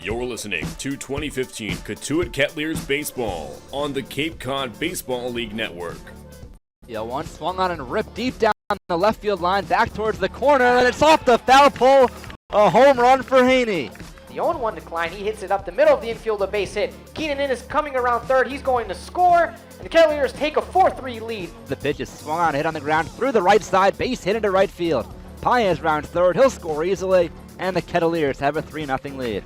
You're listening to 2015 Cotuit Kettleers Baseball on the Cape Cod Baseball League Network. The 0-1 swung on and ripped deep down the left field line, back towards the corner, and it's off the foul pole. A home run for Haney. The 0-1 decline, he hits it up the middle of the infield, a base hit. Keenan is coming around third, he's going to score, and the Kettleers take a 4-3 lead. The pitch is swung on, hit on the ground through the right side, base hit into right field. Paez rounds third, he'll score easily, and the Kettleers have a 3-0 lead.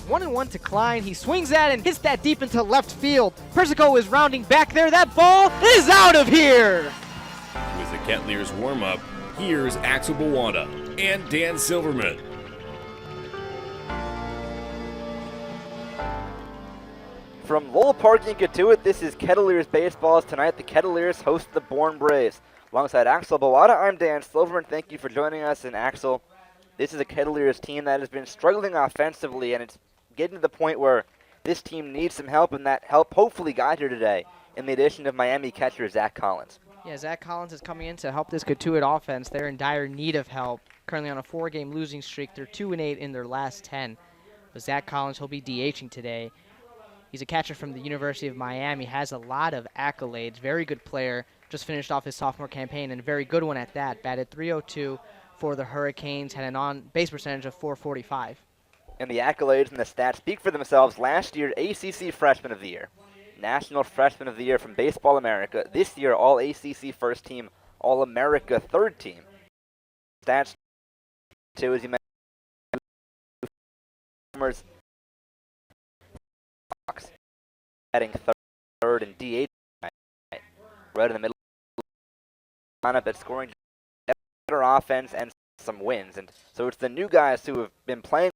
1-1 decline, he swings at and hits that deep into left field. Persico is rounding back there, that ball is out of here! With the Kettleers warm-up, here's Axel Bawada and Dan Silverman. From Lowell Park in Cotuit, this is Kettleers Baseball. Tonight, the Kettleers host the Bourne Braves. Alongside Axel Bawada, I'm Dan Silverman. Thank you for joining us. And Axel, this is a Kettleers team that has been struggling offensively, and it's getting to the point where this team needs some help, and that help hopefully got here today in the addition of Miami catcher Zach Collins. Yeah, Zach Collins is coming in to help this Cotuit offense. They're in dire need of help. Currently on a 4-game losing streak. They're 2-8 in their last 10. But Zach Collins, he'll be DHing today. He's a catcher from the University of Miami, has a lot of accolades, very good player, just finished off his sophomore campaign, and a very good one at that. Batted .302 for the Hurricanes, had an on-base percentage of .445. And the accolades and the stats speak for themselves. Last year, ACC Freshman of the Year, National Freshman of the Year from Baseball America. This year, All-ACC First Team, All-America Third Team. Stats, too, as you mentioned, batting third and DH right in the middle lineup, but scoring better offense and some wins. And so it's the new guys who have been playing,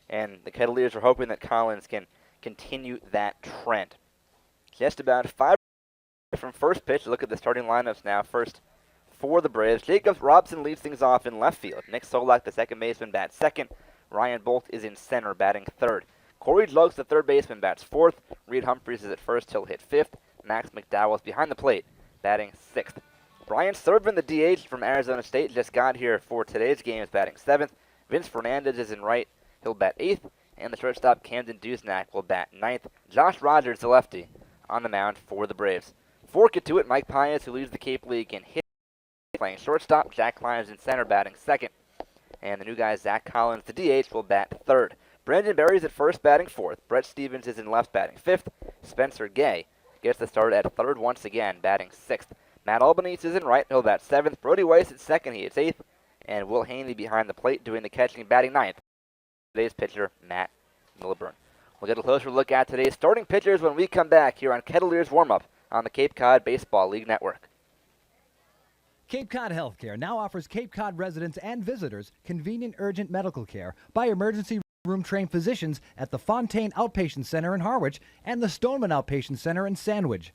and the Kettleers are hoping that Collins can continue that trend. Just about 5 from first pitch. Look at the starting lineups now. First for the Braves, Jacob Robson leads things off in left field. Nick Solak, the second baseman, bats second. Ryan Bolt is in center, batting third. Corey Lugs, the third baseman, bats fourth. Reed Humphreys is at first. He'll hit fifth. Max McDowell is behind the plate, batting sixth. Brian Servin, the DH from Arizona State, just got here for today's game, is batting seventh. Vince Fernandez is in right. He'll bat eighth. And the shortstop, Camden Dusnak, will bat ninth. Josh Rogers, the lefty, on the mound for the Braves. For Cotuit, Mike Paez, who leads the Cape League in hit, playing shortstop. Jack Klein is in center, batting second. And the new guy, Zach Collins, the DH, will bat third. Brandon Berry's at first, batting fourth. Brett Stevens is in left, batting fifth. Spencer Gay gets the start at third once again, batting sixth. Matt Albanese is in right, he'll bat seventh. Brody Weiss at second, he hits eighth. And Will Haney behind the plate doing the catching, batting ninth. Today's pitcher, Matt Milburn. We'll get a closer look at today's starting pitchers when we come back here on Kettleers Warm-Up on the Cape Cod Baseball League Network. Cape Cod Healthcare now offers Cape Cod residents and visitors convenient urgent medical care by emergency room-trained physicians at the Fontaine Outpatient Center in Harwich and the Stoneman Outpatient Center in Sandwich.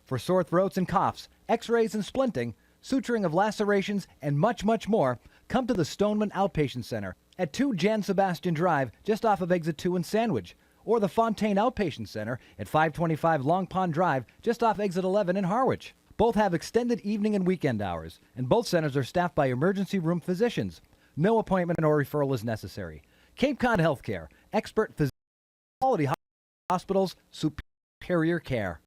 For sore throats and coughs, x-rays and splinting, suturing of lacerations, and much, much more, come to the Stoneman Outpatient Center at 2 Jan Sebastian Drive, just off of Exit 2 in Sandwich, or the Fontaine Outpatient Center at 525 Long Pond Drive, just off Exit 11 in Harwich. Both have extended evening and weekend hours, and both centers are staffed by emergency room physicians. No appointment or referral is necessary. Cape Cod Healthcare, expert physicians, quality hospitals, superior care.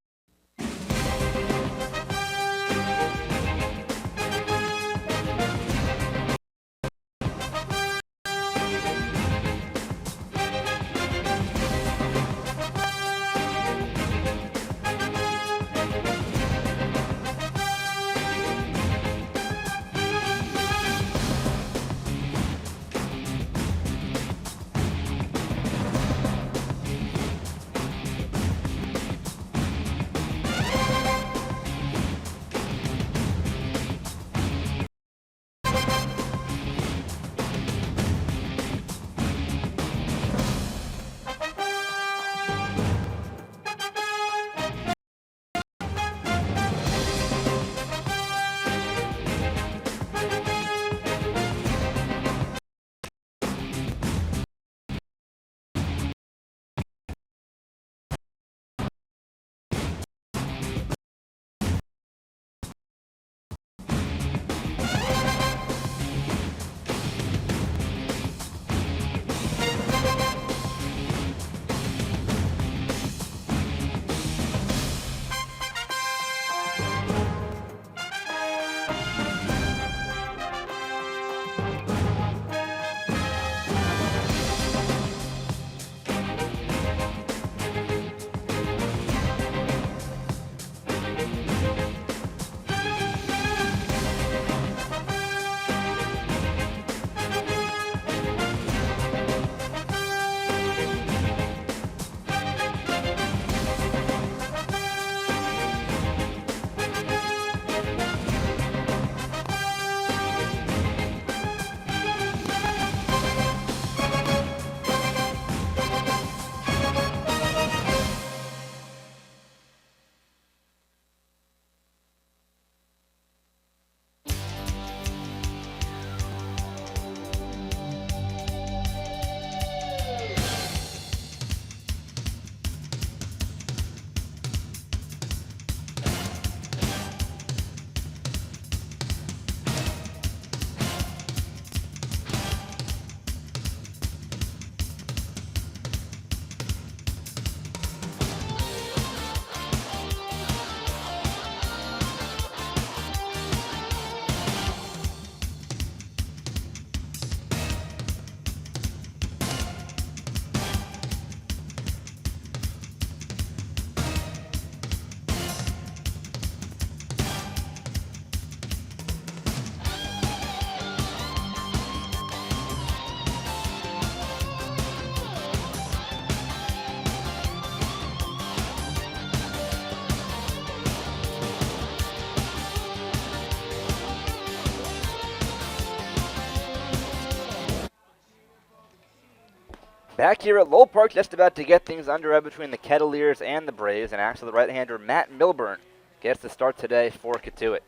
Back here at Lowell Park, just about to get things underway between the Kettleers and the Braves, and actually the right-hander Matt Milburn gets the start today for Cotuit.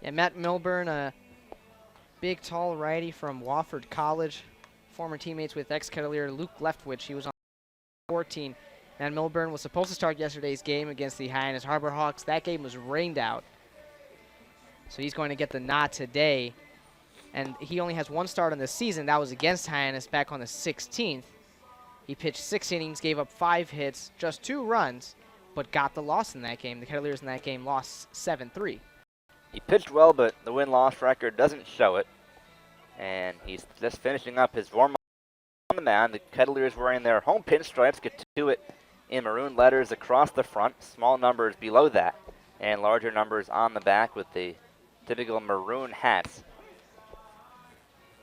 Yeah, Matt Milburn, a big, tall righty from Wofford College, former teammates with ex-Kettleer Luke Leftwich. He was on 14. Matt Milburn was supposed to start yesterday's game against the Hyannis Harbor Hawks. That game was rained out, so he's going to get the nod today. And he only has one start on the season. That was against Hyannis back on the 16th. He pitched 6 innings, gave up 5 hits, just 2 runs, but got the loss in that game. The Kettleers in that game lost 7-3. He pitched well, but the win-loss record doesn't show it. And he's just finishing up his warm-up on the mound. The Kettleers wearing their home pinstripes, Cotuit in maroon letters across the front, small numbers below that, and larger numbers on the back with the typical maroon hats.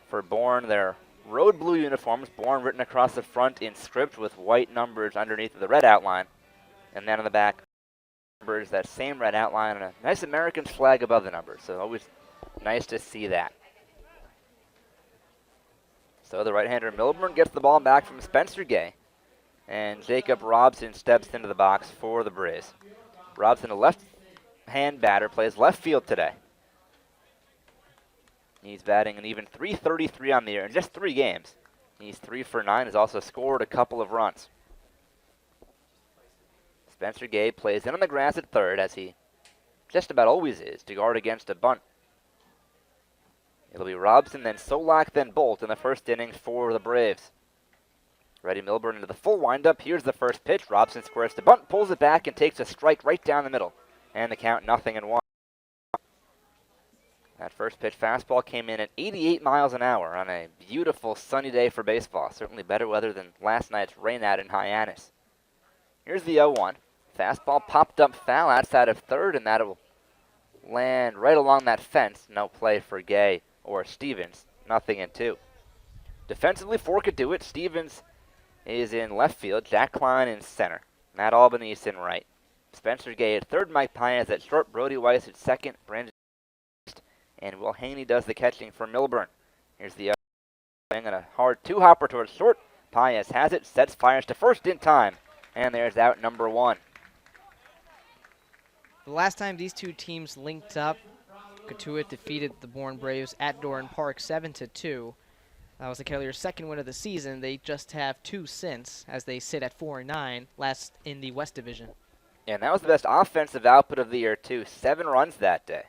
For Bourne, their road blue uniforms, Bourne written across the front in script with white numbers underneath the red outline. And then on the back, numbers, that same red outline, and a nice American flag above the numbers. So always nice to see that. So the right-hander Milburn gets the ball back from Spencer Gay. And Jacob Robson steps into the box for the Braves. Robson, a left-hand batter, plays left field today. He's batting an even .333 on the year in just 3 games. He's 3 for 9, has also scored a couple of runs. Spencer Gay plays in on the grass at third, as he just about always is, to guard against a bunt. It'll be Robson, then Solak, then Bolt in the first inning for the Braves. Ready Milburn into the full windup. Here's the first pitch. Robson squares the bunt, pulls it back, and takes a strike right down the middle. And the count 0-1. That first pitch fastball came in at 88 miles an hour on a beautiful sunny day for baseball. Certainly better weather than last night's rain out in Hyannis. Here's the 0-1. Fastball popped up foul outside of third, and that'll land right along that fence. No play for Gay or Stevens. 0-2. Defensively for Cotuit, Stevens is in left field. Jack Klein in center. Matt Albanese in right. Spencer Gay at third. Mike Paez at short. Brody Weiss at second. Brandon and Will Haney does the catching for Milburn. Here's the swing and a hard 2-hopper towards short. Paez has it. Sets, fires to first in time. And there's out number 1. The last time these two teams linked up, Cotuit defeated the Bourne Braves at Bourne Park 7-2. That was the Kettleers' second win of the season. They just have 2 since, as they sit at 4-9, last in the West Division. And that was the best offensive output of the year, too. 7 runs that day.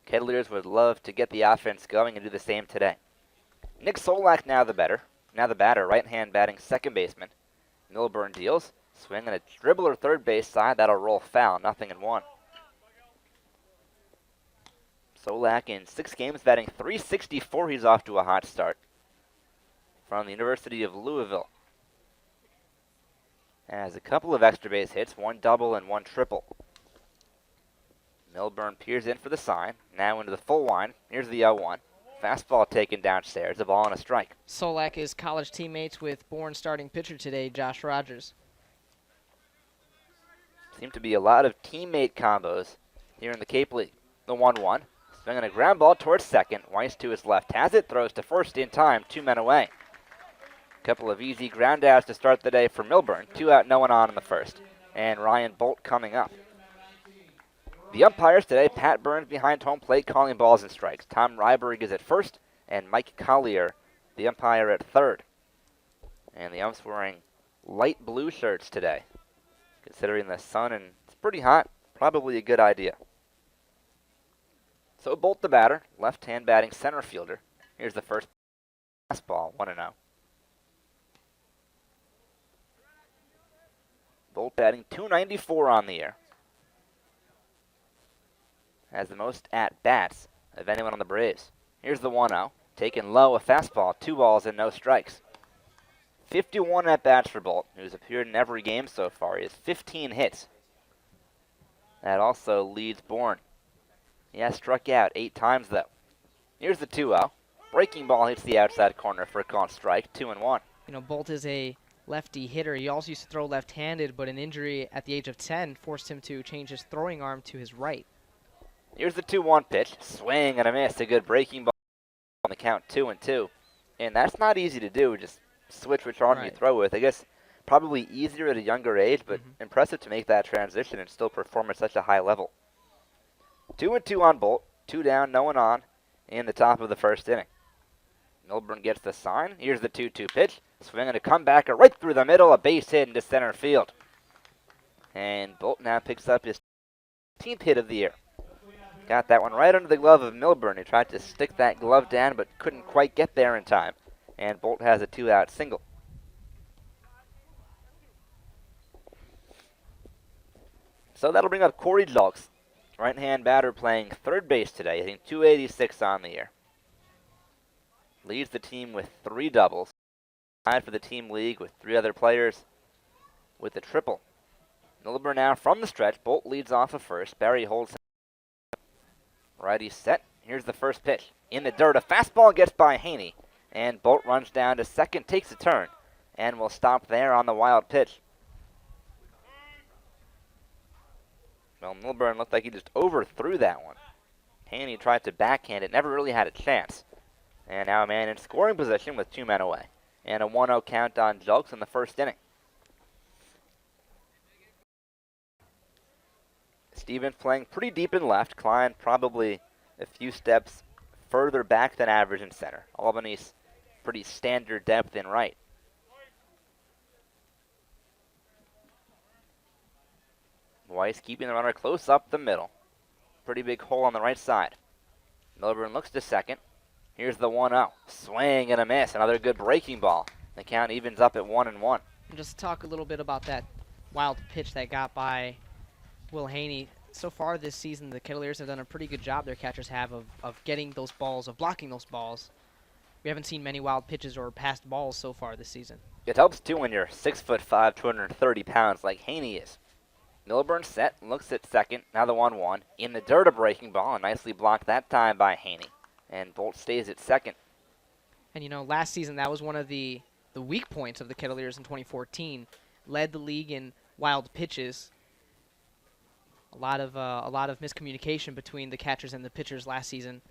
Kettleers would love to get the offense going and do the same today. Nick Solak now the batter, right-hand batting second baseman. Milburn deals, swing and a dribbler third base side. That'll roll foul, 0-1. Solak in 6 games batting .364. He's off to a hot start. From the University of Louisville. Has a couple of extra base hits, 1 double and 1 triple. Milburn peers in for the sign. Now into the full wind. Here's the 0-1. Fastball taken downstairs. A ball and a strike. Solak is college teammates with Bourne starting pitcher today, Josh Rogers. Seem to be a lot of teammate combos here in the Cape League. The 1-1. Swinging a ground ball towards second. Weiss to his left. Has it. Throws to first in time. 2 men away. Couple of easy ground outs to start the day for Milburn. 2 out, no one on in the first. And Ryan Bolt coming up. The umpires today, Pat Burns behind home plate calling balls and strikes. Tom Ryberg is at first, and Mike Collier, the umpire, at third. And the umps wearing light blue shirts today. Considering the sun and it's pretty hot, probably a good idea. So Bolt the batter, left-hand batting center fielder. Here's the first fastball, 1-0. Bolt batting .294 on the year. Has the most at-bats of anyone on the Braves. Here's the 1-0. Taken low, a fastball, 2 balls and no strikes. 51 at-bats for Bolt, who's appeared in every game so far. He has 15 hits. That also leads Bourne. He has struck out 8 times, though. Here's the 2-0. Breaking ball hits the outside corner for a called strike, 2-1. You know, Bolt is a lefty hitter. He also used to throw left-handed, but an injury at the age of 10 forced him to change his throwing arm to his right. Here's the 2-1 pitch. Swing and a miss. A good breaking ball on the count, 2-2. And that's not easy to do. Just switch which arm you Right. throw with. I guess probably easier at a younger age, but impressive to make that transition and still perform at such a high level. 2-2 on Bolt, 2 down, no one on in the top of the first inning. Milburn gets the sign. Here's the 2-2 pitch. Swinging a comebacker right through the middle, a base hit into center field. And Bolt now picks up his 10th hit of the year. Got that one right under the glove of Milburn. He tried to stick that glove down, but couldn't quite get there in time. And Bolt has a 2-out single. So that'll bring up Corey Julks, right-hand batter playing third base today, hitting 286 on the year. Leads the team with 3 doubles. Tied for the team league with 3 other players with a triple. Milburn now from the stretch. Bolt leads off of first. Barry holds him. Righty set. Here's the first pitch. In the dirt, a fastball gets by Haney. And Bolt runs down to second, takes a turn, and will stop there on the wild pitch. Well, Milburn looked like he just overthrew that one. Haney tried to backhand it, never really had a chance. And now a man in scoring position with 2 men away. And a 1-0 count on Julks in the first inning. Stevens playing pretty deep in left. Klein probably a few steps further back than average in center. Albany's pretty standard depth in right. Weiss keeping the runner close up the middle. Pretty big hole on the right side. Milburn looks to second. Here's the 1-0. Swing and a miss. Another good breaking ball. The count evens up at 1-1. And just talk a little bit about that wild pitch that got by Will Haney. So far this season, the Kettleers have done a pretty good job, their catchers have, of getting those balls, of blocking those balls. We haven't seen many wild pitches or passed balls so far this season. It helps, too, when you're 6'5", 230 pounds like Haney is. Milburn set, looks at second. Now the 1-1. In the dirt, a breaking ball, and nicely blocked that time by Haney. And Bolt stays at second. And, you know, last season, that was one of the weak points of the Kettleers in 2014. Led the league in wild pitches. A lot of miscommunication between the catchers and the pitchers last season.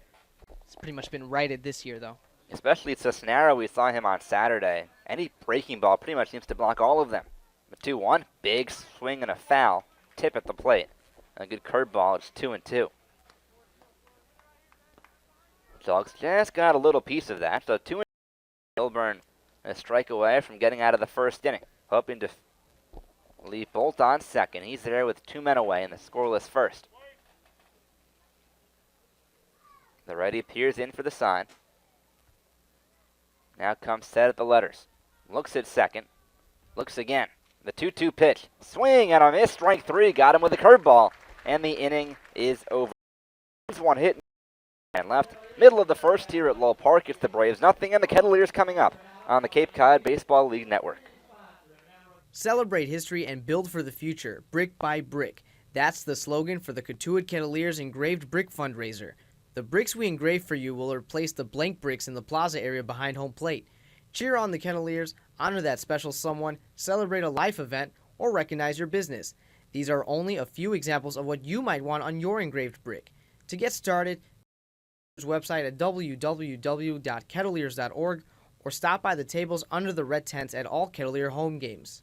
It's pretty much been righted this year, though. Especially Cisnero, we saw him on Saturday. Any breaking ball pretty much seems to block all of them. The 2-1, big swing and a foul. Tip at the plate. A good curveball, it's 2-2. Julks just got a little piece of that, so 2-2. Milburn a strike away from getting out of the first inning. Hoping to leave Bolt on second. He's there with 2 men away in the scoreless first. The righty peers in for the sign. Now comes set at the letters. Looks at second. Looks again. The 2-2 pitch. Swing and a miss. Strike 3. Got him with a curveball. And the inning is over. One hit and left. Middle of the first here at Lowell Park. It's the Braves nothing and the Kettleers coming up on the Cape Cod Baseball League Network. Celebrate history and build for the future, brick by brick. That's the slogan for the Cotuit Kettleers engraved brick fundraiser. The bricks we engrave for you will replace the blank bricks in the plaza area behind home plate. Cheer on the Kettleers, honor that special someone, celebrate a life event, or recognize your business. These are only a few examples of what you might want on your engraved brick. To get started, visit the website at www.kettleers.org or stop by the tables under the red tents at all Kettleer home games.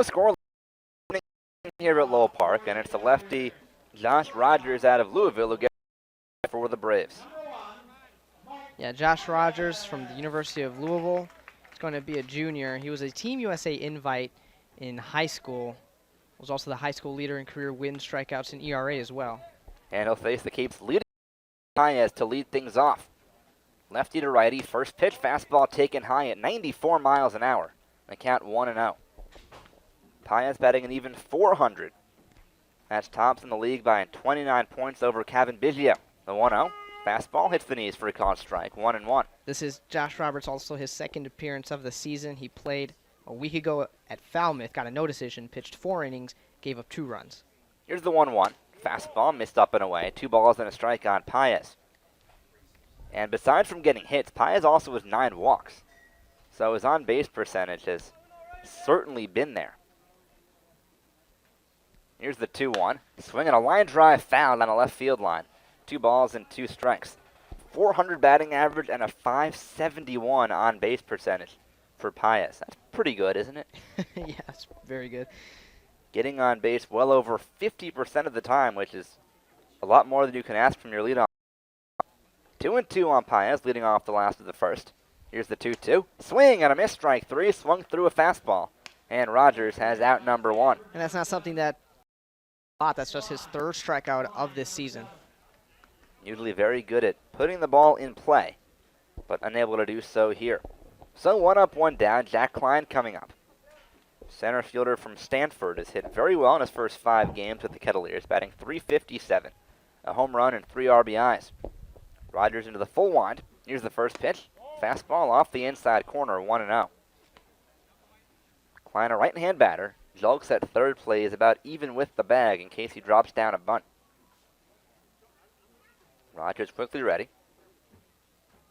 no score here at Lowell Park, and it's the lefty Josh Rogers out of Louisville who gets for the Braves. Yeah, Josh Rogers from the University of Louisville. He's going to be a junior. He was a Team USA invite in high school. Was also the high school leader in career wins, strikeouts, and ERA as well. And he'll face the Cape's leading Paez to lead things off. Lefty to righty, first pitch, fastball taken high at 94 miles an hour. The count 1-0. Paez batting an even .400. That's tops in the league by 29 points over Kevin Biggio. The 1-0. Fastball hits the knees for a called strike, 1-1. This is Josh Roberts, also his second appearance of the season. He played a week ago at Falmouth, got a no decision, pitched 4 innings, gave up 2 runs. Here's the 1-1. Fastball missed up and away. 2 balls and a strike on Paez. And besides from getting hits, Paez also has 9 walks. So his on-base percentage has certainly been there. Here's the 2-1. Swinging a line drive foul on the left field line. 2 balls and 2 strikes. 400 batting average and a .571 on-base percentage for Paez. That's pretty good, isn't it? Yeah, it's very good. Getting on base well over 50% of the time, which is a lot more than you can ask from your leadoff. 2-2 on Paez, leading off the last of the first. Here's the 2-2. Swing and a miss, strike 3. Swung through a fastball. And Rogers has out number 1. And that's not something that's just his 3rd strikeout of this season. Usually very good at putting the ball in play, but unable to do so here. So 1 up, 1 down. Jack Klein coming up. Center fielder from Stanford has hit very well in his first 5 games with the Kettleers, batting .357, a home run and 3 RBIs. Rogers into the full wind. Here's the first pitch. Fastball off the inside corner, 1-0. Klein, a right-hand batter, jogs at third, plays about even with the bag in case he drops down a bunt. Rogers quickly ready.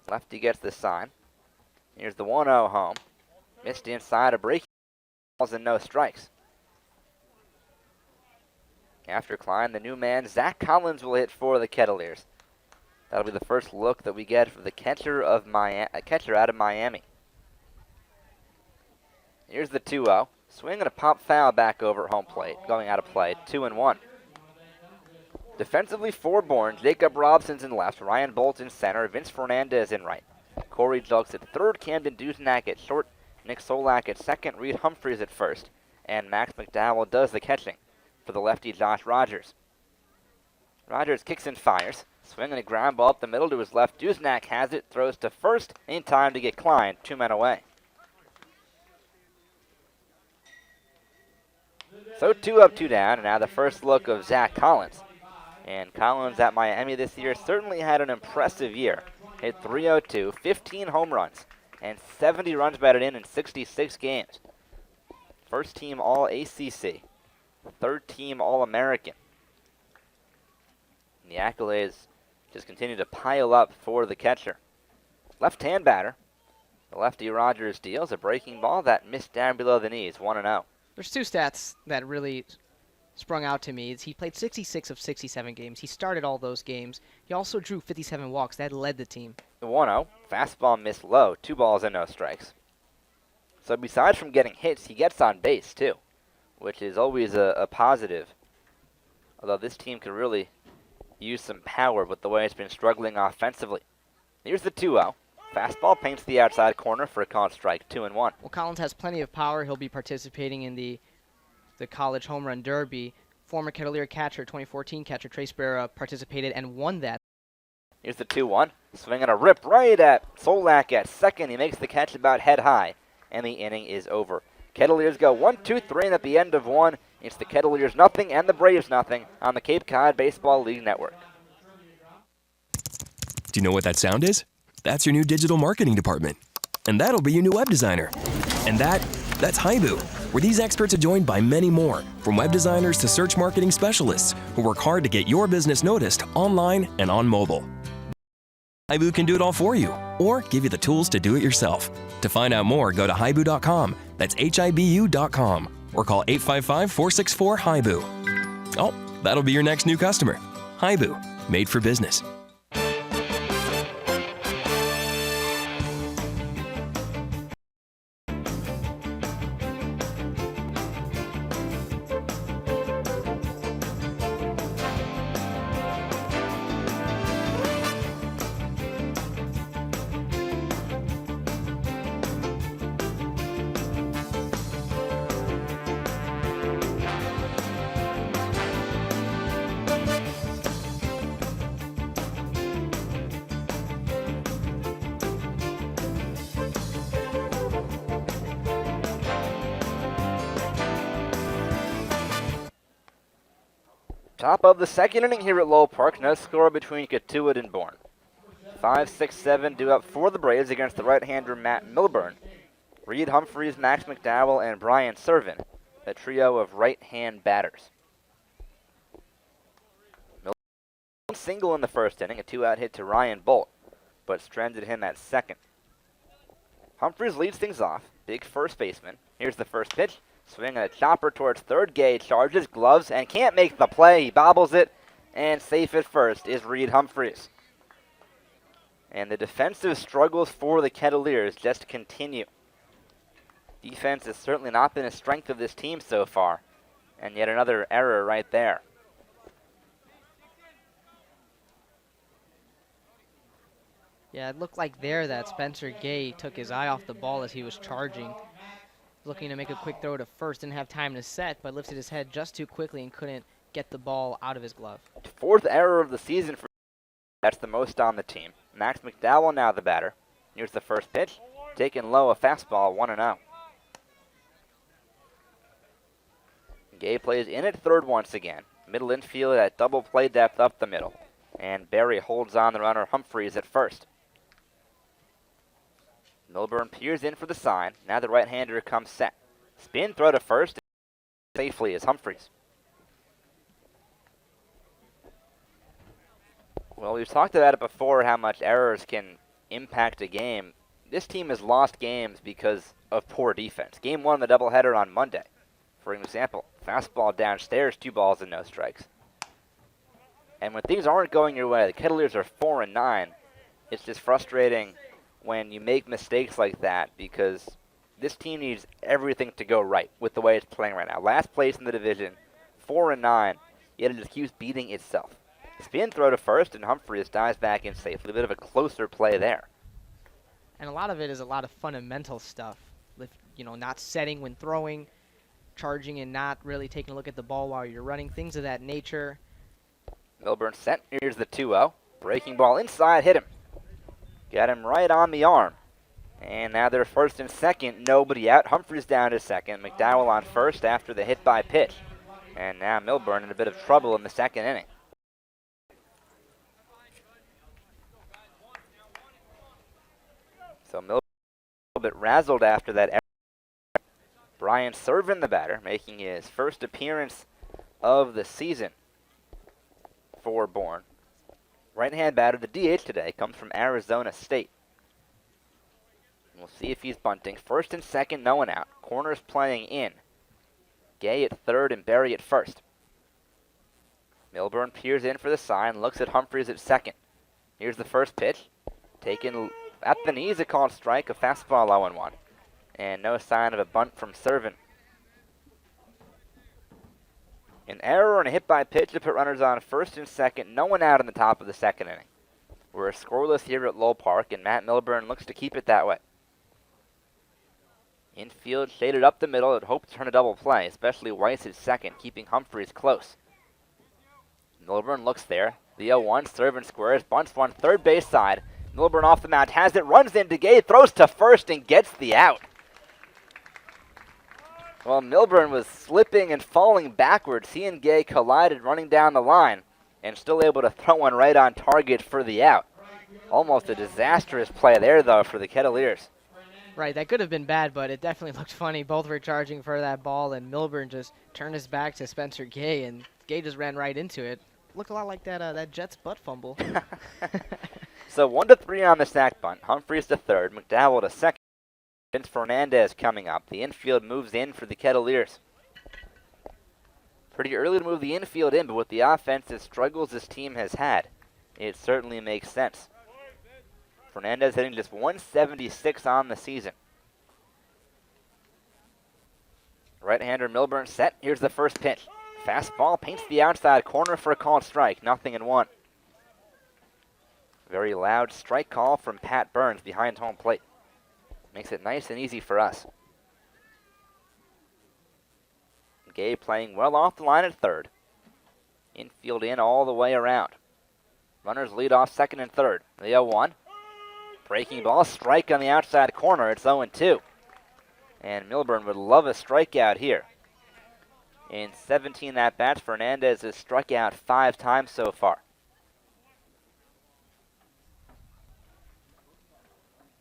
Lefty gets the sign. Here's the 1-0 home. Missed inside, a breaking balls and no strikes. After Klein, the new man, Zach Collins, will hit for the Kettleers. That'll be the first look that we get for the catcher out of Miami. Here's the 2-0. Swing and a pop foul back over at home plate. Going out of play, 2-1. Defensively for Bourne, Jacob Robson's in left, Ryan Bolt in center, Vince Fernandez in right. Corey Jogs at third, Camden Duznak at short, Nick Solak at second, Reed Humphreys at first, and Max McDowell does the catching for the lefty Josh Rogers. Rogers kicks and fires, swinging a ground ball up the middle to his left. Duznak has it, throws to first, in time to get Klein, 2 men away. So 2 up, 2 down, and now the first look of Zach Collins. And Collins at Miami this year certainly had an impressive year. Hit .302, 15 home runs, and 70 runs batted in 66 games. First team All-ACC, 3rd team All-American. The accolades just continue to pile up for the catcher. Left-hand batter. The lefty Rogers deals a breaking ball that missed down below the knees, 1-0. There's 2 stats that really sprung out to me. He played 66 of 67 games. He started all those games. He also drew 57 walks. That led the team. The 1-0. Fastball missed low. 2 balls and no strikes. So besides from getting hits, he gets on base too, which is always a positive. Although this team could really use some power with the way it's been struggling offensively. Here's the 2-0. Fastball paints the outside corner for a called strike, 2-1. Well, Collins has plenty of power. He'll be participating in the College Home Run Derby. Former Kettleer catcher, 2014 catcher Trace Barra participated and won that. Here's the 2-1. Swinging a rip right at Solak at second. He makes the catch about head high, and the inning is over. Kettleers go 1-2-3, and at the end of 1, it's the Kettleers nothing and the Braves nothing on the Cape Cod Baseball League Network. Do you know what that sound is? That's your new digital marketing department. And that'll be your new web designer. And that's Haibu, where these experts are joined by many more, from web designers to search marketing specialists who work hard to get your business noticed online and on mobile. Haibu can do it all for you, or give you the tools to do it yourself. To find out more, go to haibu.com. That's HIBU.com, or call 855-464-HIBU. Oh, that'll be your next new customer. Haibu, made for business. Top of the second inning here at Lowell Park. No score between Cotuit and Bourne. 5, 6, 7 due up for the Braves against the right-hander Matt Milburn. Reed Humphreys, Max McDowell, and Brian Servin, a trio of right-hand batters. Milburn single in the first inning, a 2-out hit to Ryan Bolt, but stranded him at second. Humphreys leads things off. Big first baseman. Here's the first pitch. Swinging a chopper towards third. Gay charges, gloves, and can't make the play. He bobbles it, and safe at first is Reed Humphreys. And the defensive struggles for the Kettleers just continue. Defense has certainly not been a strength of this team so far, and yet another error right there. Yeah, it looked like there that Spencer Gay took his eye off the ball as he was charging. Looking to make a quick throw to first, didn't have time to set, but lifted his head just too quickly and couldn't get the ball out of his glove. Fourth error of the season for that's the most on the team. Max McDowell now the batter. Here's the first pitch. Taken low, a fastball, 1-0. Gay plays in at third once again. Middle infield at double play depth up the middle. And Barry holds on the runner Humphreys at first. Milburn peers in for the sign. Now the right-hander comes set. Spin throw to first. Safely is Humphreys. Well, we've talked about it before, how much errors can impact a game. This team has lost games because of poor defense. Game 1 of the doubleheader on Monday, for example. Fastball downstairs, 2 balls and no strikes. And when things aren't going your way, the Kettleers are 4-9. It's just frustrating when you make mistakes like that, because this team needs everything to go right with the way it's playing right now. Last place in the division, 4-9, yet it just keeps beating itself. Spin throw to first, and Humphreys dives back in safely. A bit of a closer play there. And a lot of it is a lot of fundamental stuff. Not setting when throwing, charging and not really taking a look at the ball while you're running, things of that nature. Milburn set. Here's the 2-0. Breaking ball inside, hit him. Got him right on the arm. And now they're first and second, nobody out. Humphreys down to second. McDowell on first after the hit by pitch. And now Milburn in a bit of trouble in the second inning. So Milburn a little bit razzled after that error. Brian Servin, the batter, making his first appearance of the season for Bourne. Right-hand batter, the DH today, comes from Arizona State. We'll see if he's bunting. First and second, no one out. Corners playing in. Gay at third and Barry at first. Milburn peers in for the sign, looks at Humphreys at second. Here's the first pitch. Taken at the knees, a called strike, a fastball 0-1. And no sign of a bunt from Servin. An error and a hit by pitch to put runners on first and second. No one out in the top of the second inning. We're scoreless here at Lowell Park, and Matt Milburn looks to keep it that way. Infield shaded up the middle. It hoped to turn a double play, especially Weiss at second, keeping Humphreys close. Milburn looks there. The 0-1, Servin squares, bunts one third base side. Milburn off the mound, has it, runs into Gay, throws to first, and gets the out. Well, Milburn was slipping and falling backwards. He and Gay collided running down the line and still able to throw one right on target for the out. Almost a disastrous play there, though, for the Kettleers. Right, that could have been bad, but it definitely looked funny. Both were charging for that ball, and Milburn just turned his back to Spencer Gay, and Gay just ran right into it. Looked a lot like that Jets butt fumble. So 1-3 on the sack bunt. Humphreys to third, McDowell to second. Vince Fernandez coming up. The infield moves in for the Kettleers. Pretty early to move the infield in, but with the offensive struggles this team has had, it certainly makes sense. Fernandez hitting just 176 on the season. Right-hander Milburn set. Here's the first pitch. Fastball paints the outside corner for a called strike. 0-1. Very loud strike call from Pat Burns behind home plate. Makes it nice and easy for us. Gay playing well off the line at third. Infield in all the way around. Runners lead off second and third. The 0-1. Breaking ball, strike on the outside corner. It's 0-2. And Milburn would love a strikeout here. In 17 at-bats, Fernandez has struck out 5 times so far.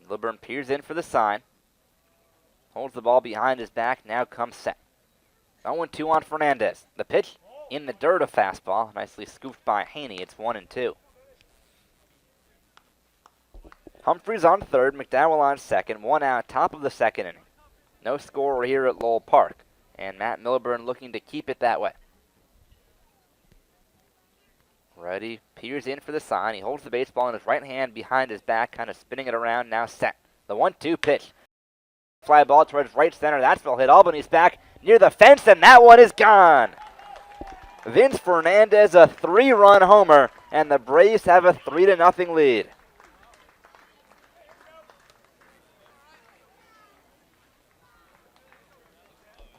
Lilburn peers in for the sign. Holds the ball behind his back, now comes set. 0-2 on Fernandez. The pitch in the dirt, a fastball. Nicely scooped by Haney. It's 1-2. Humphreys on third, McDowell on second. 1 out, top of the second inning. No score here at Lowell Park, and Matt Milburn looking to keep it that way. Ready, peers in for the sign. He holds the baseball in his right hand behind his back, kind of spinning it around, now set. The 1-2 pitch. Fly ball towards right center. That's will hit Albany's back near the fence, and that one is gone. Vince Fernandez, a 3-run homer, and the Braves have a 3-0 lead.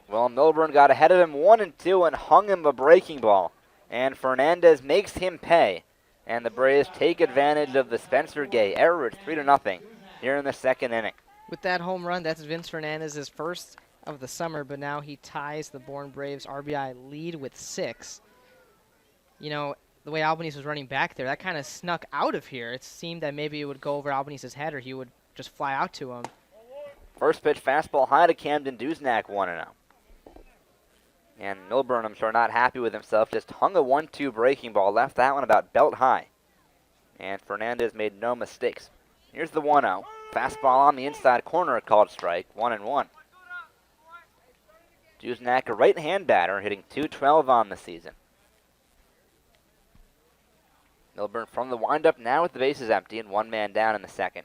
Well, Milburn got ahead of him 1-2 and hung him a breaking ball. And Fernandez makes him pay. And the Braves take advantage of the Spencer Gay error. It's 3-0 here in the second inning. With that home run, that's Vince Fernandez's first of the summer, but now he ties the Bourne Braves RBI lead with 6. You know, the way Albanese was running back there, that kind of snuck out of here. It seemed that maybe it would go over Albanese's head or he would just fly out to him. First pitch fastball high to Camden Duznak, 1-0. And Milburn, I'm sure, not happy with himself, just hung a 1-2 breaking ball, left that one about belt high. And Fernandez made no mistakes. Here's the 1-0. Fastball on the inside corner, called strike, 1-1. Duznak, a right-hand batter, hitting .212 on the season. Milburn from the windup now with the bases empty and 1 man down in the second.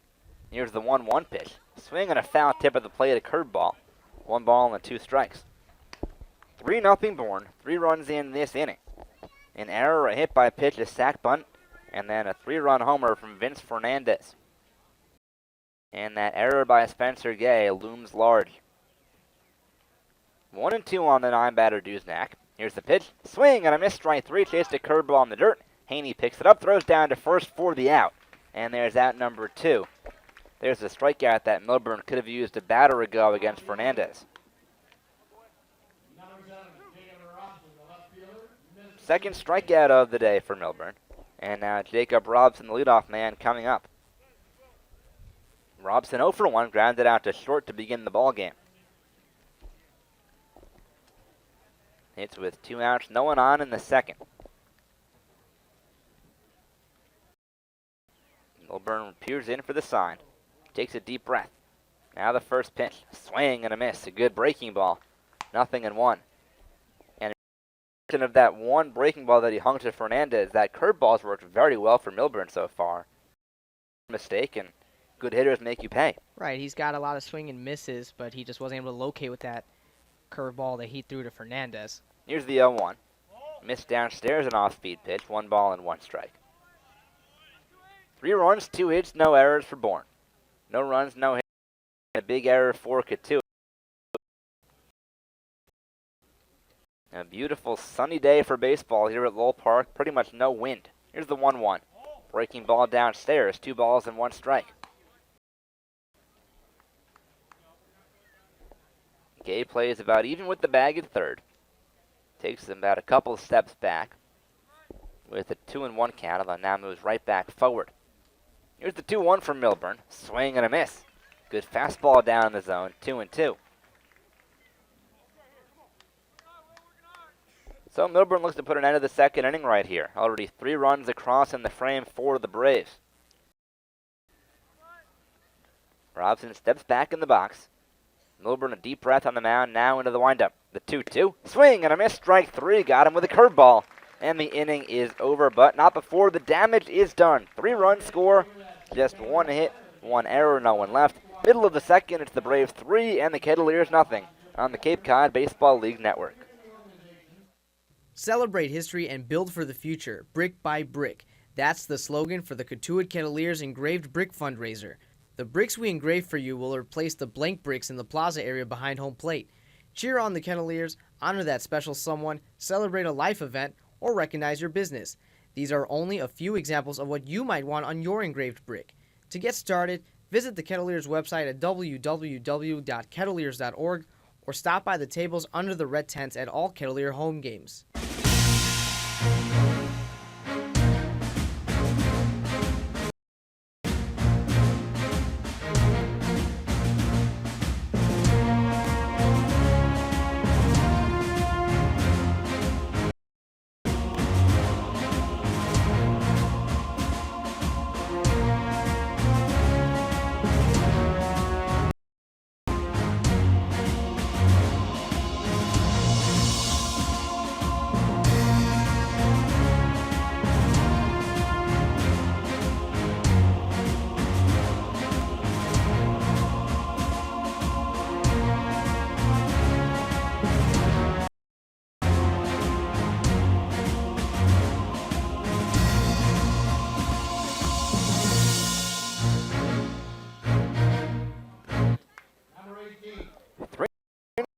Here's the 1-1 pitch. Swing and a foul tip at the plate, a curveball. 1 ball and 2 strikes. 3-0 Bourne, 3 runs in this inning. An error, a hit by pitch, a sac bunt, and then a 3-run homer from Vince Fernandez. And that error by Spencer Gay looms large. 1-2 on the 9-batter Duznak. Here's the pitch, swing and a miss, strike 3, chased a curveball in the dirt. Haney picks it up, throws down to first for the out. And there's out number 2. There's a strikeout that Milburn could have used a batter ago against Fernandez. Second strikeout of the day for Milburn. And now Jacob Robson, the leadoff man, coming up. Robson 0 for 1, grounded out to short to begin the ball game. Hits with 2 outs, no one on in the second. Milburn peers in for the sign. Takes a deep breath. Now the first pitch. Swing and a miss. A good breaking ball. 0-1. Of that one breaking ball that he hung to Fernandez, that curveball's worked very well for Milburn so far. Mistake, and good hitters make you pay. Right, he's got a lot of swing and misses, but he just wasn't able to locate with that curveball that he threw to Fernandez. Here's the 0-1. Missed downstairs, an off-speed pitch, 1 ball and 1 strike. 3 runs, 2 hits, no errors for Bourne. No runs, no hits. A big error for Cotuit. A beautiful sunny day for baseball here at Lowell Park. Pretty much no wind. Here's the 1-1. Breaking ball downstairs. 2 balls and 1 strike. Gay plays about even with the bag at third. Takes him about a couple of steps back. With a 2-1 count, and now moves right back forward. Here's the 2-1 from Milburn. Swing and a miss. Good fastball down in the zone. 2-2. So Milburn looks to put an end to the second inning right here. Already 3 runs across in the frame for the Braves. Robson steps back in the box. Milburn a deep breath on the mound, now into the windup. The 2-2. Swing and a miss, strike 3. Got him with a curveball. And the inning is over, but not before the damage is done. 3-run score, just 1 hit, 1 error, no one left. Middle of the second, it's the Braves 3 and the Kettleers nothing on the Cape Cod Baseball League Network. Celebrate history and build for the future, brick by brick. That's the slogan for the Cotuit Kettleers engraved brick fundraiser. The bricks we engrave for you will replace the blank bricks in the plaza area behind home plate. Cheer on the Kettleers, honor that special someone, celebrate a life event, or recognize your business. These are only a few examples of what you might want on your engraved brick. To get started, visit the Kettleers website at www.kettleers.org or stop by the tables under the red tents at all Kettleer home games.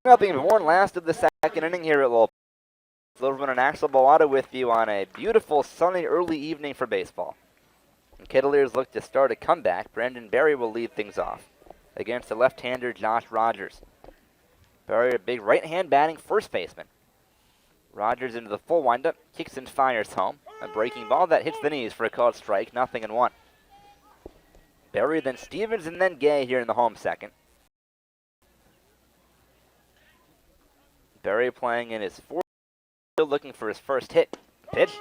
Nothing. Bourne last of the second inning here at Lowell Park. Silverman and Axel Bellata with you on a beautiful sunny early evening for baseball. And Kettleers look to start a comeback. Brandon Berry will lead things off against the left-hander Josh Rogers. Berry, a big right-hand batting first baseman. Rogers into the full windup, kicks and fires home. A breaking ball that hits the knees for a called strike, 0-1. Berry, then Stevens, and then Gay here in the home second. Berry playing in his fourth, still looking for his first hit. Pitch.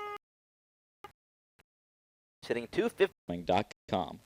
Hitting 250.com.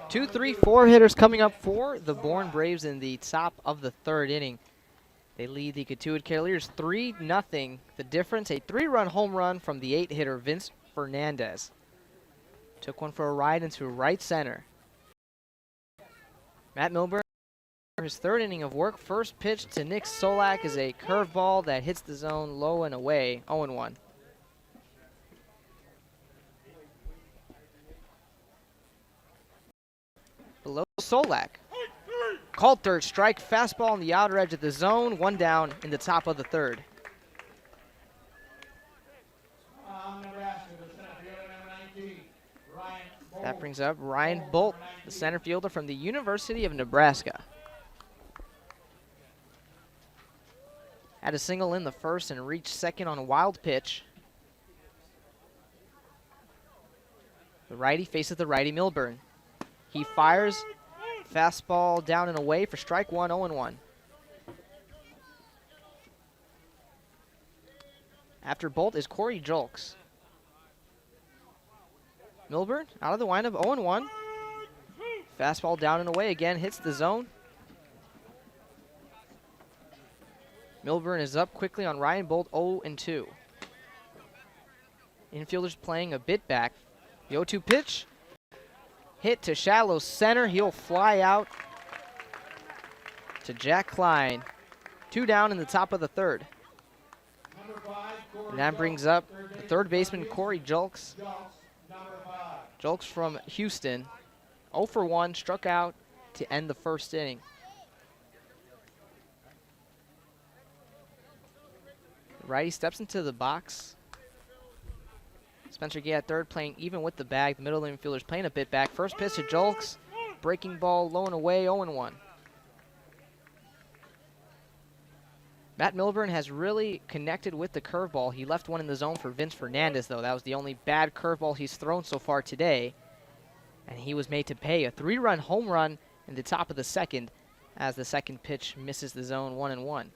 Two, three, four hitters coming up for the Bourne Braves in the top of the third inning. They lead the Cotuit Kettleers 3-0. The difference, a 3-run home run from the 8-hitter Vince Fernandez. Took one for a ride into right center. Matt Milburn, his third inning of work. First pitch to Nick Solak is a curveball that hits the zone low and away, 0-1. Below Solak. Called third strike, fastball on the outer edge of the zone, one down in the top of the third. That brings up Ryan Bolt, the center fielder from the University of Nebraska. Had a single in the first and reached second on a wild pitch. The righty faces the righty Milburn. He fires, fastball down and away for strike one, 0-1. After Bolt is Corey Julks. Milburn out of the windup, 0-1. Fastball down and away again, hits the zone. Milburn is up quickly on Ryan Bolt, 0-2. Infielders playing a bit back. The 0-2 pitch. Hit to shallow center. He'll fly out to Jack Klein. Two down in the top of the third. And that brings up the third baseman, Corey Julks. Julks from Houston. 0 for 1, struck out to end the first inning. The righty steps into the box. Spencer Gay at third, playing even with the bag. The middle infielders playing a bit back. First pitch to Julks. Breaking ball low and away, 0-1. Matt Milburn has really connected with the curveball. He left one in the zone for Vince Fernandez, though. That was the only bad curveball he's thrown so far today. And he was made to pay. A 3-run home run in the top of the second as the second pitch misses the zone, 1-1.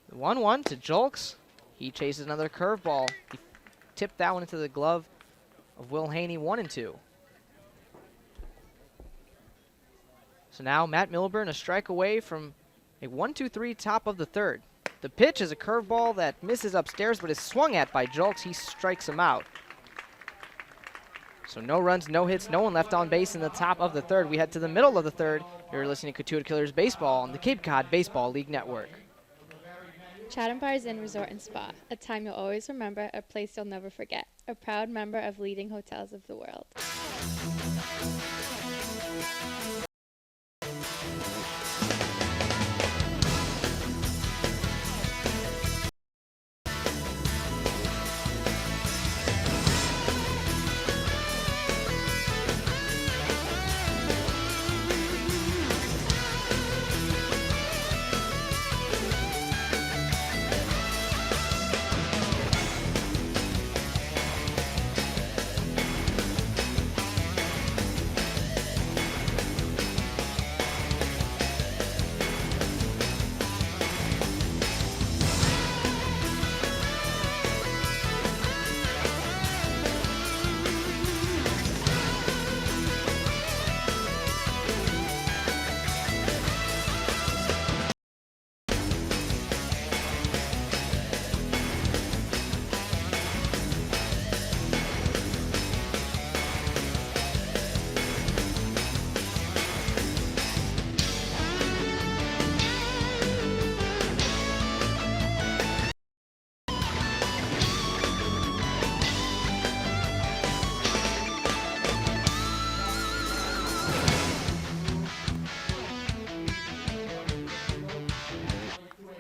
The 1-1 to Julks. He chases another curveball. He tipped that one into the glove of Will Haney, 1-2. So now Matt Milburn a strike away from a 1-2-3 top of the third. The pitch is a curveball that misses upstairs but is swung at by Julks. He strikes him out. So no runs, no hits, no one left on base in the top of the third. We head to the middle of the third. You're listening to Cotuit Kettleers Baseball on the Cape Cod Baseball League Network. Chatham Bars Inn Resort and Spa, a time you'll always remember, a place you'll never forget. A proud member of leading hotels of the world.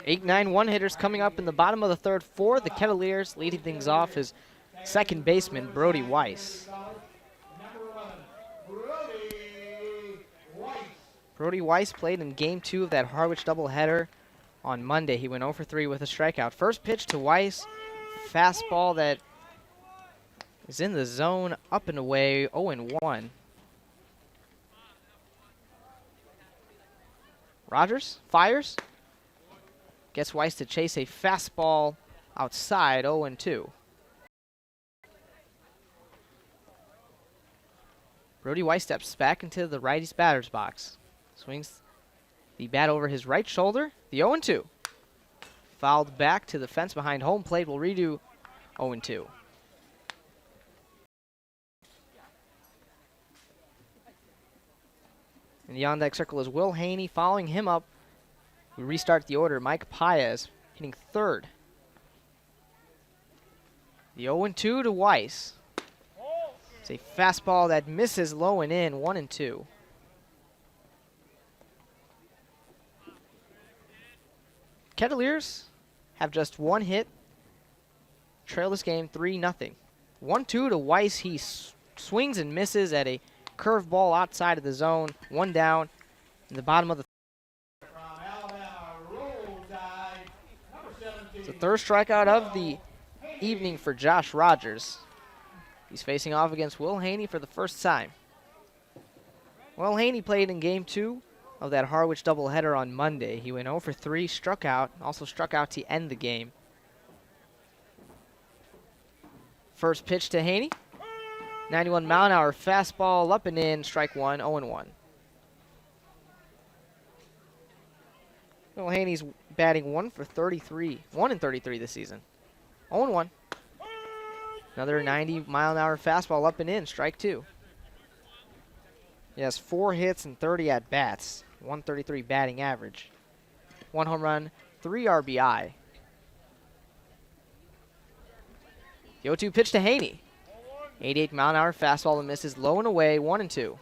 8-9 one-hitters coming up in the bottom of the third for the Kettleers. Leading things off is second baseman Brody Weiss. Brody Weiss played in Game 2 of that Harwich doubleheader on Monday. He went 0 for 3 with a strikeout. First pitch to Weiss, fastball that is in the zone, up and away, 0-1. Rogers fires. Gets Weiss to chase a fastball outside, 0-2. Brody Weiss steps back into the righty's batter's box. Swings the bat over his right shoulder, the 0-2. Fouled back to the fence behind home plate, will redo 0-2. In the on-deck circle is Will Haney. Following him up, we restart the order. Mike Paez hitting third. The 0-2 to Weiss. It's a fastball that misses low and in, 1-2. Kettleers have just one hit. Trail this game 3-0. 1-2 to Weiss. He swings and misses at a curveball outside of the zone. One down in the bottom of the It's the third strikeout of the evening for Josh Rogers. He's facing off against Will Haney for the first time. Will Haney played in Game 2 of that Harwich doubleheader on Monday. He went 0 for 3, struck out, also struck out to end the game. First pitch to Haney. 91 mile an hour fastball up and in, strike one, 0-1. Will Haney's batting 1 for 33, 1 in 33 this season. 0-1. Another 90 mile an hour fastball up and in, strike two. He has 4 hits and 30 at bats, 133 batting average. 1 home run, 3 RBI. The 0-2 pitch to Haney. 88 mile an hour fastball that misses low and away, 1-2.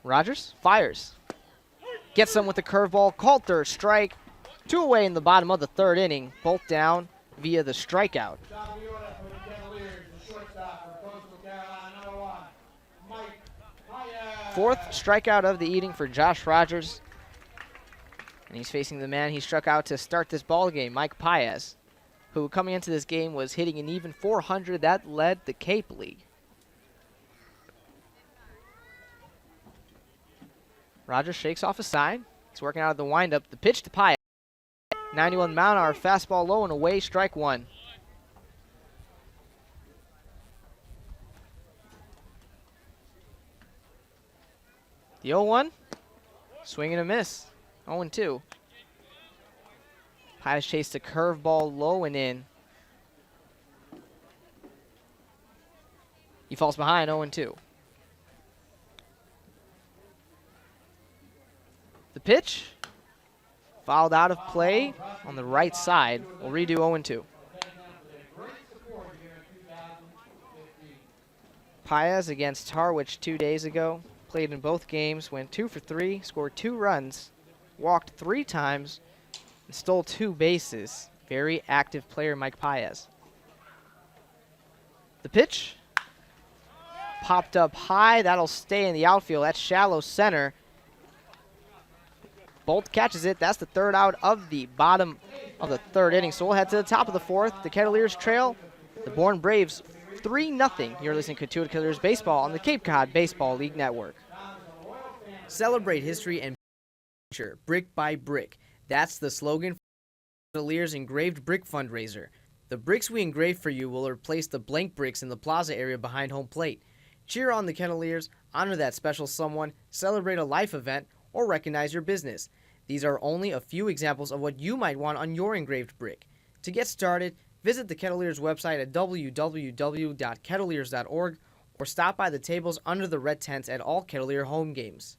Rogers fires. Gets them with the curveball, called third strike. 2 away in the bottom of the third inning, both down via the strikeout. Fourth strikeout of the inning for Josh Rogers. And he's facing the man he struck out to start this ball game, Mike Paez, who coming into this game was hitting an even .400. That led the Cape League. Rogers shakes off a side. He's working out of the windup. The pitch to Pyatt. 91 mile an hour fastball low and away, strike one. The 0-1, swing and a miss, 0-2. Pyatt chased a curveball low and in. He falls behind, 0-2. The pitch, fouled out of play on the right side. We'll redo 0-2. Paez against Harwich 2 days ago. Played in both games, went 2 for 3, scored 2 runs, walked 3 times, and stole 2 bases. Very active player, Mike Paez. The pitch, popped up high. That'll stay in the outfield. That's shallow center. Bolt catches it. That's the 3rd out of the bottom of the 3rd inning. So we'll head to the top of the 4th. The Kettleers trail the Bourne Braves 3-0. You're listening to Cotuit Kettleers Baseball on the Cape Cod Baseball League Network. Celebrate history and future, brick by brick. That's the slogan for the Kettleers Engraved Brick Fundraiser. The bricks we engrave for you will replace the blank bricks in the plaza area behind home plate. Cheer on the Kettleers, honor that special someone, celebrate a life event, or recognize your business. These are only a few examples of what you might want on your engraved brick. To get started, visit the Kettleers website at www.kettleers.org or stop by the tables under the red tents at all Kettleer home games.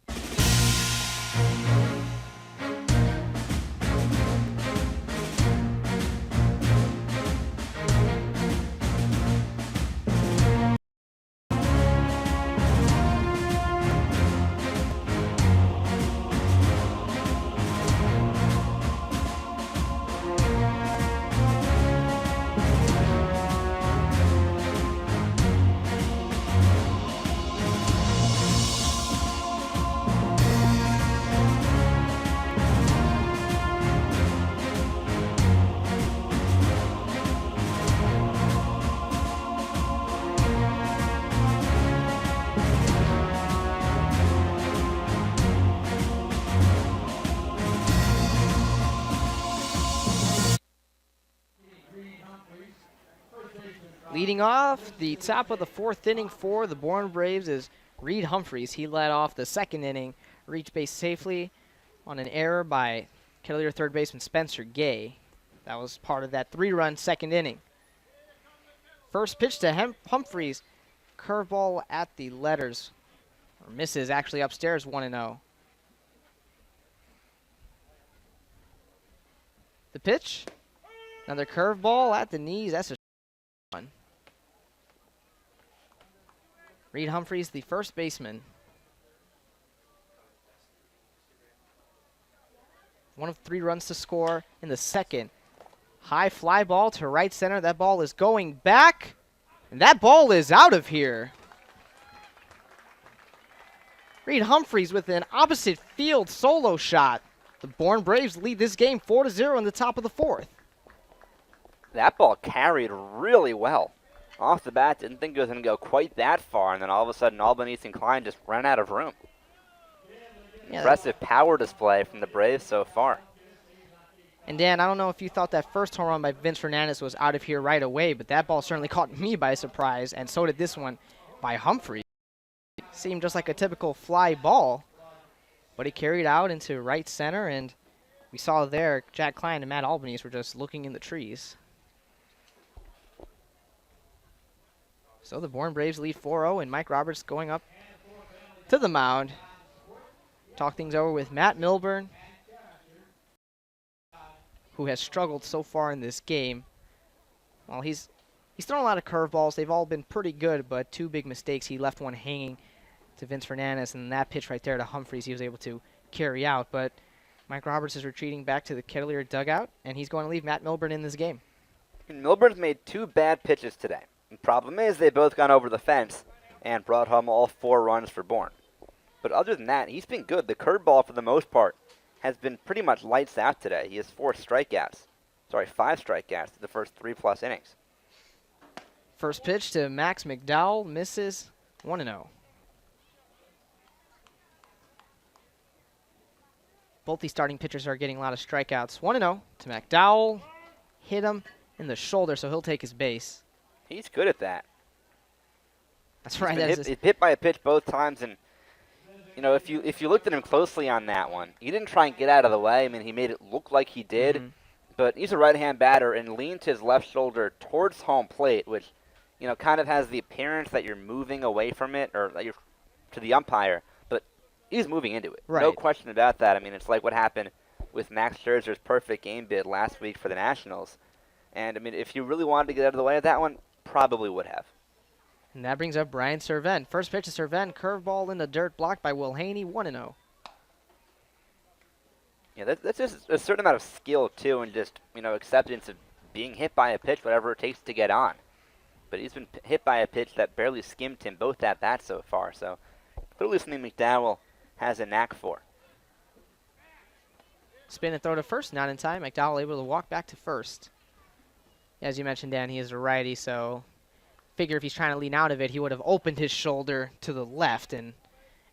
Leading off the top of the 4th inning for the Bourne Braves is Reed Humphreys. He led off the 2nd inning, reached base safely on an error by Kettleer 3rd baseman Spencer Gay. That was part of that 3-run 2nd inning. First pitch to Humphreys, curveball at the letters, or misses actually upstairs, 1-0. The pitch, another curveball at the knees. That's a one. Reed Humphreys, the first baseman. One of 3 runs to score in the 2nd. High fly ball to right center. That ball is going back, and that ball is out of here. Reed Humphreys with an opposite field solo shot. The Bourne Braves lead this game 4-0 in the top of the 4th. That ball carried really well. Off the bat, didn't think it was going to go quite that far, and then all of a sudden Albany East and Klein just ran out of room. Yeah, Impressive power display from the Braves so far. And Dan, I don't know if you thought that first home run by Vince Fernandez was out of here right away, but that ball certainly caught me by surprise, and so did this one by Humphreys. Seemed just like a typical fly ball, but it carried out into right center, and we saw there Jack Klein and Matt Albanese were just looking in the trees. So the Bourne Braves lead 4-0, and Mike Roberts going up to the mound. Talk things over with Matt Milburn, who has struggled so far in this game. Well, he's thrown a lot of curveballs. They've all been pretty good, but 2 big mistakes. He left one hanging to Vince Fernandez, and that pitch right there to Humphreys he was able to carry out. But Mike Roberts is retreating back to the Kettleer dugout, and he's going to leave Matt Milburn in this game. And Milburn's made 2 bad pitches today. The problem is they've both gone over the fence and brought home all 4 runs for Bourne. But other than that, he's been good. The curveball, for the most part, has been pretty much lights out today. He has 5 strikeouts through the first 3+ innings. First pitch to Max McDowell, misses, 1-0. both these starting pitchers are getting a lot of strikeouts. 1-0 to McDowell. Hit him in the shoulder, so he'll take his base. He's good at that. That's right. He's hit by a pitch both times, and you know, if you looked at him closely on that one, he didn't try and get out of the way. I mean, he made it look like he did, but he's a right-hand batter and leaned his left shoulder towards home plate, which, you know, kind of has the appearance that you're moving away from it or that you're to the umpire, but he's moving into it. Right. No question about that. I mean, it's like what happened with Max Scherzer's perfect game bid last week for the Nationals. And, I mean, if you really wanted to get out of the way of that one, probably would have. And that brings up Brian Serven. First pitch to Serven, curveball in the dirt, blocked by Will Haney, 1-0. Yeah, that's just a certain amount of skill, too, and just, you know, acceptance of being hit by a pitch, whatever it takes to get on. But he's been hit by a pitch that barely skimmed him both at bats so far, so clearly something McDowell has a knack for. Spin and throw to first, not in time. McDowell able to walk back to first. As you mentioned, Dan, he is a righty, so figure if he's trying to lean out of it, he would have opened his shoulder to the left and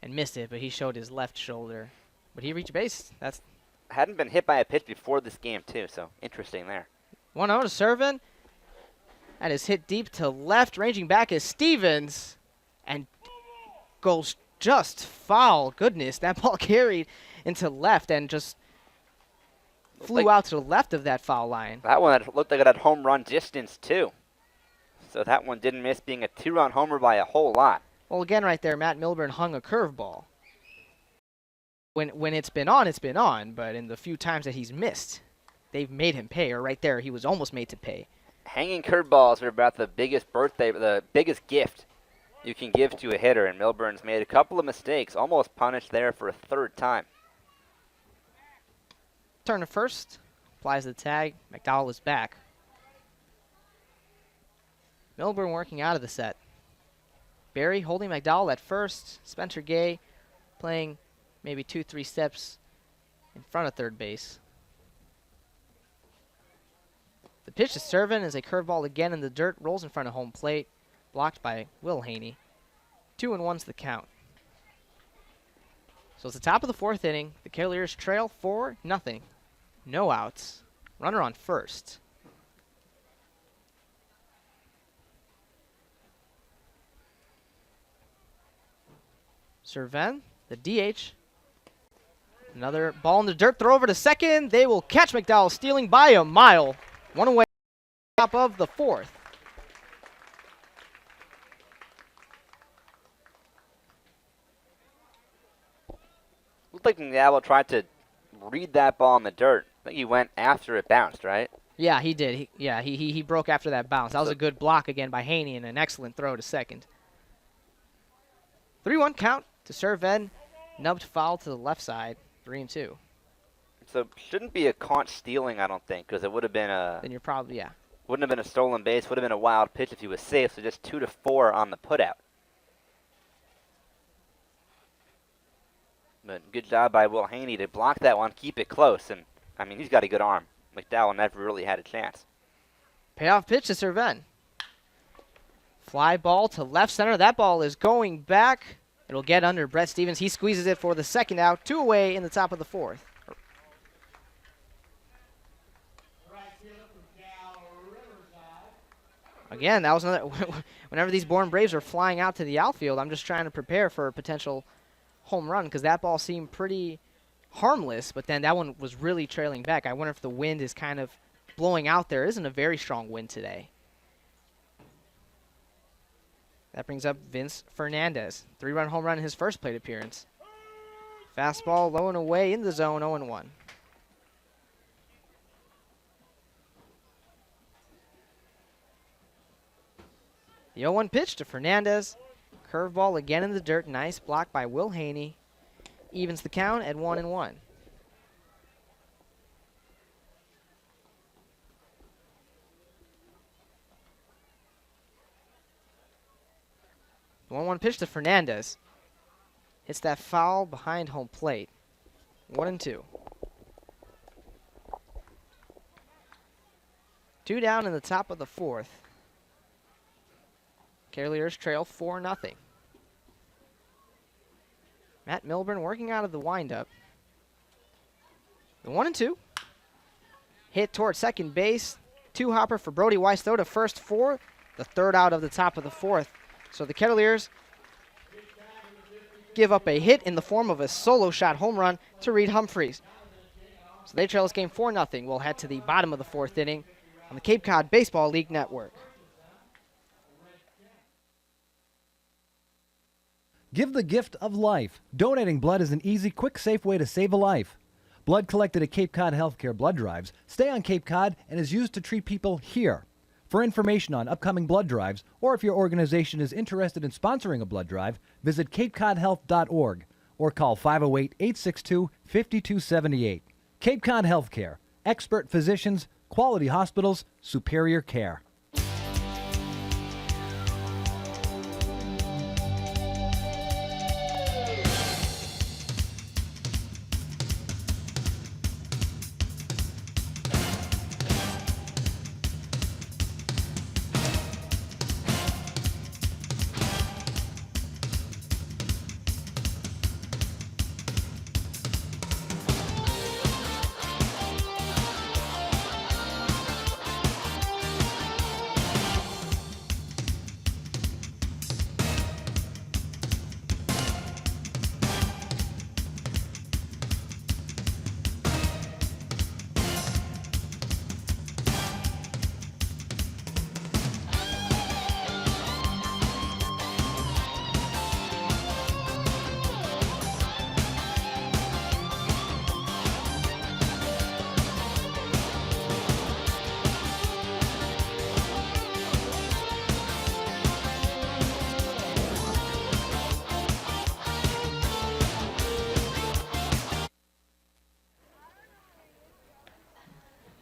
missed it, but he showed his left shoulder. But he reached base. That's hadn't been hit by a pitch before this game, too, so interesting there. 1-0 to Serven. That is hit deep to left. Ranging back is Stevens. And goes just foul. Goodness, that ball carried into left and just flew out to the left of that foul line. That one looked like it had home run distance, too. So that one didn't miss being a 2-run homer by a whole lot. Well, again, right there, Matt Milburn hung a curveball. When it's been on, but in the few times that he's missed, they've made him pay, or right there, he was almost made to pay. Hanging curveballs are about the biggest gift you can give to a hitter, and Milburn's made a couple of mistakes, almost punished there for a third time. Turn to first, applies the tag. McDowell is back. Milburn working out of the set. Barry holding McDowell at first. Spencer Gay playing maybe 2-3 steps in front of third base. The pitch to Serven is a curveball again in the dirt, rolls in front of home plate, blocked by Will Haney. 2-1's the count. So it's the top of the fourth inning. The Cavaliers trail 4-0. No outs. Runner on first. Serven, the DH. Another ball in the dirt, throw over to second. They will catch McDowell stealing by a mile. One away, top of the fourth. Looked like McDowell tried to read that ball in the dirt. I think he went after it bounced, right? Yeah, he did. He broke after that bounce. That was a good block again by Haney and an excellent throw to second. 3-1 count to Serven. Nubbed foul to the left side. 3-2. So shouldn't be a caught stealing, I don't think, because it would have been a. Then you're probably, yeah. Wouldn't have been a stolen base. Would have been a wild pitch if he was safe. So just 2-4 on the putout. But good job by Will Haney to block that one, keep it close, and I mean he's got a good arm. McDowell never really had a chance. Payoff pitch to Serven. Fly ball to left center. That ball is going back. It'll get under Brett Stevens. He squeezes it for the second out. 2 away in the top of the fourth. Again, that was another. Whenever these Bourne Braves are flying out to the outfield, I'm just trying to prepare for a potential home run because that ball seemed pretty harmless, but then that one was really trailing back. I wonder if the wind is kind of blowing out there. It isn't a very strong wind today. That brings up Vince Fernandez. 3-run home run in his first plate appearance. Fastball low and away in the zone, 0-1. The 0-1 pitch to Fernandez. Curveball again in the dirt. Nice block by Will Haney. Evens the count at 1-1. The 1-1 pitch to Fernandez. Hits that foul behind home plate. 1-2. 2 down in the top of the fourth. Cavaliers trail 4-0. Matt Milburn working out of the windup. The 1-2. Hit toward second base. Two-hopper for Brody Weiss, throw to first for the third out of the top of the fourth. So the Kettleers give up a hit in the form of a solo shot home run to Reed Humphreys. So they trail this game 4-0. We'll head to the bottom of the fourth inning on the Cape Cod Baseball League Network. Give the gift of life. Donating blood is an easy, quick, safe way to save a life. Blood collected at Cape Cod Healthcare blood drives stay on Cape Cod and is used to treat people here. For information on upcoming blood drives, or if your organization is interested in sponsoring a blood drive, visit capecodhealth.org or call 508-862-5278. Cape Cod Healthcare. Expert physicians, quality hospitals, superior care.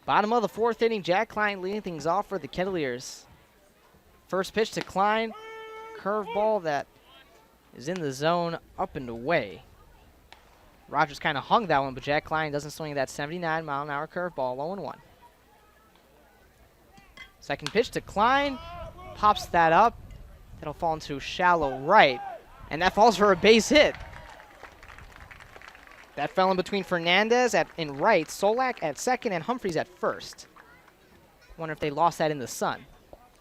Bottom of the fourth inning, Jack Klein leading things off for the Kettleers. First pitch to Klein, curveball that is in the zone, up and away. Rogers kind of hung that one, but Jack Klein doesn't swing that 79-mile-an-hour curveball, 0-1. Second pitch to Klein, pops that up. That'll fall into shallow right, and that falls for a base hit. That fell in between Fernandez in right, Solak at second, and Humphreys at first. Wonder if they lost that in the sun.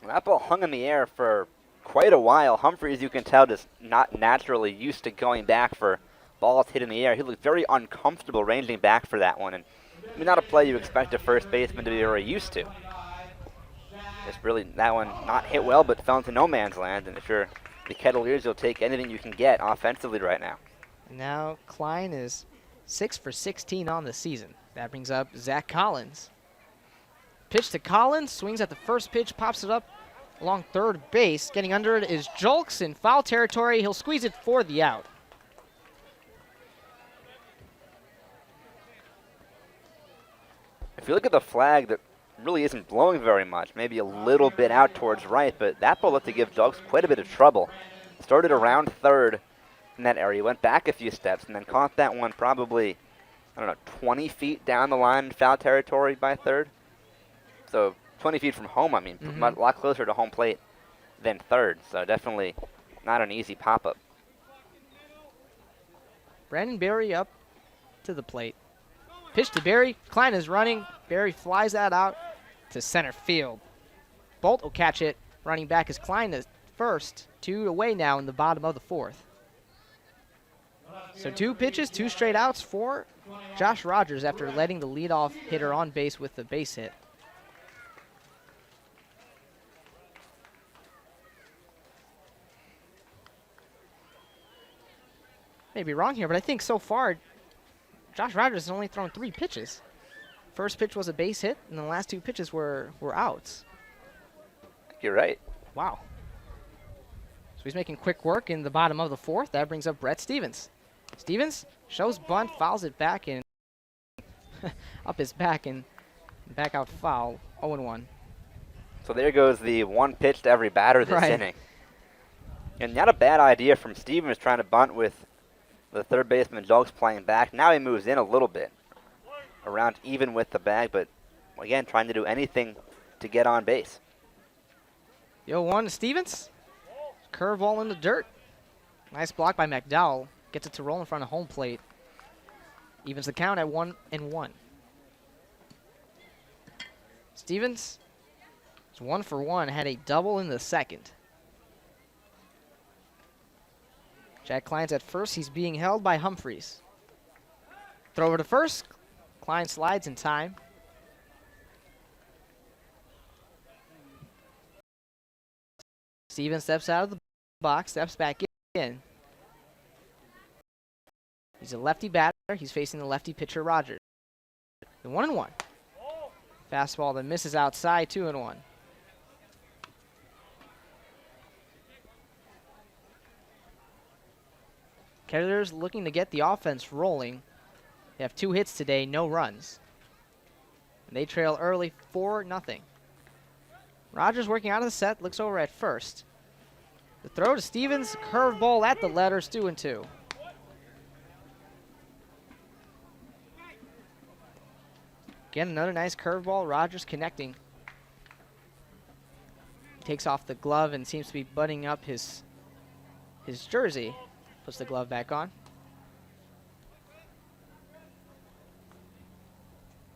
Well, that ball hung in the air for quite a while. Humphreys, you can tell, is not naturally used to going back for balls hit in the air. He looked very uncomfortable ranging back for that one. And I mean, not a play you expect a first baseman to be very used to. Just really, that one not hit well, but fell into no man's land. And if you're the Kettleers, you'll take anything you can get offensively right now. Now Klein is 6 for 16 on the season. That brings up Zach Collins. Pitch to Collins, swings at the first pitch, pops it up along third base. Getting under it is Julks in foul territory. He'll squeeze it for the out. If you look at the flag, that really isn't blowing very much, maybe a little bit out towards right, but that ball looked to give Julks quite a bit of trouble. Started around third in that area, went back a few steps, and then caught that one probably, 20 feet down the line in foul territory by third. So 20 feet from home, a lot closer to home plate than third. So definitely not an easy pop-up. Brandon Berry up to the plate. Pitch to Berry. Klein is running. Berry flies that out to center field. Bolt will catch it. Running back is Klein to first. 2 away now in the bottom of the fourth. So 2 pitches, 2 straight outs for Josh Rogers after letting the leadoff hitter on base with the base hit. May be wrong here, but I think so far Josh Rogers has only thrown 3 pitches. First pitch was a base hit, and the last 2 pitches were outs. You're right. Wow. So he's making quick work in the bottom of the fourth. That brings up Brett Stevens. Stevens shows bunt, fouls it back in. Up his back and back out foul. 0-1. So there goes the one pitch to every batter this inning. And not a bad idea from Stevens trying to bunt with the third baseman Julks playing back. Now he moves in a little bit, around even with the bag, but again, trying to do anything to get on base. The 0-1 to Stevens. Curveball in the dirt. Nice block by McDowell. Gets it to roll in front of home plate. Evens the count at 1-1. Stevens is 1 for 1, had a double in the second. Jack Klein's at first. He's being held by Humphreys. Throw over to first. Klein slides in time. Stevens steps out of the box, steps back in. He's a lefty batter. He's facing the lefty pitcher, Rogers. The 1-1. Fastball that misses outside, 2-1. Kettleers looking to get the offense rolling. They have 2 hits today, no runs. And they trail early 4-0. Rogers working out of the set, looks over at first. The throw to Stevens, curveball at the letters, 2-2. Again, another nice curveball. Rogers connecting. Takes off the glove and seems to be buttoning up his jersey. Puts the glove back on.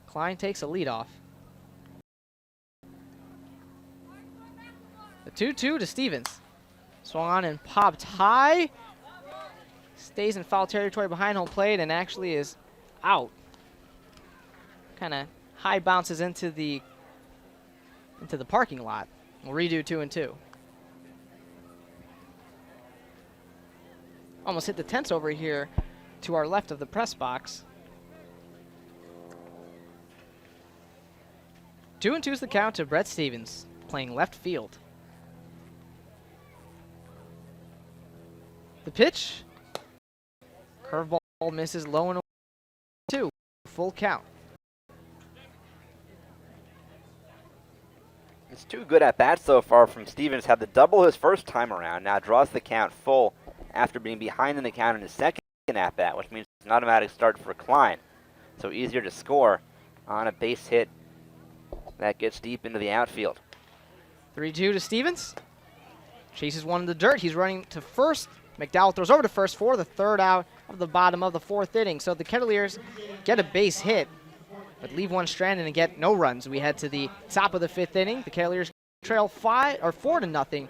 Klein takes a lead off. The 2-2 to Stevens. Swung on and popped high. Stays in foul territory behind home plate and actually is out. Kind of high bounces into the parking lot. We'll redo 2-2. Almost hit the tents over here to our left of the press box. 2-2 is the count to Brett Stevens, playing left field. The pitch. Curveball misses low and 2. Full count. It's 2 good at-bats so far from Stevens. Had the double his first time around. Now draws the count full after being behind in the count in his second at-bat, which means it's an automatic start for Klein. So easier to score on a base hit that gets deep into the outfield. 3-2 to Stevens. Chases one in the dirt. He's running to first. McDowell throws over to first for the third out of the bottom of the 4th inning. So the Kettleers get a base hit, but leave one stranded and get no runs. We head to the top of the 5th inning. The Kettleers trail 4-0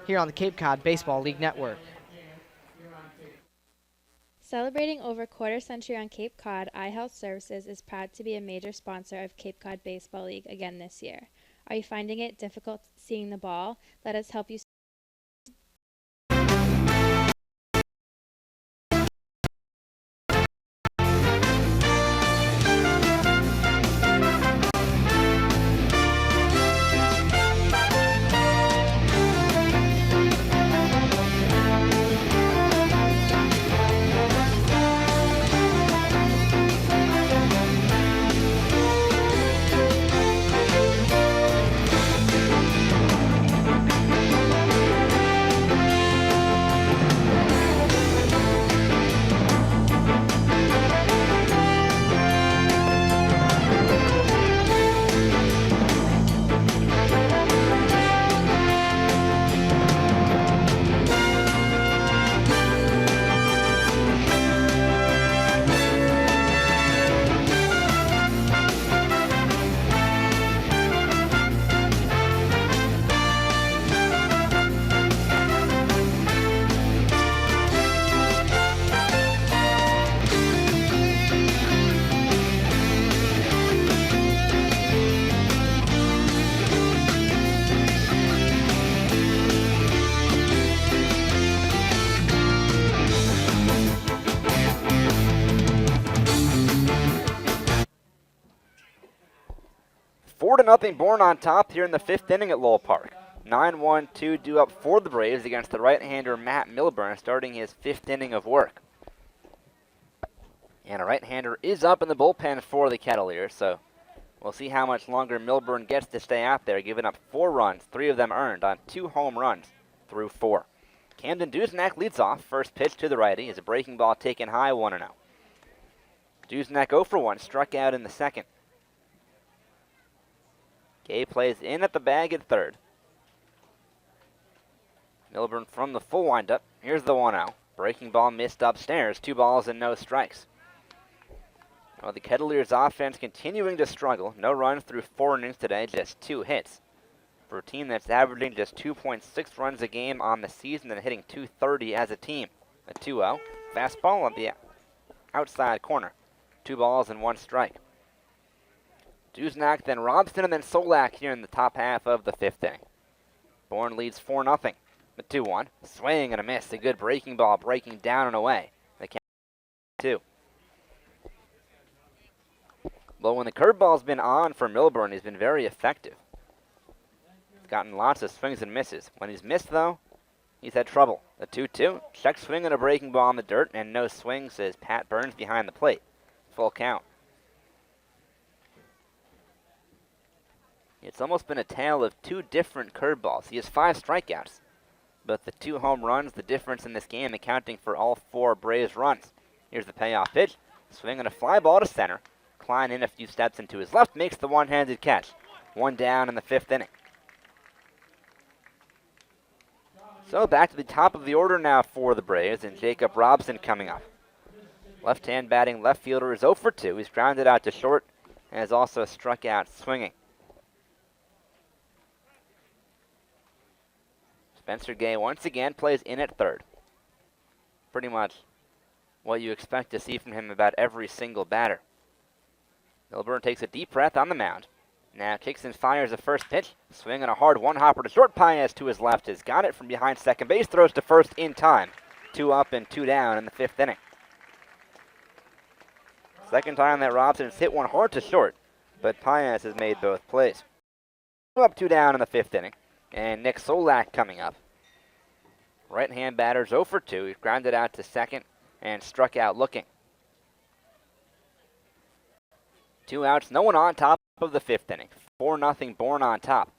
here on the Cape Cod Baseball League Network. Celebrating over a quarter century on Cape Cod, iHealth Services is proud to be a major sponsor of Cape Cod Baseball League again this year. Are you finding it difficult seeing the ball? Let us help you. Four to nothing Bourne on top here in the 5th inning at Lowell Park. 9-1-2 due up for the Braves against the right-hander Matt Milburn, starting his 5th inning of work. And a right-hander is up in the bullpen for the Kettleers, so we'll see how much longer Milburn gets to stay out there, giving up 4 runs, 3 of them earned on 2 home runs through 4. Camden Duznak leads off. First pitch to the righty is a breaking ball taken high, 1-0. Duznak 0 for 1, struck out in the second. Gay plays in at the bag at third. Milburn from the full windup. Here's the 1-0. Breaking ball missed upstairs. 2 balls and no strikes. Well, the Kettleers offense continuing to struggle. No runs through 4 innings today, just 2 hits. For a team that's averaging just 2.6 runs a game on the season and hitting .230 as a team. A 2-0. Fastball on the outside corner. 2 balls and 1 strike. Duznak, then Robson, and then Solak here in the top half of the 5th inning. Bourne leads 4-0. The 2-1. Swing and a miss. A good breaking ball breaking down and away. The count 2. But when the curveball's been on for Milburn, he's been very effective. He's gotten lots of swings and misses. When he's missed, though, he's had trouble. The 2-2. Check swing and a breaking ball in the dirt, and no swing, says Pat Burns behind the plate. Full count. It's almost been a tale of 2 different curveballs. He has 5 strikeouts. But the 2 home runs, the difference in this game, accounting for all 4 Braves runs. Here's the payoff pitch. Swing and a fly ball to center. Klein in a few steps into his left, makes the one-handed catch. 1 down in the 5th inning. So back to the top of the order now for the Braves, and Jacob Robson coming up. Left-hand batting left fielder is 0 for 2. He's grounded out to short and has also struck out swinging. Spencer Gay once again plays in at third. Pretty much what you expect to see from him about every single batter. Milburn takes a deep breath on the mound. Now kicks and fires a first pitch. Swinging a hard one-hopper to short. Paez to his left has got it from behind second base. Throws to first in time. 2 up and 2 down in the 5th inning. Second time that Robson has hit one hard to short, but Paez has made both plays. 2 up, 2 down in the 5th inning. And Nick Solak coming up. Right-hand batter's 0 for 2. He's grounded out to second and struck out looking. 2 outs, no one on top of the 5th inning. 4-0 Bourne on top.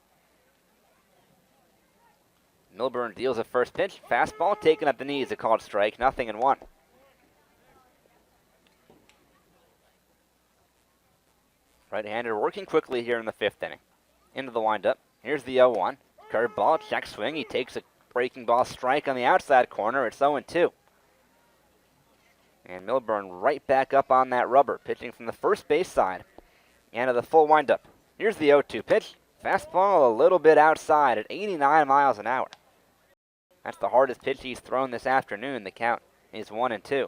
Milburn deals a first pitch. Fastball taken at the knees, a called strike. 0-1. Right-hander working quickly here in the 5th inning. Into the windup. Here's the 0-1. Curveball, check swing. He takes a breaking ball strike on the outside corner. It's 0-2. And Milburn right back up on that rubber, pitching from the first base side and to the full windup. Here's the 0-2 pitch. Fastball a little bit outside at 89 miles an hour. That's the hardest pitch he's thrown this afternoon. The count is 1-2.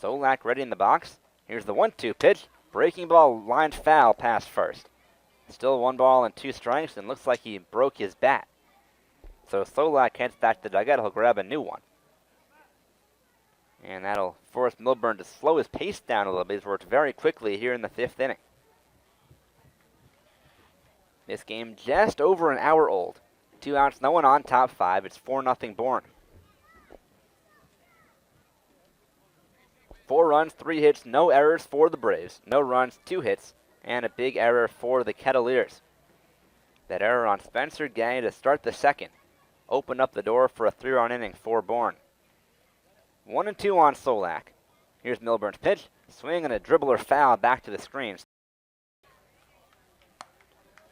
Solak ready in the box. Here's the 1-2 pitch. Breaking ball lined foul past first. Still 1 ball and 2 strikes, and looks like he broke his bat. So Solak heads back to the dugout. He'll grab a new one. And that'll force Milburn to slow his pace down a little bit. He's worked very quickly here in the 5th inning. This game just over an hour old. 2 outs, no one on, top 5. It's 4-0 Bourne. 4 runs, 3 hits, no errors for the Braves. No runs, 2 hits, and a big error for the Kettleers. That error on Spencer Gay to start the 2nd opened up the door for a 3-run inning for Bourne. 1-2 on Solak. Here's Milburn's pitch. Swing and a dribbler foul back to the screens.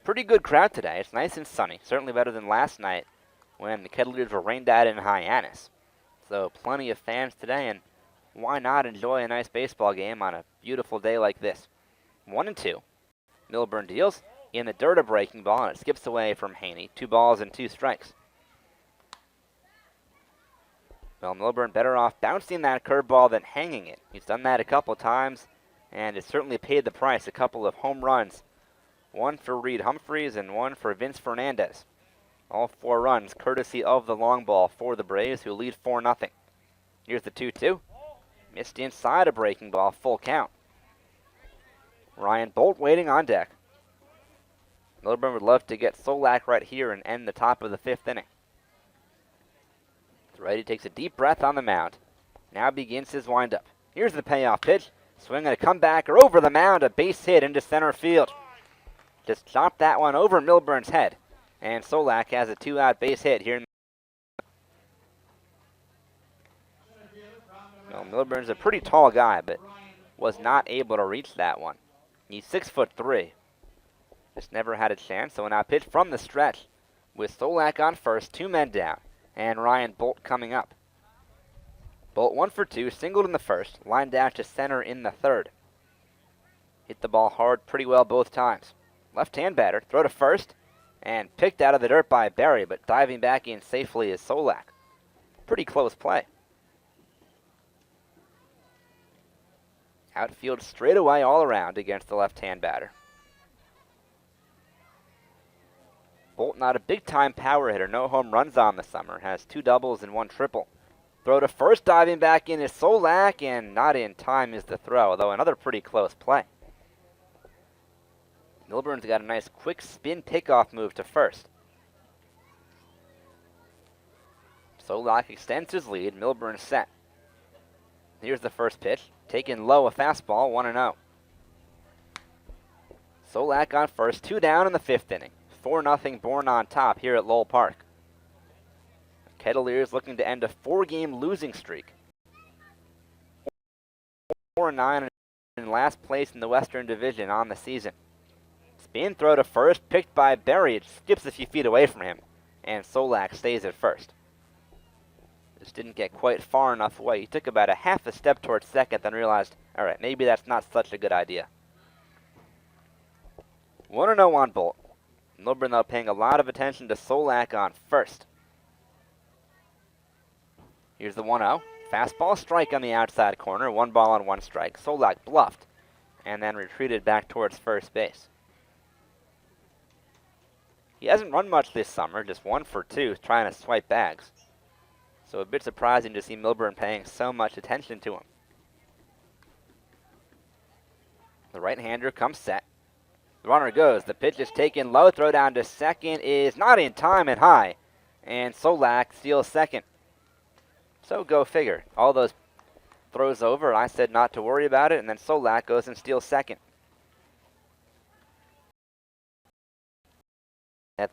Pretty good crowd today. It's nice and sunny. Certainly better than last night when the Kettleers were rained out in Hyannis. So plenty of fans today, and why not enjoy a nice baseball game on a beautiful day like this? 1-2. Milburn deals. In the dirt, a breaking ball, and it skips away from Haney. 2 balls and 2 strikes. Well, Milburn better off bouncing that curveball than hanging it. He's done that a couple times, and it certainly paid the price. A couple of home runs. 1 for Reed Humphreys and 1 for Vince Fernandez. All 4 runs courtesy of the long ball for the Braves, who lead 4-0. Here's the 2-2. Missed inside a breaking ball, full count. Ryan Bolt waiting on deck. Milburn would love to get Solak right here and end the top of the 5th inning. The righty takes a deep breath on the mound. Now begins his windup. Here's the payoff pitch. Swing and a comebacker over the mound, a base hit into center field. Just chopped that one over Milburn's head. And Solak has a 2-out base hit here. Well, Milburn's a pretty tall guy, but was not able to reach that one. He's 6'3". Just never had a chance, so now pitch from the stretch with Solak on first, 2 men down, and Ryan Bolt coming up. Bolt 1 for 2, singled in the first, line down to center in the third. Hit the ball hard pretty well both times. Left-hand batter, throw to first, and picked out of the dirt by Barry, but diving back in safely is Solak. Pretty close play. Outfield straight away all around against the left-hand batter. Bolt not a big-time power hitter, no home runs on the summer, has 2 doubles and 1 triple. Throw to first, diving back in is Solak, and not in time is the throw, although another pretty close play. Milburn's got a nice quick spin pickoff move to first. Solak extends his lead, Milburn set. Here's the first pitch, taken low, a fastball, 1-0. Solak on first, 2 down in the 5th inning. 4-0 Bourne on top here at Lowell Park. Kettleers looking to end a 4-game losing streak. 4-9 in last place in the Western Division on the season. Spin throw to first, picked by Berry. It skips a few feet away from him, and Solak stays at first. Just didn't get quite far enough away. He took about a half a step towards second, then realized, all right, maybe that's not such a good idea. 1-0 on Bolt. Milburn, though, paying a lot of attention to Solak on first. Here's the 1-0. Fastball strike on the outside corner. 1 ball on 1 strike. Solak bluffed and then retreated back towards first base. He hasn't run much this summer, just 1 for 2 trying to swipe bags. So a bit surprising to see Milburn paying so much attention to him. The right-hander comes set. The runner goes. The pitch is taken low. Throw down to second is not in time and high. And Solak steals second. So go figure. All those throws over. I said not to worry about it. And then Solak goes and steals second. At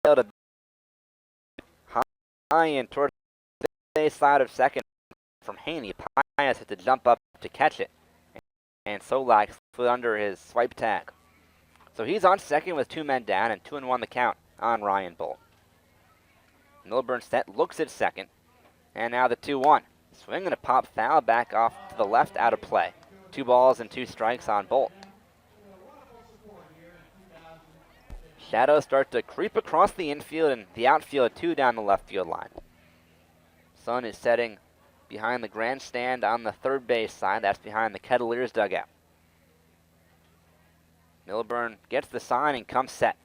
the high and towards the base side of second from Haney. Pius had to jump up to catch it. And Solak slid under his swipe tag. So he's on second with 2 men down and 2-1 the count on Ryan Bolt. Milburn set, looks at second, and now the 2-1. Swing and a pop foul back off to the left, out of play. 2 balls and 2 strikes on Bolt. Shadows start to creep across the infield and the outfield too down the left field line. Sun is setting behind the grandstand on the third base side. That's behind the Kettleers dugout. Milburn gets the sign and comes set.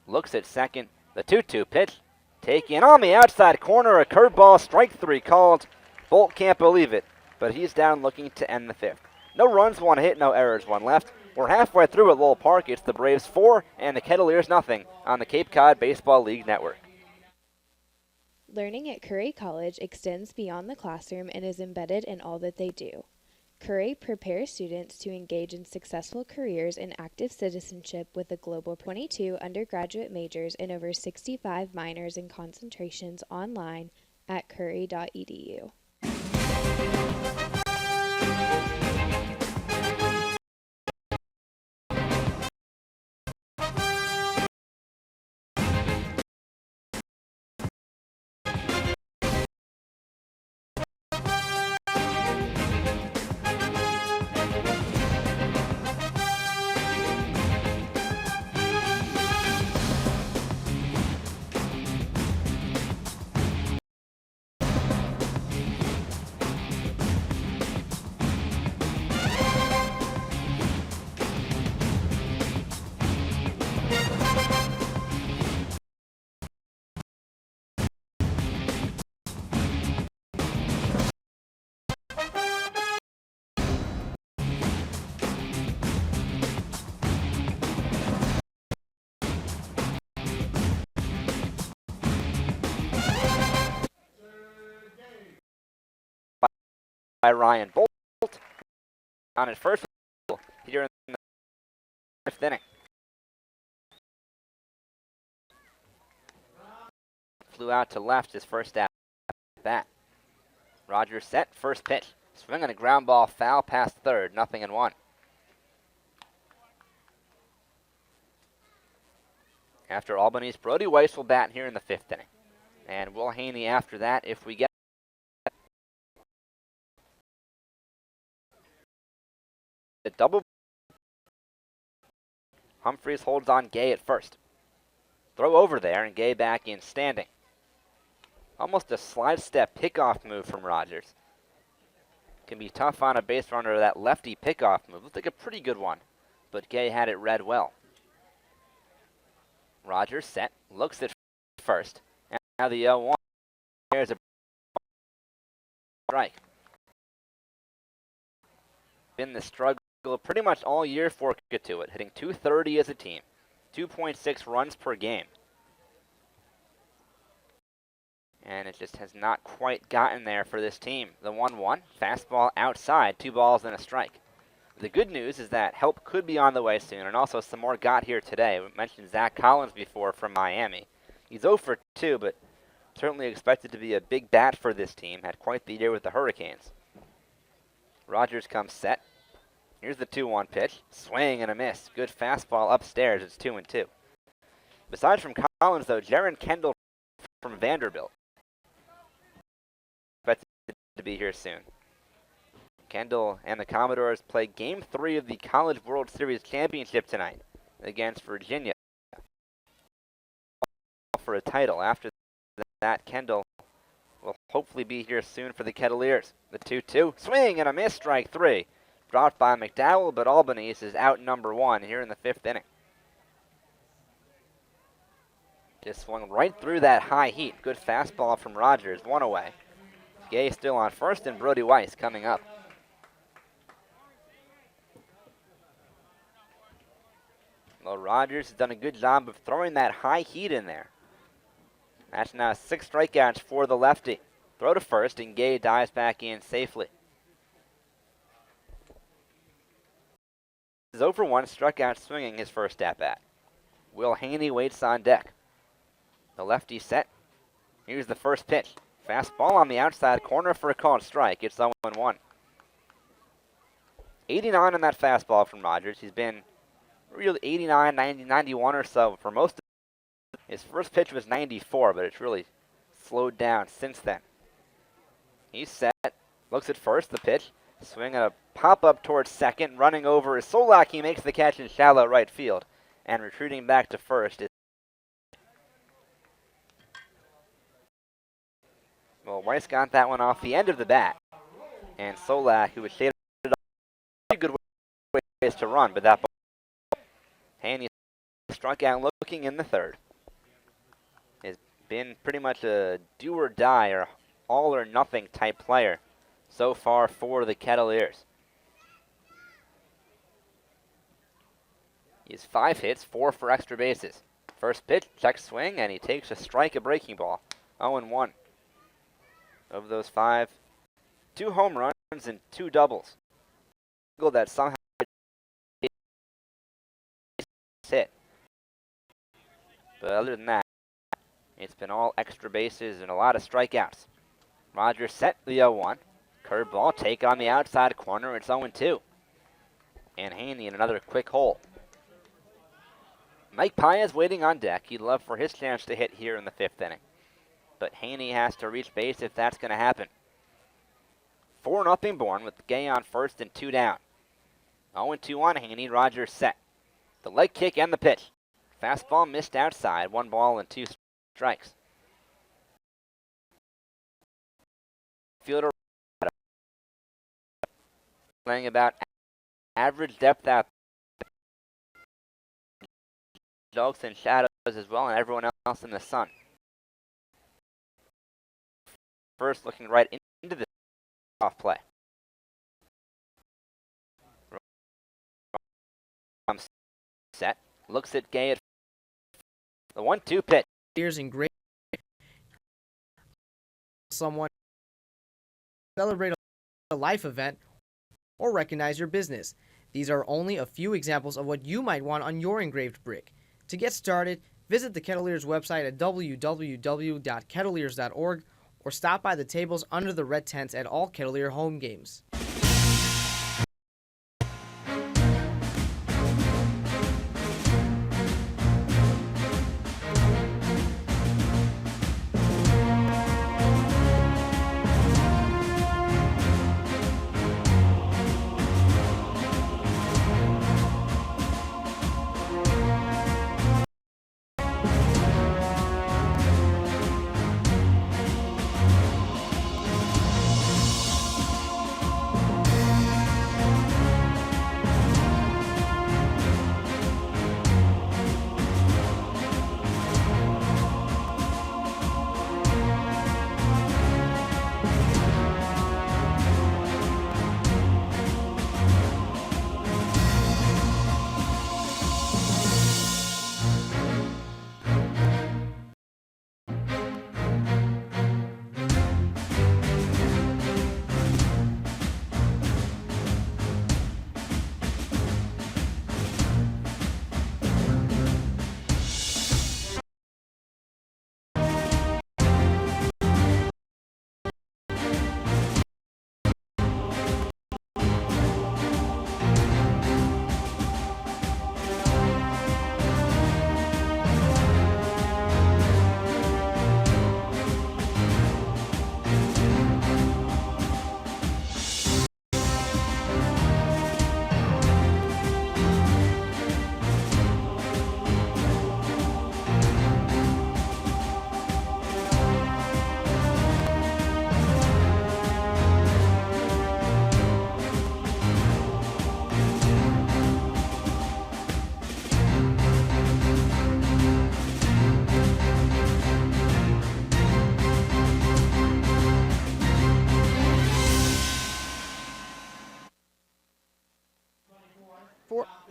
Looks at second. The 2-2 pitch. Taken on the outside corner. A curveball, strike 3 called. Bolt can't believe it, but he's down looking to end the 5th. No runs, 1 hit, no errors, 1 left. We're halfway through at Lowell Park. It's the Braves 4 and the Kettleers nothing on the Cape Cod Baseball League Network. Learning at Curry College extends beyond the classroom and is embedded in all that they do. Curry prepares students to engage in successful careers in active citizenship with a global 22 undergraduate majors and over 65 minors and concentrations online at curry.edu. By Ryan Bolt on his first here in the 5th inning. Flew out to left his first at bat. Rogers set, first pitch. Swing on a ground ball, foul past third, 0-1. After Albany's, Brody Weiss will bat here in the 5th inning. And Will Haney after that if we get a double. Humphreys holds on Gay at first. Throw over there, and Gay back in standing. Almost a slide step pickoff move from Rogers. Can be tough on a base runner. That lefty pickoff move looked like a pretty good one, but Gay had it read well. Rogers set, looks at first, and now the 0-1. There's a strike. Been the struggle pretty much all year for Cotuit, hitting .230 as a team, 2.6 runs per game. And it just has not quite gotten there for this team. The 1-1, fastball outside, 2 balls and a strike. The good news is that help could be on the way soon, and also some more got here today. We mentioned Zach Collins before from Miami. He's 0 for 2, but certainly expected to be a big bat for this team. Had quite the year with the Hurricanes. Rogers comes set. Here's the 2-1 pitch. Swing and a miss. Good fastball upstairs. It's 2-2. Besides from Collins, though, Jaron Kendall from Vanderbilt expected to be here soon. Kendall and the Commodores play Game 3 of the College World Series Championship tonight against Virginia for a title. After that, Kendall will hopefully be here soon for the Kettleers. The 2-2, swing and a miss, strike 3. Dropped by McDowell, but Albanese is out number 1 here in the 5th inning. Just swung right through that high heat. Good fastball from Rogers, 1 away. Gay still on first, and Brody Weiss coming up. Well, Rogers has done a good job of throwing that high heat in there. That's now 6 strikeouts for the lefty. Throw to first, and Gay dives back in safely. He's 0 for 1, struck out swinging his first at-bat. Will Haney waits on deck. The lefty set. Here's the first pitch. Fastball on the outside corner for a called strike. It's 0-1. 89 on that fastball from Rogers. He's been really 89, 90, 91 or so for most of it. His first pitch was 94, but it's really slowed down since then. He's set. Looks at first, the pitch. Swing and a pop-up towards second. Running over is Solak. He makes the catch in shallow right field. And retreating back to first is... Well, Weiss got that one off the end of the bat. And Solak, who was shaded off, pretty good ways to run, but that ball... Haney struck out looking in the 3rd. Has been pretty much a do-or-die or all-or-nothing type player so far for the Kettleers. He has 5 hits, 4 for extra bases. First pitch, check swing, and he takes a strike, a breaking ball. 0-1. Of those 5, 2 home runs and 2 doubles. That somehow hit. But other than that, it's been all extra bases and a lot of strikeouts. Rogers set the 0-1. Curveball, take on the outside corner. It's 0-2. And Haney in another quick hole. Mike Paez waiting on deck. He'd love for his chance to hit here in the 5th inning. But Haney has to reach base if that's going to happen. 4-0 Bourne with Gay on first and 2 down. 0-2 on Haney. Rogers set. The leg kick and the pitch. Fastball missed outside. 1 ball and 2 strikes. Fielder playing about average depth out. Dogs and shadows as well, and everyone else in the sun. First looking right into the off play. Set. Looks at Gay at the 1-2 pitch. Years in great someone celebrate a life event or recognize your business. These are only a few examples of what you might want on your engraved brick. To get started, visit the Kettleers website at www.kettleers.org or stop by the tables under the red tents at all Kettleer home games.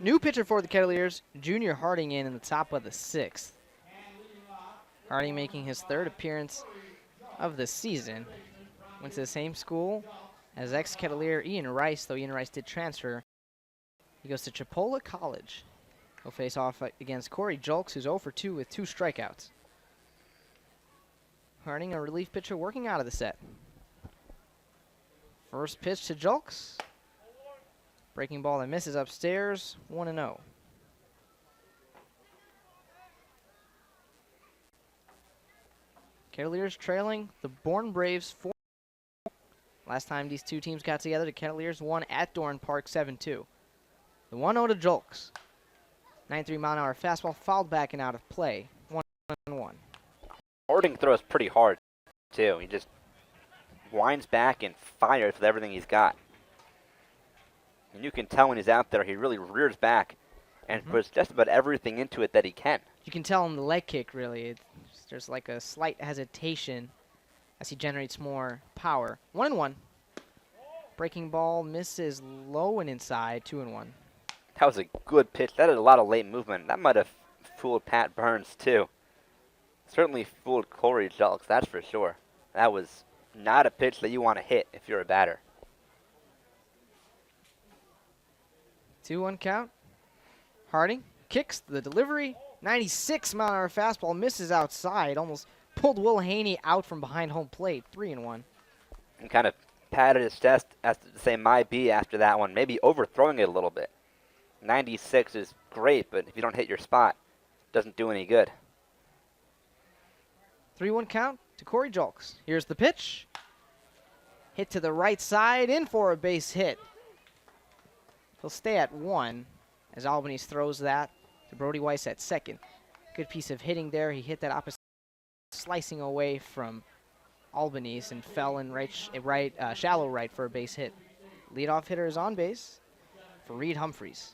new pitcher for the Kettleers, Junior Harding in the top of the 6th. Harding making his 3rd appearance of the season. Went to the same school as ex-Kettleer Ian Rice, though Ian Rice did transfer. He goes to Chipola College. He'll face off against Corey Julks, who's 0 for 2 with 2 strikeouts. Harding, a relief pitcher, working out of the set. First pitch to Julks. Breaking ball that misses upstairs, 1-0. Kettleers trailing the Bourne Braves 4. Last time these two teams got together, the Kettleers won at Bourne Park 7-2. The 1-0 to Julks. 93-mile-an-hour fastball fouled back and out of play. 1-1. Harding throws pretty hard, too. He just winds back and fires with everything he's got. And you can tell when he's out there, he really rears back and puts just about everything into it that he can. You can tell in the leg kick, really. There's like a slight hesitation as he generates more power. 1-1. Breaking ball misses low and inside. 2-1. That was a good pitch. That had a lot of late movement. That might have fooled Pat Burns, too. Certainly fooled Corey Julks, that's for sure. That was not a pitch that you want to hit if you're a batter. 2-1 count. Harding kicks the delivery. 96-mile-an-hour fastball misses outside. Almost pulled Will Haney out from behind home plate. 3-1. And kind of patted his chest as to say might be after that one, maybe overthrowing it a little bit. 96 is great, but if you don't hit your spot, it doesn't do any good. 3-1 count to Corey Julks. Here's the pitch. Hit to the right side, in for a base hit. He'll stay at 1 as Albanese throws that to Brody Weiss at 2nd. Good piece of hitting there. He hit that opposite, slicing away from Albanese and fell in shallow right for a base hit. Leadoff hitter is on base for Reed Humphreys.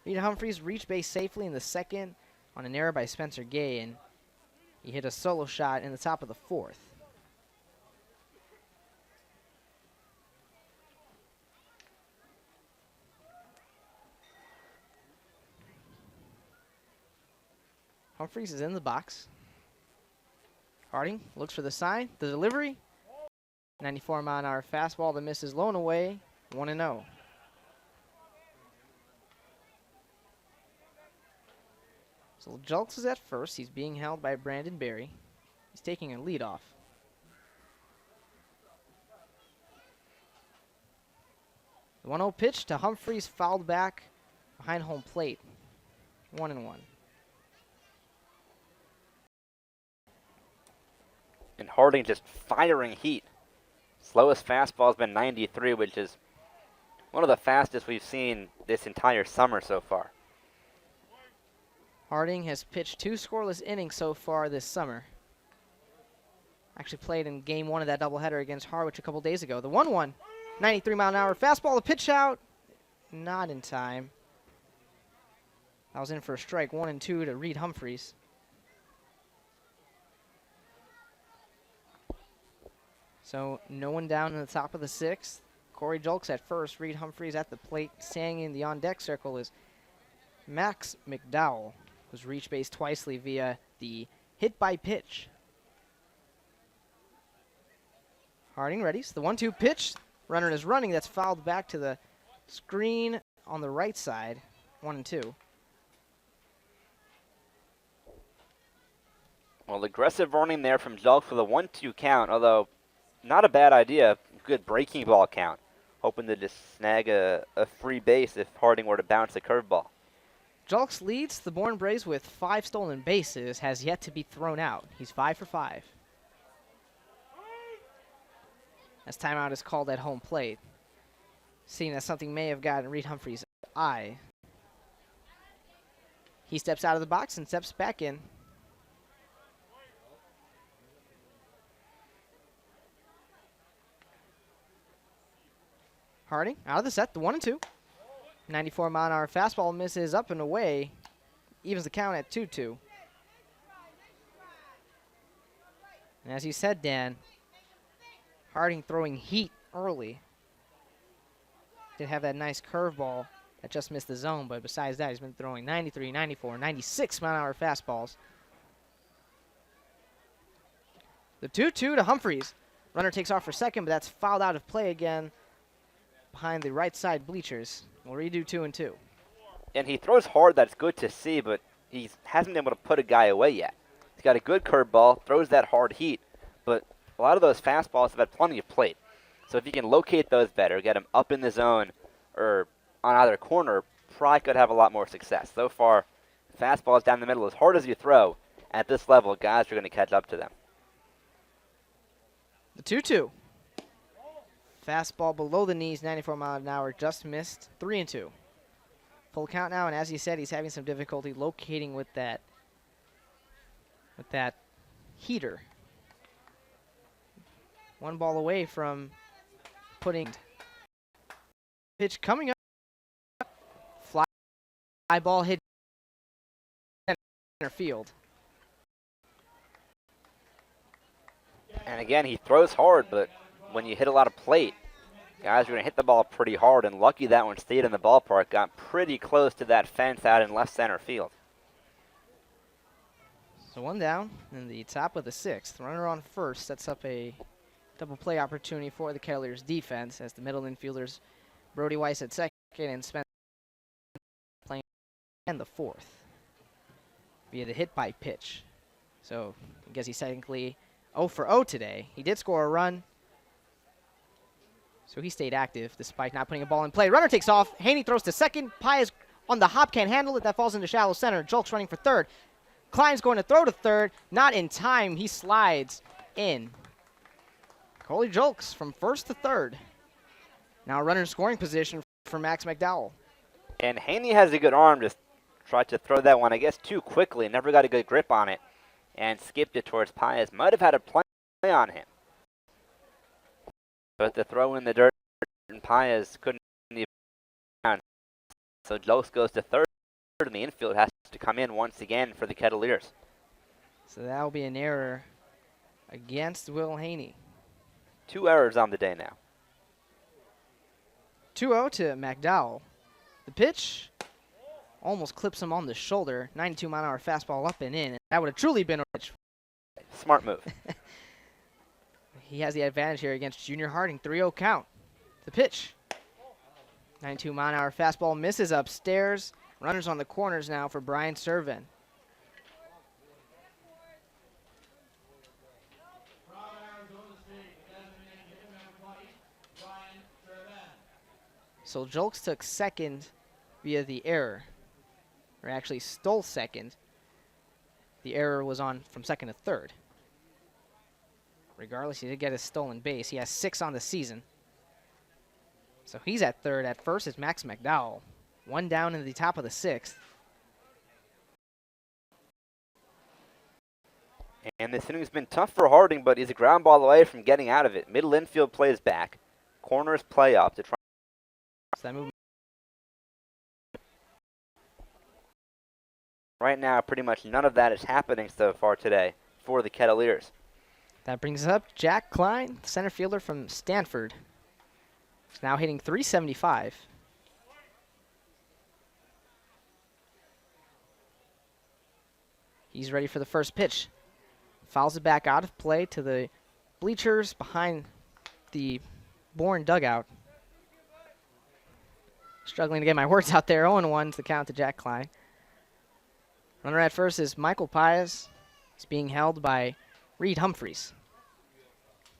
Reed Humphreys reached base safely in the 2nd on an error by Spencer Gay, and he hit a solo shot in the top of the 4th. Humphreys is in the box. Harding looks for the sign. The delivery. 94-mile-an-hour fastball that misses low and away. 1-0. So Julks is at first. He's being held by Brandon Berry. He's taking a lead off. The 1-0 pitch to Humphreys, fouled back behind home plate. 1-1. And Harding just firing heat. Slowest fastball has been 93, which is one of the fastest we've seen this entire summer so far. Harding has pitched 2 scoreless innings so far this summer. Actually played in game 1 of that doubleheader against Harwich a couple days ago. The 1-1, 93-mile-an-hour fastball, the pitch out, not in time. That was in for a strike, 1-2 to Reed Humphreys. So no one down in the top of the 6th. Corey Julks at first, Reed Humphreys at the plate. Standing in the on-deck circle is Max McDowell, who's reached base twice via the hit by pitch. Harding readies. The 1-2 pitch. Runner is running. That's fouled back to the screen on the right side. 1-2. Well, aggressive running there from Julks for the 1-2 count, although not a bad idea. Good breaking ball count. Hoping to just snag a free base if Harding were to bounce the curveball. Julks leads the Bourne Braves with 5 stolen bases, has yet to be thrown out. He's 5 for 5. As timeout is called at home plate, seeing that something may have gotten Reed Humphreys' eye. He steps out of the box and steps back in. Harding out of the set, the 1-2. 94-mile-an-hour fastball misses up and away. Evens the count at 2-2. And as you said, Dan, Harding throwing heat early. Did have that nice curveball that just missed the zone, but besides that, he's been throwing 93, 94, 96 mile-an-hour fastballs. The 2-2 to Humphreys. Runner takes off for second, but that's fouled out of play again behind the right side bleachers. We'll redo 2 and 2. And he throws hard, that's good to see, but he hasn't been able to put a guy away yet. He's got a good curveball, throws that hard heat, but a lot of those fastballs have had plenty of plate. So if you can locate those better, get them up in the zone or on either corner, probably could have a lot more success. So far, fastballs down the middle, as hard as you throw, at this level, guys are going to catch up to them. The 2-2. Fastball below the knees, 94 mile an hour, just missed. 3 and 2. Full count now, and as he said, he's having some difficulty locating with that heater. One ball away from putting pitch coming up. Fly ball hit center field. And again, he throws hard, but when you hit a lot of plate, guys are going to hit the ball pretty hard, and lucky that one stayed in the ballpark, got pretty close to that fence out in left center field. So one down in the top of the 6th. Runner on first sets up a double play opportunity for the Kettleers defense as the middle infielders Brody Weiss at second and Spencer playing in the 4th via the hit by pitch. So I guess he's technically 0 for 0 today. He did score a run, so he stayed active despite not putting a ball in play. Runner takes off. Haney throws to second. Pius on the hop, can't handle it. That falls into shallow center. Julks running for third. Klein's going to throw to third. Not in time. He slides in. Coley Julks from first to third. Now runner in scoring position for Max McDowell. And Haney has a good arm, just tried to throw that one, I guess, too quickly. Never got a good grip on it and skipped it towards Pius. Might have had a play on him. But the throw in the dirt, and Pius couldn't even down. So Julks goes to third, and the infield has to come in once again for the Kettleers. So that will be an error against Will Haney. 2 errors on the day now. 2-0 to McDowell. The pitch almost clips him on the shoulder. 92 mile an hour fastball up and in. That would have truly been a pitch. Smart move. He has the advantage here against Junior Harding. 3-0 count. The pitch. 92 mile an hour fastball misses upstairs. Runners on the corners now for Brian Servan. So Julks took second via the error, or actually stole second. The error was on from second to third. Regardless, he did get a stolen base. He has 6 on the season. So he's at third. At first is Max McDowell. 1 down in the top of the 6th. And this inning's been tough for Harding, but he's a ground ball away from getting out of it. Middle infield plays back. Corners play up to try. So that move. Right now, pretty much none of that is happening so far today for the Kettleers. That brings up Jack Klein, center fielder from Stanford. He's now hitting .375. He's ready for the first pitch. Fouls it back out of play to the bleachers behind the Bourne dugout. Struggling to get my words out there. 0-1 to the count to Jack Klein. Runner at first is Michael Pius. He's being held by Reed Humphreys.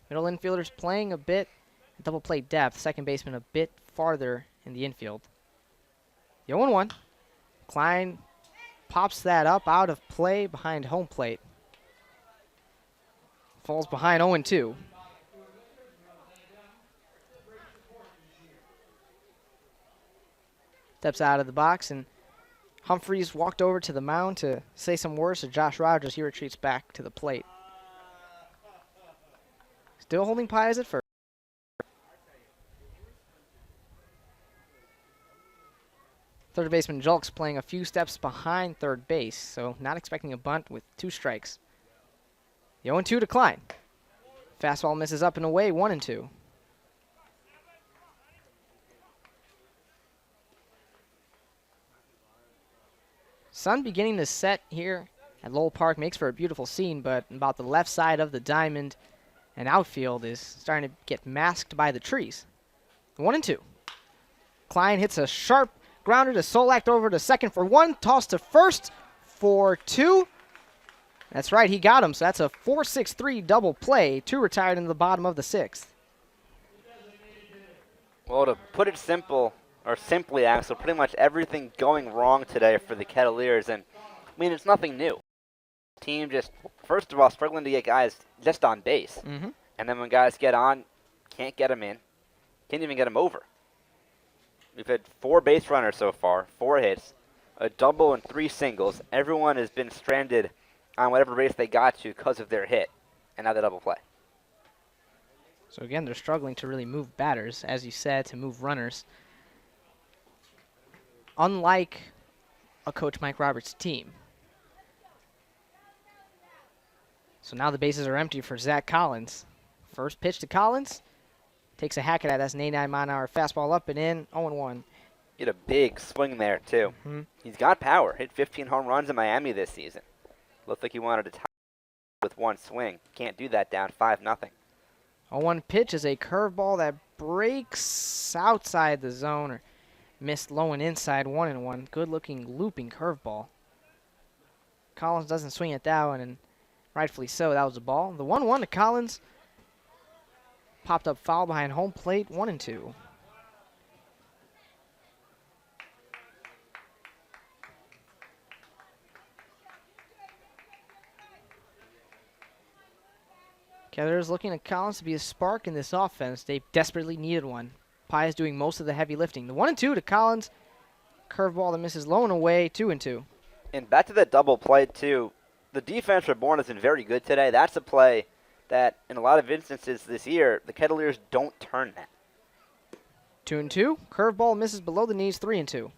Middle infielders playing a bit double play depth. Second baseman a bit farther in the infield. The 0-1. Klein pops that up out of play behind home plate. Falls behind 0-2. Steps out of the box, and Humphreys walked over to the mound to say some words to Josh Rogers. He retreats back to the plate. Still holding Pius at first. Third baseman Julks playing a few steps behind third base, so not expecting a bunt with 2 strikes. The 0-2 to Klein. Fastball misses up and away, 1-2. sun beginning to set here at Lowell Park makes for a beautiful scene, but about the left side of the diamond and outfield is starting to get masked by the trees. 1-2. Klein hits a sharp grounder to Solak over to second for one. Toss to first for two. That's right, he got him. So that's a 4-6-3 double play. Two retired in the bottom of the sixth. Well, to put it simply, Axel, pretty much everything going wrong today for the Kettleers. And, I mean, it's nothing new. Team just, first of all, struggling to get guys just on base. And then when guys get on, can't get them in. Can't even get them over. We've had 4 base runners so far, 4 hits, a double and 3 singles. Everyone has been stranded on whatever base they got to because of their hit. And now the double play. So again, they're struggling to really move batters, as you said, to move runners. Unlike a Coach Mike Roberts team. So now the bases are empty for Zach Collins. First pitch to Collins. Takes a hack at that. That's an 89-mile-an-hour fastball up and in. 0-1. He had a big swing there, too. He's got power. Hit 15 home runs in Miami this season. Looked like he wanted to tie with one swing. Can't do that down 5-0. 0-1 pitch is a curveball that breaks outside the zone or missed low and inside. 1-1. Good-looking looping curveball. Collins doesn't swing at that one, and rightfully so. That was a ball. The 1-1 to Collins. Popped up foul behind home plate. 1-2. Kettleers looking at Collins to be a spark in this offense. They desperately needed one. Pye is doing most of the heavy lifting. The 1-2 to Collins. Curveball that misses low and away. 2-2. And back to that double play, too. The defense for Bourne has been very good today. That's a play that, in a lot of instances this year, the Kettleers don't turn that. 2-2. Curveball misses below the knees. 3-2.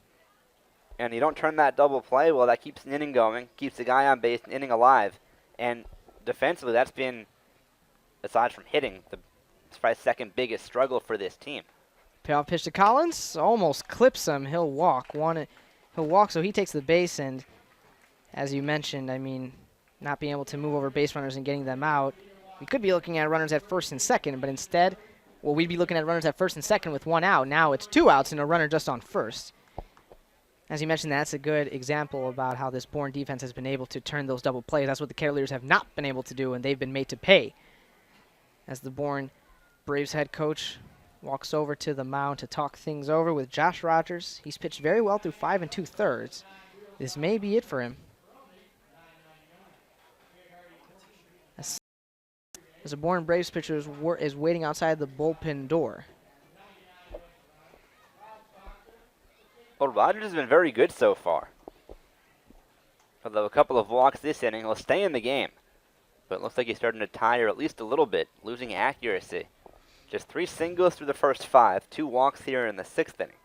And you don't turn that double play, well, that keeps an inning going, keeps the guy on base, an inning alive. And defensively, that's been, aside from hitting, the probably second biggest struggle for this team. Payoff pitch to Collins. Almost clips him. He'll walk. He'll walk, so he takes the base. And as you mentioned, I mean, not being able to move over base runners and getting them out, we could be looking at runners at first and second, but instead, well, we'd be looking at runners at first and second with 1 out. Now it's 2 outs and a runner just on first. As you mentioned, that's a good example about how this Bourne defense has been able to turn those double plays. That's what the Kettleers have not been able to do, and they've been made to pay. As the Bourne Braves head coach walks over to the mound to talk things over with Josh Rogers. He's pitched very well through 5 2/3. This may be it for him. As a Bourne Braves pitcher is waiting outside the bullpen door. Well, Rogers has been very good so far. Although a couple of walks this inning, he'll stay in the game. But it looks like he's starting to tire at least a little bit, losing accuracy. Just 3 singles through the first 5, 2 walks here in the 6th inning.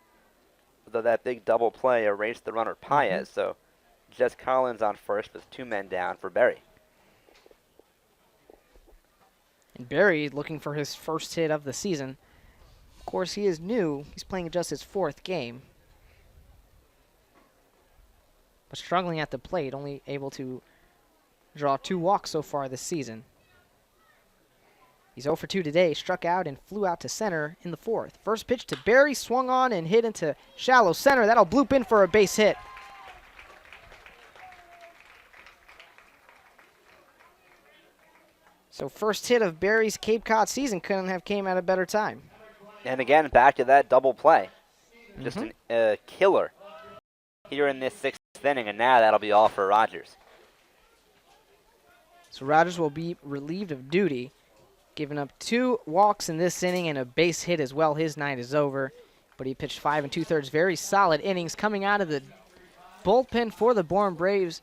Although that big double play erased the runner Paez, so just Collins on first with 2 men down for Berry. And Berry looking for his first hit of the season. Of course, he is new. He's playing just his 4th game. But struggling at the plate, only able to draw 2 walks so far this season. He's 0 for 2 today, struck out and flew out to center in the 4th. First pitch to Berry, swung on and hit into shallow center. That'll bloop in for a base hit. So first hit of Berry's Cape Cod season couldn't have came at a better time. And again, back to that double play. Just a killer here in this 6th inning, and now that'll be all for Rogers. So Rogers will be relieved of duty, giving up 2 walks in this inning and a base hit as well. His night is over, but he pitched 5 2/3 very solid innings coming out of the bullpen for the Bourne Braves.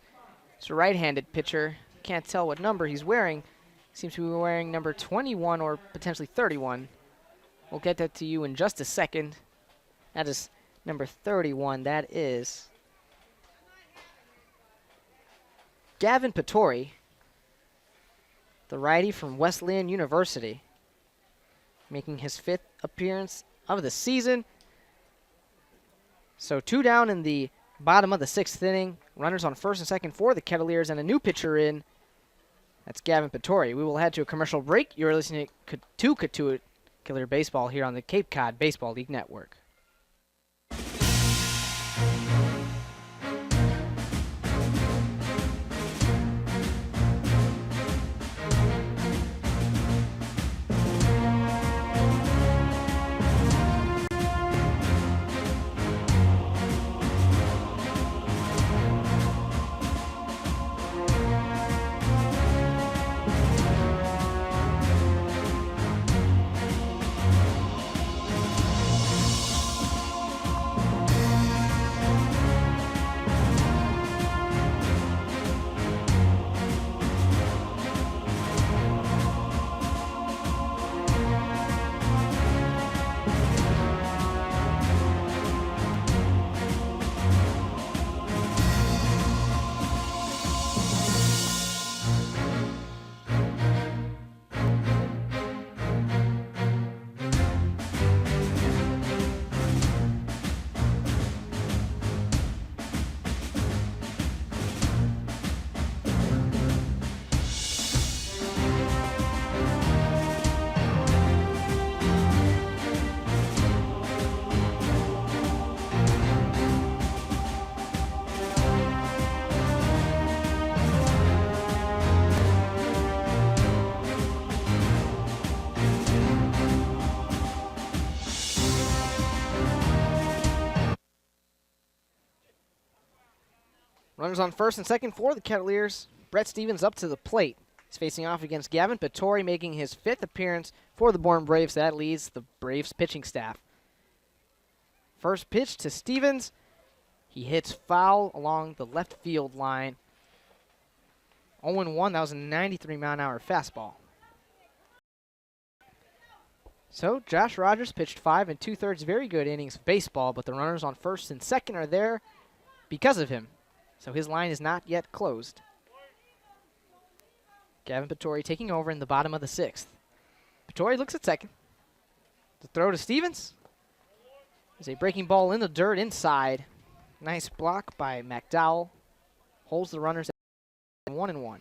It's a right-handed pitcher. Can't tell what number he's wearing. Seems to be wearing number 21 or potentially 31. We'll get that to you in just a second. That is number 31. That is Gavin Pittori, the righty from Wesleyan University, making his 5th appearance of the season. So 2 down in the Bottom of the 6th inning. Runners on first and second for the Kettleers and a new pitcher in. That's Gavin Pittori. We will head to a commercial break. You're listening to Cotuit Kettleer Baseball here on the Cape Cod Baseball League Network. Runners on first and second for the Kettleers. Brett Stevens up to the plate. He's facing off against Gavin Pittori, making his 5th appearance for the Bourne Braves. That leads the Braves pitching staff. First pitch to Stevens. He hits foul along the left field line. 0-1, that was a 93-mile-an-hour fastball. So Josh Rogers pitched 5 2/3 very good innings of baseball, but the runners on first and second are there because of him. So his line is not yet closed. Gavin Pittori taking over in the bottom of the 6th. Pittori looks at second. The throw to Stevens. There's a breaking ball in the dirt inside. Nice block by McDowell. Holds the runners at 1-1.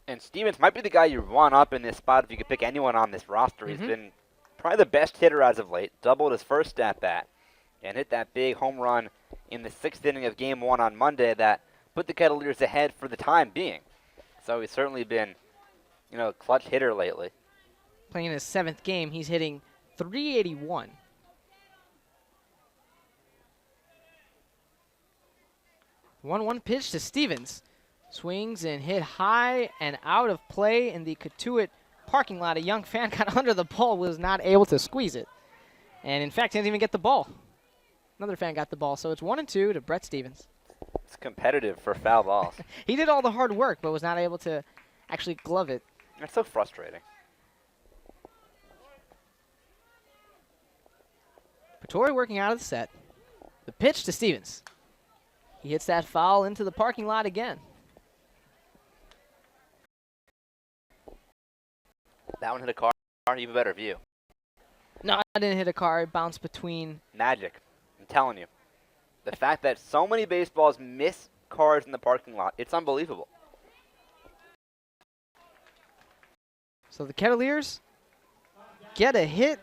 And Stevens might be the guy you want up in this spot if you could pick anyone on this roster. He's been probably the best hitter as of late. Doubled his first at-bat and hit that big home run in the 6th inning of Game 1 on Monday that put the Kettleers ahead for the time being. So he's certainly been, a clutch hitter lately. Playing in his 7th game, he's hitting .381. One pitch to Stevens. Swings and hit high and out of play in the Cotuit parking lot. A young fan got under the ball, was not able to squeeze it. And in fact, didn't even get the ball. Another fan got the ball, so it's 1-2 to Brett Stevens. It's competitive for foul balls. He did all the hard work, but was not able to actually glove it. That's so frustrating. Pittori working out of the set. The pitch to Stevens. He hits that foul into the parking lot again. That one hit a car, even better view. No, I didn't hit a car. It bounced between. Magic. I'm telling you. The fact that so many baseballs miss cars in the parking lot, it's unbelievable. So the Kettleers get a hit,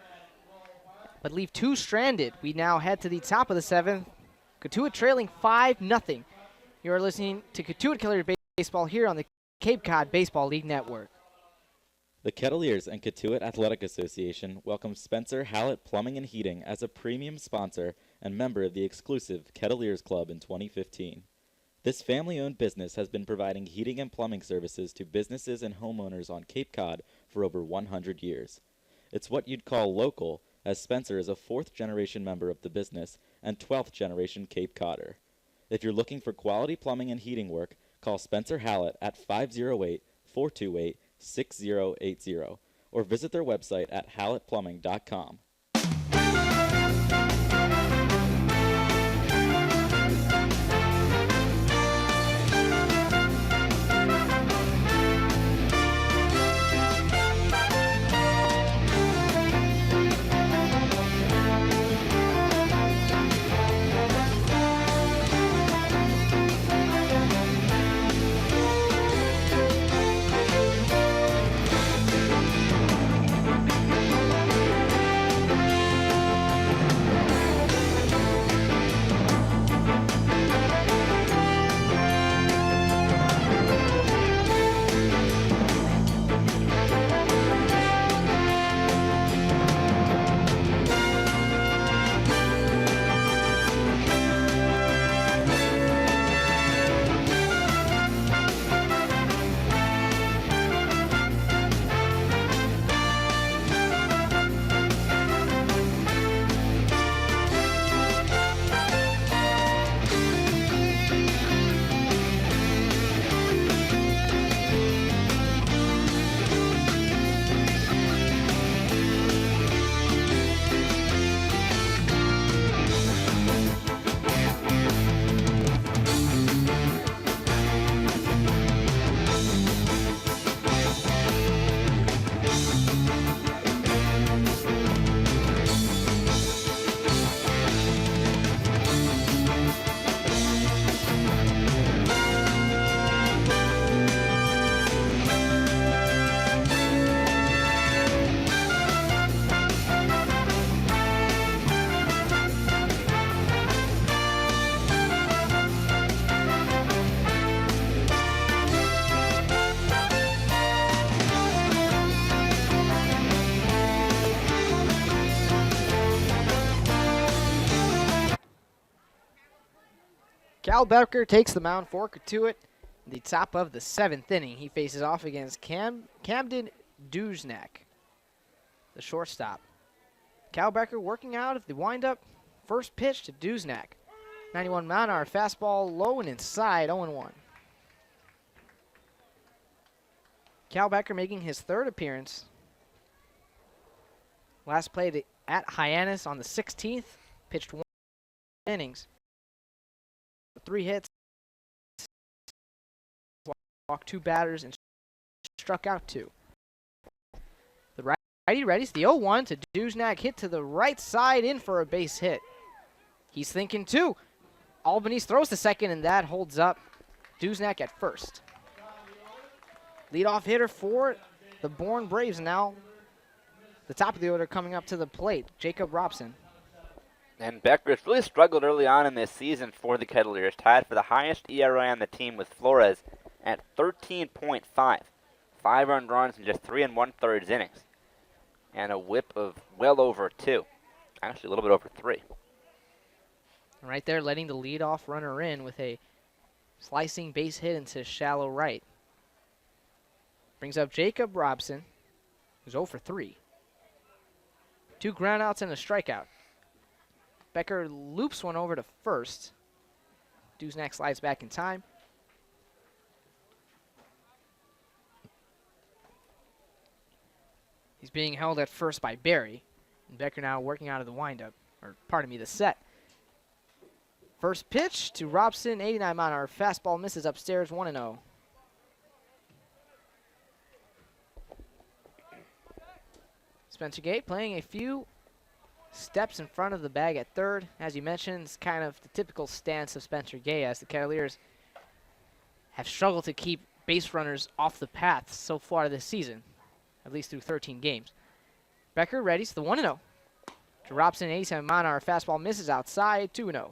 but leave 2 stranded. We now head to the top of the 7th. Cotuit trailing 5-0. You are listening to Cotuit Kettleers Baseball here on the Cape Cod Baseball League Network. The Kettleers and Cotuit Athletic Association welcome Spencer Hallett Plumbing and Heating as a premium sponsor and member of the exclusive Kettleers Club in 2015. This family-owned business has been providing heating and plumbing services to businesses and homeowners on Cape Cod for over 100 years. It's what you'd call local, as Spencer is a 4th-generation member of the business and 12th-generation Cape Codder. If you're looking for quality plumbing and heating work, call Spencer Hallett at 508-428-6080 or visit their website at hallettplumbing.com. Cal Becker takes the mound for Cotuit. The top of the 7th inning, he faces off against Camden Duznak, the shortstop. Cal Becker working out of the windup. First pitch to Duznak. 91 mile an hour fastball, low and inside, 0-1. Cal Becker making his 3rd appearance. Last played at Hyannis on the 16th. Pitched 1 innings. 3 hits. Walked 2 batters and struck out 2. The righty readies the 0-1 to Duznak, hit to the right side, in for a base hit. He's thinking 2. Albanese throws to second, and that holds up Duznak at first. Leadoff hitter for the Bourne Braves now. The top of the order coming up to the plate, Jacob Robson. And Becker's really struggled early on in this season for the Kettleers, tied for the highest ERA on the team with Flores at 13.5. 5 earned runs in just 3 1/3 innings. And a whip of well over 2. Actually, a little bit over 3. Right there, letting the leadoff runner in with a slicing base hit into shallow right. Brings up Jacob Robson, who's 0 for 3. 2 groundouts and a strikeout. Becker loops one over to first. Duznak slides back in time. He's being held at first by Barry. And Becker now working out of the windup, or pardon me, the set. First pitch to Robson, 89 mile an hour fastball, misses upstairs, 1-0. Spencer Gay playing a few steps in front of the bag at third. As you mentioned, it's kind of the typical stance of Spencer Gay, as the Kettleers have struggled to keep base runners off the path so far this season, at least through 13 games. Becker readies the 1-0. To Robson, 87 mile an hour fastball, misses outside, 2-0.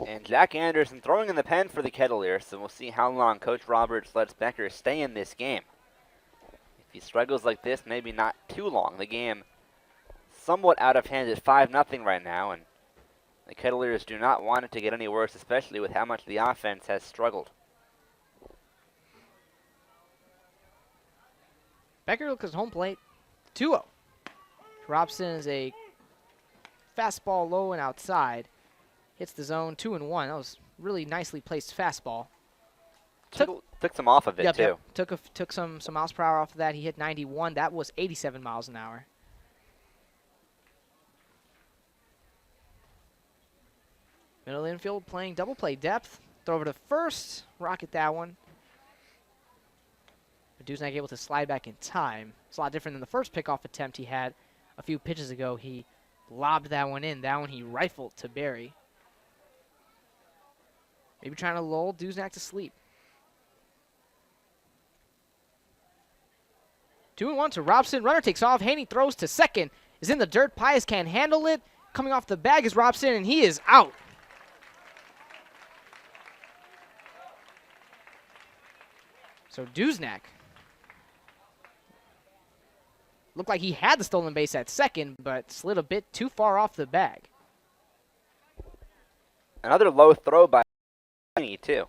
And Jack Anderson throwing in the pen for the Kettleers, so we'll see how long Coach Roberts lets Becker stay in this game. If he struggles like this, maybe not too long. The game somewhat out of hand at 5-0 right now, and the Kettleers do not want it to get any worse, especially with how much the offense has struggled. Becker looks at home plate, 2-0. Robson is a fastball low and outside. Hits the zone, 2-1. That was really nicely placed fastball. Took some off of it, too. Yep. Took some miles per hour off of that. He hit 91. That was 87 miles an hour. Middle infield playing double play depth. Throw over to first. Rocket that one. But Duznak able to slide back in time. It's a lot different than the first pickoff attempt he had a few pitches ago. He lobbed that one in. That one he rifled to Barry. Maybe trying to lull Duznak to sleep. 2-1 to Robson. Runner takes off. Haney throws to second. Is in the dirt. Pius can't handle it. Coming off the bag is Robson, and he is out. So Duznak looked like he had the stolen base at second, but slid a bit too far off the bag. Another low throw by Haney, too.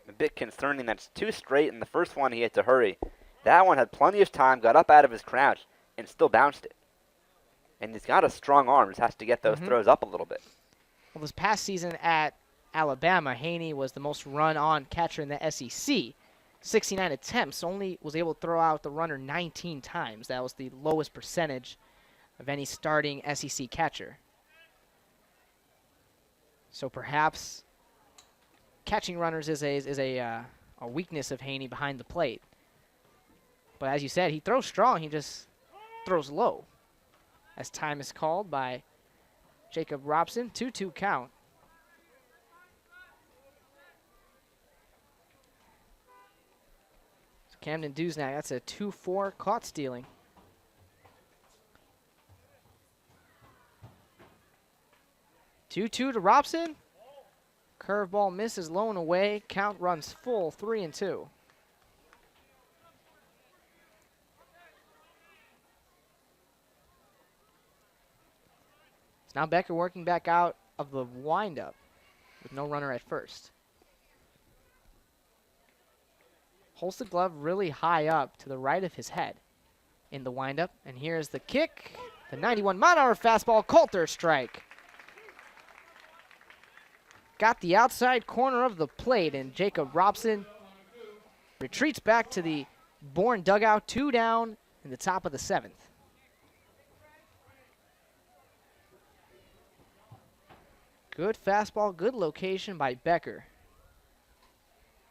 A bit concerning. That's 2 straight, and the first one he had to hurry. That one had plenty of time, got up out of his crouch, and still bounced it. And he's got a strong arm, just has to get those throws up a little bit. Well, this past season at Alabama, Haney was the most run-on catcher in the SEC. 69 attempts, only was able to throw out the runner 19 times. That was the lowest percentage of any starting SEC catcher. So perhaps catching runners is a weakness of Haney behind the plate. But as you said, he throws strong, he just throws low. As time is called by Jacob Robson, 2-2 count. So Camden Duznak, that's a 2-4 caught stealing. Two to Robson. Curveball misses low and away. Count runs full, 3-2. Now Becker working back out of the windup. with no runner at first. Holds the glove really high up to the right of his head in the windup. And here's the kick. The 91-mile-an-hour fastball, Coulter strike. Got the outside corner of the plate, and Jacob Robson retreats back to the Bourne dugout, 2 down in the top of the 7th. Good fastball, good location by Becker.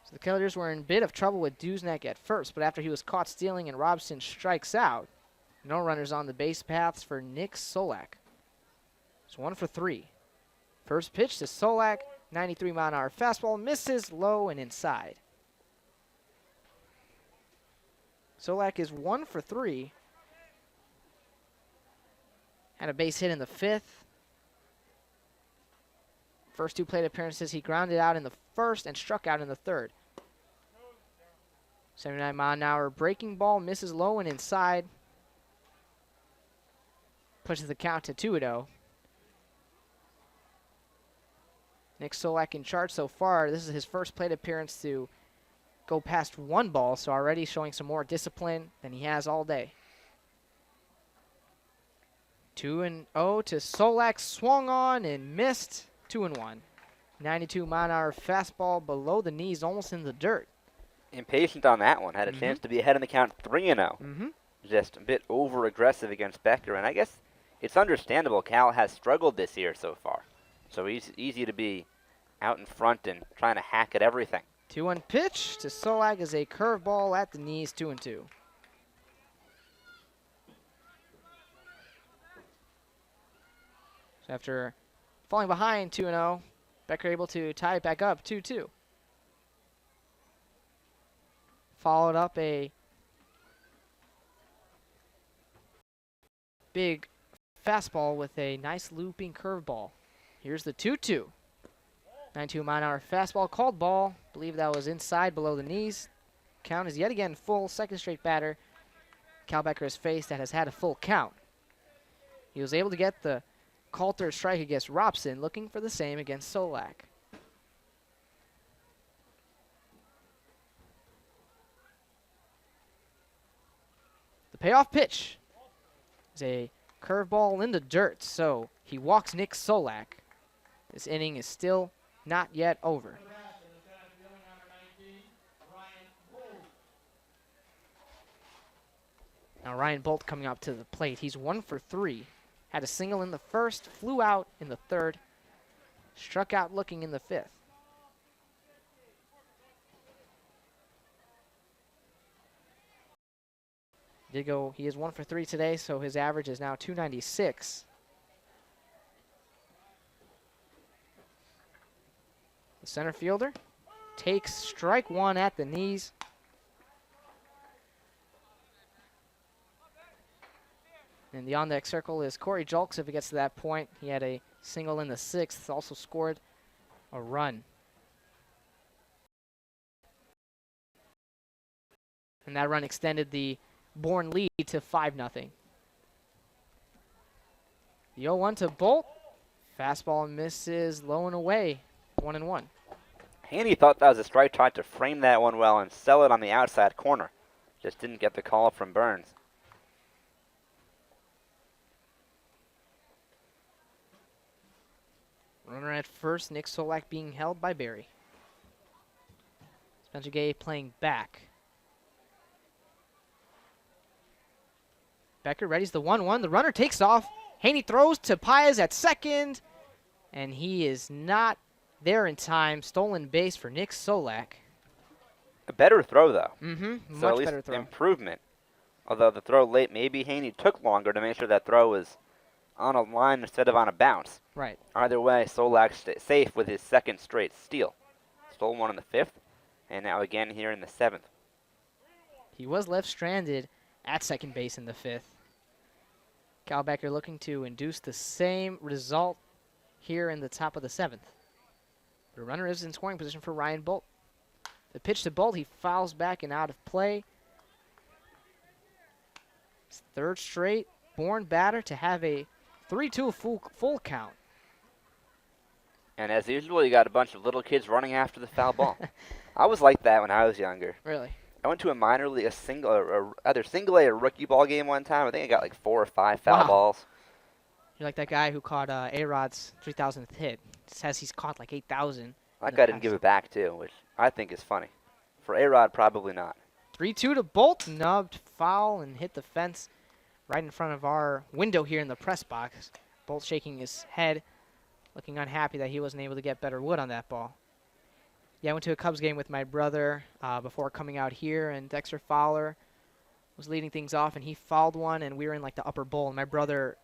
So the Kettleers were in a bit of trouble with Duznak at first, but after he was caught stealing and Robson strikes out, no runners on the base paths for Nick Solak. It's 1 for 3. First pitch to Solak, 93-mile-an-hour fastball, misses low and inside. Solak is 1 for 3. Had a base hit in the 5th. First 2 plate appearances, he grounded out in the 1st and struck out in the 3rd. 79-mile-an-hour breaking ball, misses low and inside. Pushes the count to 2-0. Nick Solak in charge so far. This is his first plate appearance to go past 1 ball, so already showing some more discipline than he has all day. 2-0 to Solak, swung on and missed. 2-1. 92-mile-an-hour fastball below the knees, almost in the dirt. Impatient on that one. Had a chance to be ahead in the count 3-0. Just a bit over-aggressive against Becker, and I guess it's understandable. Cal has struggled this year so far. So he's easy to be out in front and trying to hack at everything. 2-1 pitch to Solak is a curveball at the knees, 2-2. So after falling behind 2-0, Becker able to tie it back up 2-2. Followed up a big fastball with a nice looping curveball. Here's the 2-2. 92-mile-an-hour fastball, called ball. Believe that was inside below the knees. Count is yet again full, second straight batter Cal Becker has faced that has had a full count. He was able to get the Coulter strike against Robson, looking for the same against Solak. The payoff pitch is a curveball in the dirt, so he walks Nick Solak. This inning is still not yet over. Now Ryan Bolt coming up to the plate. He's 1 for 3. Had a single in the 1st, flew out in the 3rd, struck out looking in the 5th. He is 1 for 3 today, so his average is now 296. The center fielder takes strike 1 at the knees. And the on-deck circle is Corey Julks if he gets to that point. He had a single in the 6th, also scored a run. And that run extended the Bourne lead to 5-0. The 0-1 to Bolt. Fastball misses low and away, 1-1. Haney thought that was a strike, tried to frame that one well and sell it on the outside corner. Just didn't get the call from Burns. Runner at first, Nick Solak being held by Barry. Spencer Gay playing back. Becker readies the 1-1. The runner takes off. Haney throws to Paez at second, and he is not there in time. Stolen base for Nick Solak. A better throw, though. So So at much least better throw. improvement. Although the throw late, maybe Haney took longer to make sure that throw was on a line instead of on a bounce. Right. Either way, Solak safe with his 2nd straight steal. Stole one in the 5th, and now again here in the 7th. He was left stranded at second base in the 5th. Cal Becker looking to induce the same result here in the top of the 7th. The runner is in scoring position for Ryan Bolt. The pitch to Bolt, he fouls back and out of play. His 3rd straight Bourne batter to have a 3-2 full count. And as usual, you got a bunch of little kids running after the foul ball. I was like that when I was younger. Really? I went to a minor league, either single A or rookie ball game one time. I think I got like 4 or 5 foul balls. You're like that guy who caught A-Rod's 3,000th hit. Says he's caught like 8,000. That guy didn't give it back, too, which I think is funny. For A-Rod, probably not. 3-2 to Bolt. Nubbed, foul, and hit the fence right in front of our window here in the press box. Bolt shaking his head, looking unhappy that he wasn't able to get better wood on that ball. Yeah, I went to a Cubs game with my brother before coming out here, and Dexter Fowler was leading things off, and he fouled one, and we were in like the upper bowl, and my brother,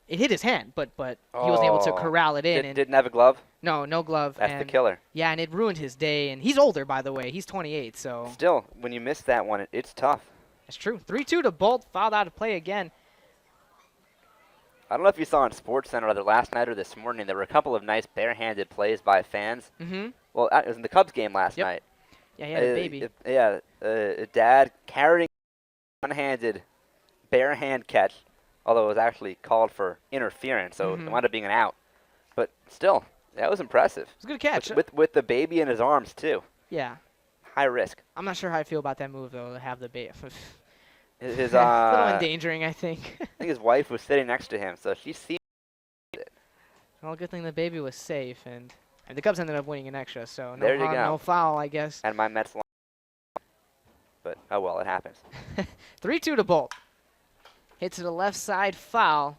it hit his hand, but he wasn't able to corral it in. Didn't have a glove? No glove. That's the killer. Yeah, and it ruined his day, and he's older, by the way. He's 28, so. Still, when you miss that one, it's tough. That's true. 3-2 to Bolt, fouled out of play again. I don't know if you saw on SportsCenter either last night or this morning, there were a couple of nice barehanded plays by fans. Mm-hmm. Well, it was in the Cubs game last night. Yeah, he had a baby. A dad carrying one-handed barehand catch, although it was actually called for interference, so it wound up being an out. But still, that was impressive. It was a good catch. With the baby in his arms, too. Yeah. High risk. I'm not sure how I feel about that move, though, to have the baby. His, a little endangering, I think. I think his wife was sitting next to him, so she seen it. Well, good thing the baby was safe, and the Cubs ended up winning an extra, so there you go. No foul, I guess. And my Mets lost. But, oh well, it happens. 3-2 to Bolt. Hit to the left side, foul.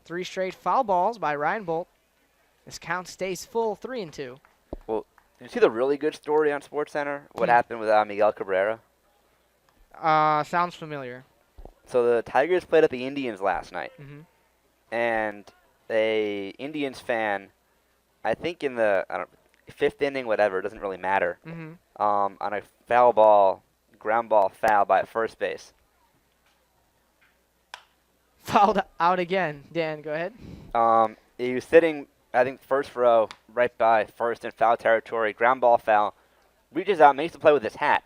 3 straight foul balls by Ryan Bolt. This count stays full, 3-2. Well, did you see the really good story on SportsCenter? What happened with Miguel Cabrera? Sounds familiar. So the Tigers played at the Indians last night. Mm-hmm. And a Indians fan, I think in the 5th inning, whatever, it doesn't really matter, on a foul ball, ground ball foul by first base. Fouled out again. Dan, go ahead. He was sitting, I think, first row, right by first in foul territory, ground ball foul, reaches out, makes the play with his hat,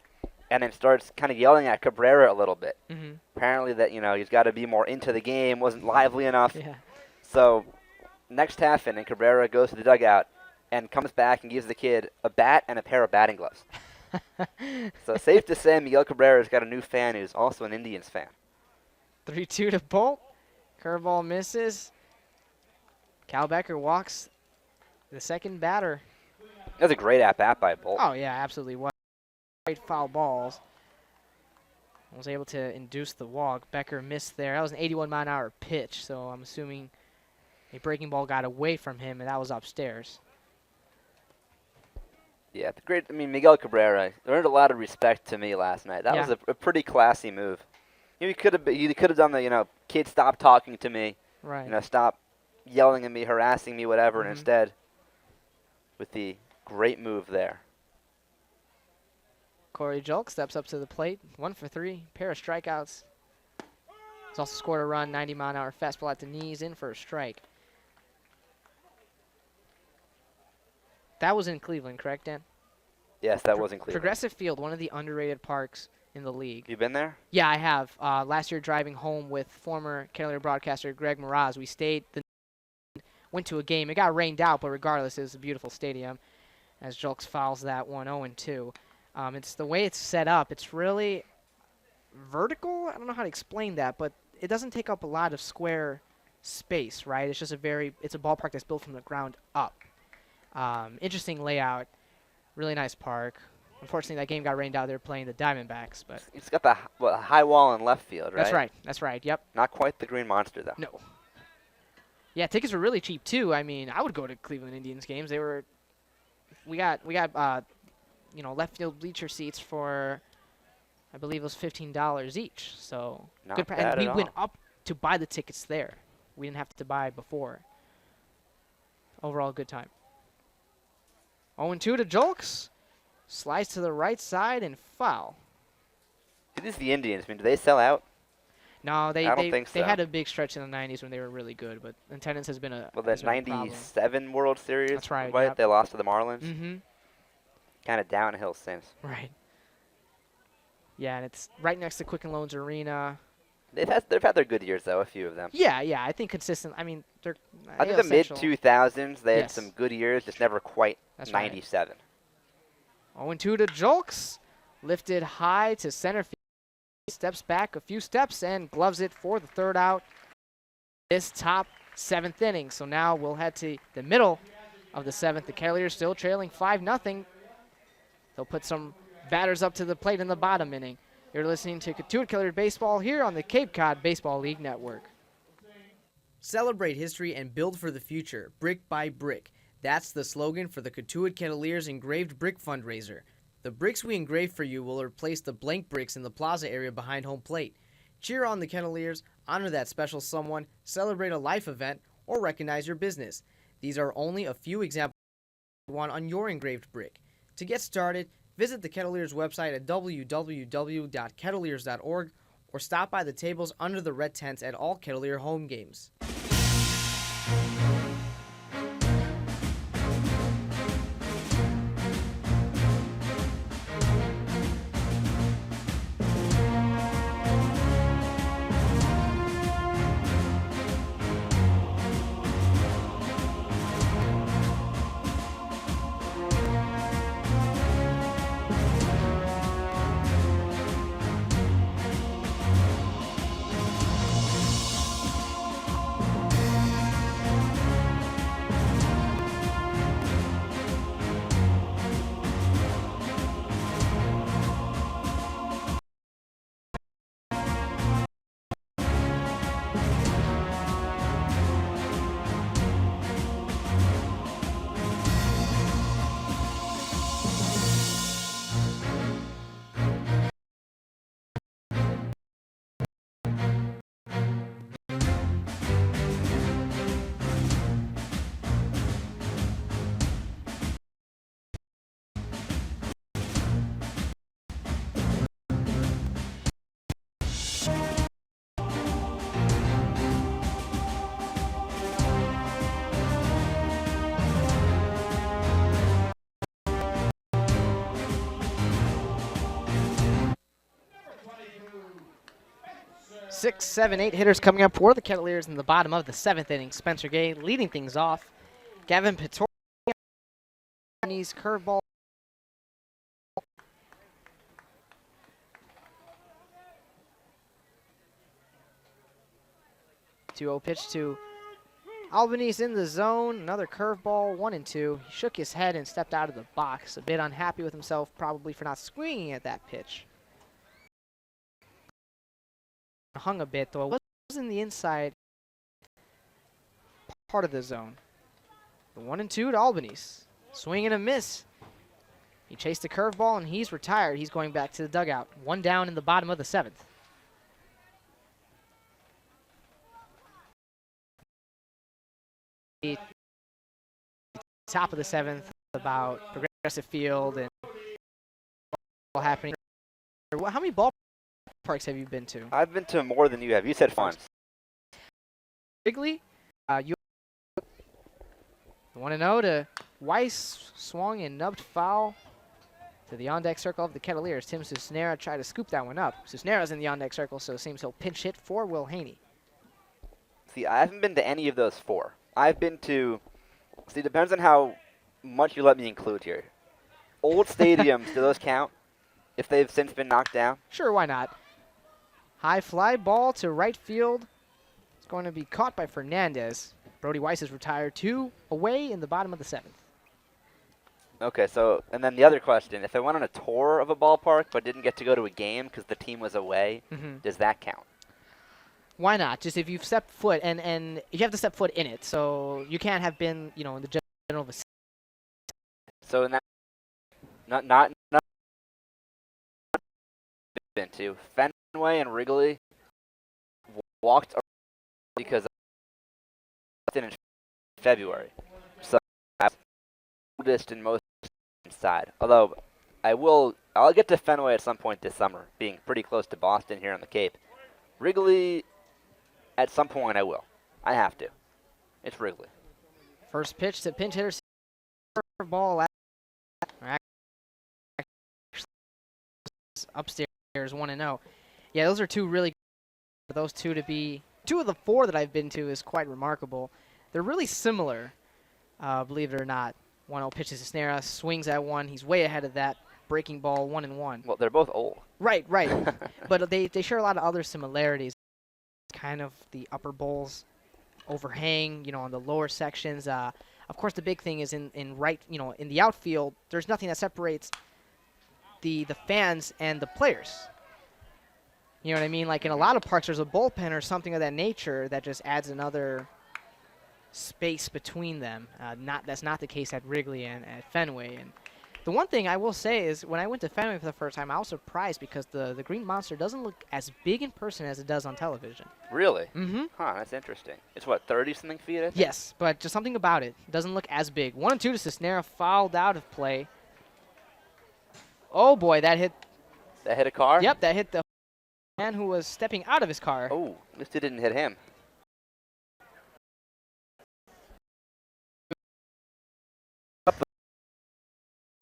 and then starts kind of yelling at Cabrera a little bit. Mm-hmm. Apparently that, he's got to be more into the game, wasn't lively enough. Yeah. So next half inning, Cabrera goes to the dugout and comes back and gives the kid a bat and a pair of batting gloves. So safe to say Miguel Cabrera's got a new fan who's also an Indians fan. 3-2 to Bolt. Curveball misses. Cal Becker walks the second batter. That's a great at-bat by Bolt. Oh, yeah, absolutely. Great foul balls. Was able to induce the walk. Becker missed there. That was an 81-mile-an-hour pitch, so I'm assuming a breaking ball got away from him, and that was upstairs. Yeah, Miguel Cabrera earned a lot of respect to me last night. That was a pretty classy move. He could have done the, kid, stop talking to me. Right. Stop yelling at me, harassing me, whatever, and instead, with the great move there. Corey Julk steps up to the plate. 1 for 3, pair of strikeouts. He's also scored a run, 90-mile-an-hour fastball at the knees, in for a strike. That was in Cleveland, correct, Dan? Yes, that was in Cleveland. Progressive Field, one of the underrated parks in the league. You been there? Yeah, I have. Last year, driving home with former Kettler broadcaster Greg Mraz, we went to a game. It got rained out, but regardless, it was a beautiful stadium. As Julks fouls that one 0-2. It's the way it's set up. It's really vertical. I don't know how to explain that, but it doesn't take up a lot of square space, right? It's just it's a ballpark that's built from the ground up. Interesting layout. Really nice park. Unfortunately, that game got rained out. They were playing the Diamondbacks, but it's got the high wall in left field, right? That's right. Yep. Not quite the Green Monster, though. No. Yeah, tickets were really cheap too. I mean, I would go to Cleveland Indians games. We got left field bleacher seats for, I believe it was $15 each. So not good bad and we at went all. up to buy the tickets there. We didn't have to buy before. Overall, good time. 0-2 to Julks. Slides to the right side and foul. It is the Indians. Do they sell out? No, I don't think so. They had a big stretch in the 90s when they were really good, but attendance has been a that 97 World Series. That's right. Right? Yep. They lost to the Marlins. Mm-hmm. Kind of downhill since. Right. Yeah, and it's right next to Quicken Loans Arena. They've had their good years though, a few of them. Yeah, I think consistent. I mean, they're I think AL the mid Central. 2000s they had Yes. some good years, just never quite That's right. 97. 0-2 to Julks. Lifted high to center field. Steps back a few steps and gloves it for the third out. This top 7th inning. So now we'll head to the middle of the 7th. The Kettleers still trailing 5-0. They'll put some batters up to the plate in the bottom inning. You're listening to Cotuit Kettleers Baseball here on the Cape Cod Baseball League Network. Celebrate history and build for the future, brick by brick. That's the slogan for the Cotuit Kettleers engraved brick fundraiser. The bricks we engrave for you will replace the blank bricks in the plaza area behind home plate. Cheer on the Kettleers, honor that special someone, celebrate a life event, or recognize your business. These are only a few examples of one on your engraved brick. To get started, visit the Kettleers website at www.kettleers.org or stop by the tables under the red tents at all Kettleer home games. Six, seven, 8 hitters coming up for the Kettleers in the bottom of the 7th inning. Spencer Gay leading things off. Gavin Pittori, knees curveball. 2-0 pitch to Albanese in the zone. Another curveball, 1-2. He shook his head and stepped out of the box. A bit unhappy with himself, probably for not swinging at that pitch. Hung a bit, though it was in the inside part of the zone. The 1-2 to Albanese. Swing and a miss. He chased the curveball and he's retired. He's going back to the dugout. One down in the bottom of the 7th. The top of the 7th about Progressive Field and all happening. How many ballparks have you been to? I've been to more than you have. You said fun. Wrigley, you 1-0 to Weiss, swung and nubbed foul to the on-deck circle of the Kettleers. Tim Susnera tried to scoop that one up. Susnera's in the on-deck circle, so it seems he'll pinch hit for Will Haney. See, I haven't been to any of those four. I've been to, see, it depends on how much you let me include here. Old stadiums, do those count if they've since been knocked down? Sure, why not? High fly ball to right field. It's going to be caught by Fernandez. Brody Weiss is retired, 2 away in the bottom of the 7th. Okay, so, and then the other question, if I went on a tour of a ballpark but didn't get to go to a game because the team was away, does that count? Why not? Just if you've stepped foot, and you have to step foot in it, so you can't have been, in the general vicinity. So in that, not been to Fenway and Wrigley, walked because in February, so I've noticed in most inside. Although I'll get to Fenway at some point this summer, being pretty close to Boston here on the Cape. Wrigley, at some point I will. I have to. It's Wrigley. First pitch to pinch hitter, ball upstairs, 1-0. Yeah, those are two really those two to be, 2 of the 4 that I've been to is quite remarkable. They're really similar, believe it or not. 1-0 pitches to Snera, swings at one. He's way ahead of that. Breaking ball, 1-1. Well, they're both old. Right. But they share a lot of other similarities. Kind of the upper bowls overhang, on the lower sections. Of course, the big thing is in right, in the outfield, there's nothing that separates the fans and the players. You know what I mean? Like in a lot of parks, there's a bullpen or something of that nature that just adds another space between them. That's not the case at Wrigley and at Fenway. And the one thing I will say is when I went to Fenway for the first time, I was surprised because the Green Monster doesn't look as big in person as it does on television. Really? Mm-hmm. Huh, that's interesting. It's what, 30-something feet, I think? Yes, but just something about it. It doesn't look as big. 1-2 to Cisnera, fouled out of play. Oh, boy, that hit. That hit a car? Yep, that hit the man who was stepping out of his car. Oh, at least it didn't hit him.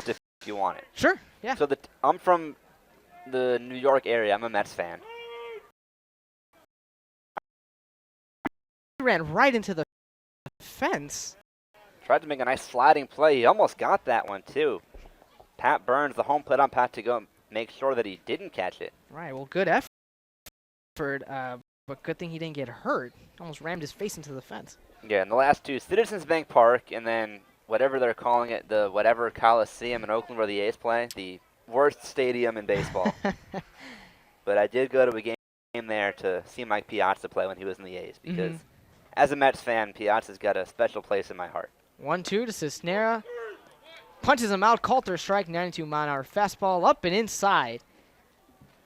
If you want it. Sure, yeah. So I'm from the New York area. I'm a Mets fan. He ran right into the fence. Tried to make a nice sliding play. He almost got that one, too. Pat Burns, the home plate umpire, had to go make sure that he didn't catch it. Right, well, good effort, but good thing he didn't get hurt. Almost rammed his face into the fence. Yeah, and the last two, Citizens Bank Park, and then whatever they're calling it, the whatever Coliseum in Oakland where the A's play, the worst stadium in baseball. But I did go to a game there to see Mike Piazza play when he was in the A's because as a Mets fan, Piazza's got a special place in my heart. 1-2 to Cisnera. Punches him out. Coulter strike, 92-mile-an-hour fastball up and inside.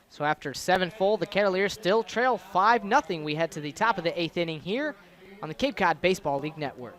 So after 7 full, the Kettleers still trail 5-0. We head to the top of the 8th inning here on the Cape Cod Baseball League Network.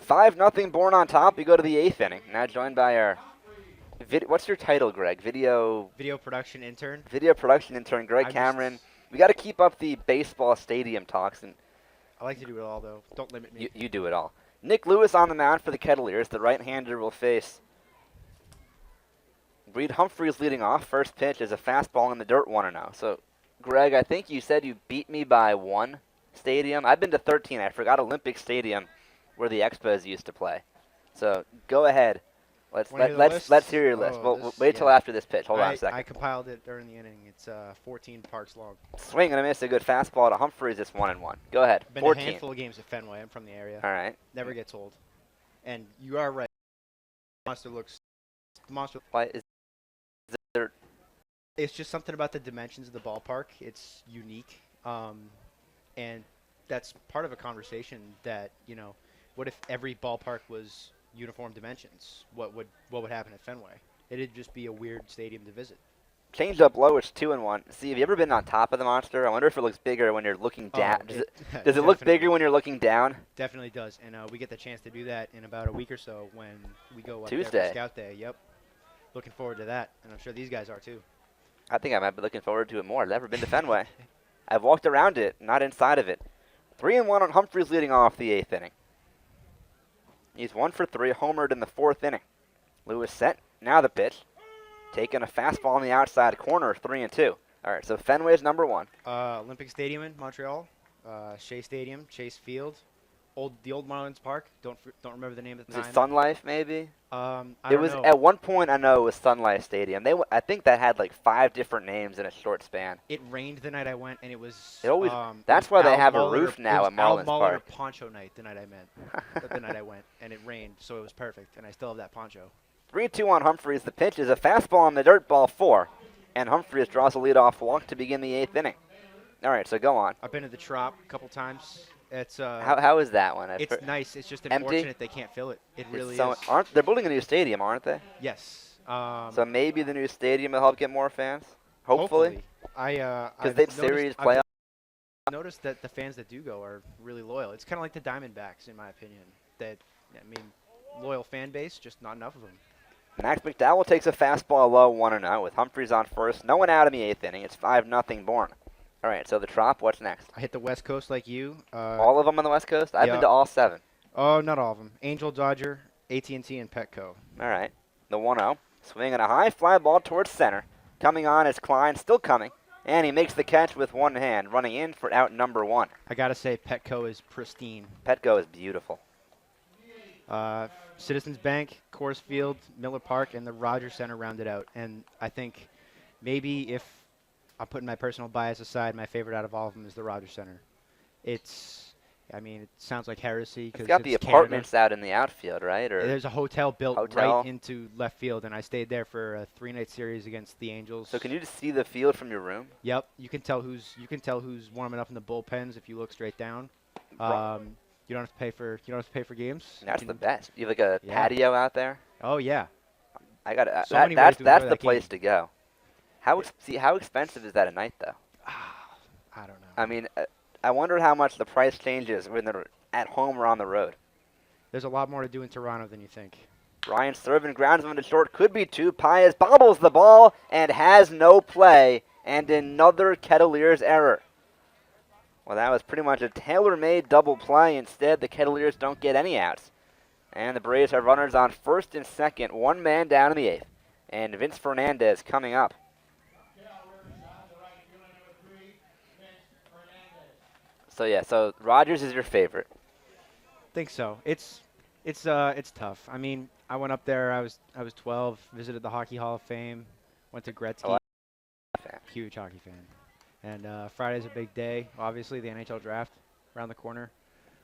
Five nothing, Bourne on top. We go to the 8th inning. Now joined by our what's your title, Greg? Video production intern. Video production intern, Greg Cameron. We got to keep up the baseball stadium talks, and I like to do it all, though. Don't limit me. You do it all. Nick Lewis on the mound for the Kettleers. The right-hander will face Reed Humphreys leading off. First pitch is a fastball in the dirt, 1-0. So, Greg, I think you said you beat me by 1 stadium. I've been to 13. I forgot Olympic Stadium, where the Expos used to play. So go ahead. Let's hear your list. We'll wait till after this pitch. Hold on a second. I compiled it during the inning. It's 14 parts long. Swing and a miss. A good fastball to Humphreys. It's 1-1. Go ahead. Been 14. a handful of games at Fenway. I'm from the area. All right. Never gets old. And you are right. Monster looks. Monster. Why is there? It's just something about the dimensions of the ballpark. It's unique, and that's part of a conversation that, what if every ballpark was uniform dimensions? What would happen at Fenway? It'd just be a weird stadium to visit. Changed up low, it's 2-1. See, have you ever been on top of the monster? I wonder if it looks bigger when you're looking down. Does it look bigger when you're looking down? Definitely does, and we get the chance to do that in about a week or so when we go up Tuesday. there for Scout Day. Yep. Looking forward to that, and I'm sure these guys are too. I think I might be looking forward to it more. I've never been to Fenway. I've walked around it, not inside of it. 3-1 on Humphreys leading off the 8th inning. He's 1 for 3, homered in the 4th inning. Lewis set. Now the pitch. Taking a fastball on the outside corner, 3-2. All right, so Fenway's number 1. Olympic Stadium in Montreal, Shea Stadium, Chase Field, the old Marlins Park. Don't remember the name at the time. Was it Sun Life, maybe? I it don't was know. At one point. I know it was Sun Life Stadium. I think that had like 5 different names in a short span. It rained the night I went, and it was. It always. That's why they have a roof now at Marlins Park. Poncho night the night I met. The night I went, and it rained, so it was perfect, and I still have that poncho. 3-2 on Humphreys. The pitch is a fastball on the dirt, ball 4, and Humphreys draws a leadoff walk to begin the 8th inning. All right, so go on. I've been to the Trop a couple times. It's how is that one? It's nice. It's just empty? unfortunate they can't fill it. It really is. They're building a new stadium, aren't they? Yes. So maybe the new stadium will help get more fans. Hopefully. Because they've series playoffs. I've noticed that the fans that do go are really loyal. It's kind of like the Diamondbacks, in my opinion. Loyal fan base, just not enough of them. Max McDowell takes a fastball low, 1-0, with Humphreys on first. No one out in the 8th inning. It's 5-0 Bourne. All right, so the Trop, what's next? I hit the West Coast like you. All of them on the West Coast? I've been to all 7. Oh, not all of them. Angel, Dodger, AT&T, and Petco. All right, the 1-0. Swinging a high fly ball towards center. Coming on is Klein, still coming. And he makes the catch with one hand, running in for out number 1. I got to say, Petco is pristine. Petco is beautiful. Citizens Bank, Coors Field, Miller Park, and the Rogers Center rounded out. And I think maybe if I'm putting my personal bias aside, my favorite out of all of them is the Rogers Center. It sounds like heresy. It's got the apartments out in the outfield, right? Or there's a hotel built right into left field, and I stayed there for a 3-night series against the Angels. So can you just see the field from your room? Yep, you can tell who's warming up in the bullpens if you look straight down. You don't have to pay for games. That's the best. You have like a patio out there. Oh yeah. I got it. So that's the place to go. How expensive is that a night though? I don't know. I mean, I wonder how much the price changes when they're at home or on the road. There's a lot more to do in Toronto than you think. Ryan Servin grounds one to short. Could be 2. Paez bobbles the ball and has no play. And another Kettleers error. Well, that was pretty much a tailor-made double play. Instead, the Kettleers don't get any outs. And the Braves have runners on first and second, 1 man down in the 8th. And Vince Fernandez coming up. So Rogers is your favorite. Think so. It's tough. I mean, I went up there. I was 12. Visited the Hockey Hall of Fame. Went to Gretzky. Huge hockey fan. And Friday's a big day. Obviously, the NHL draft around the corner.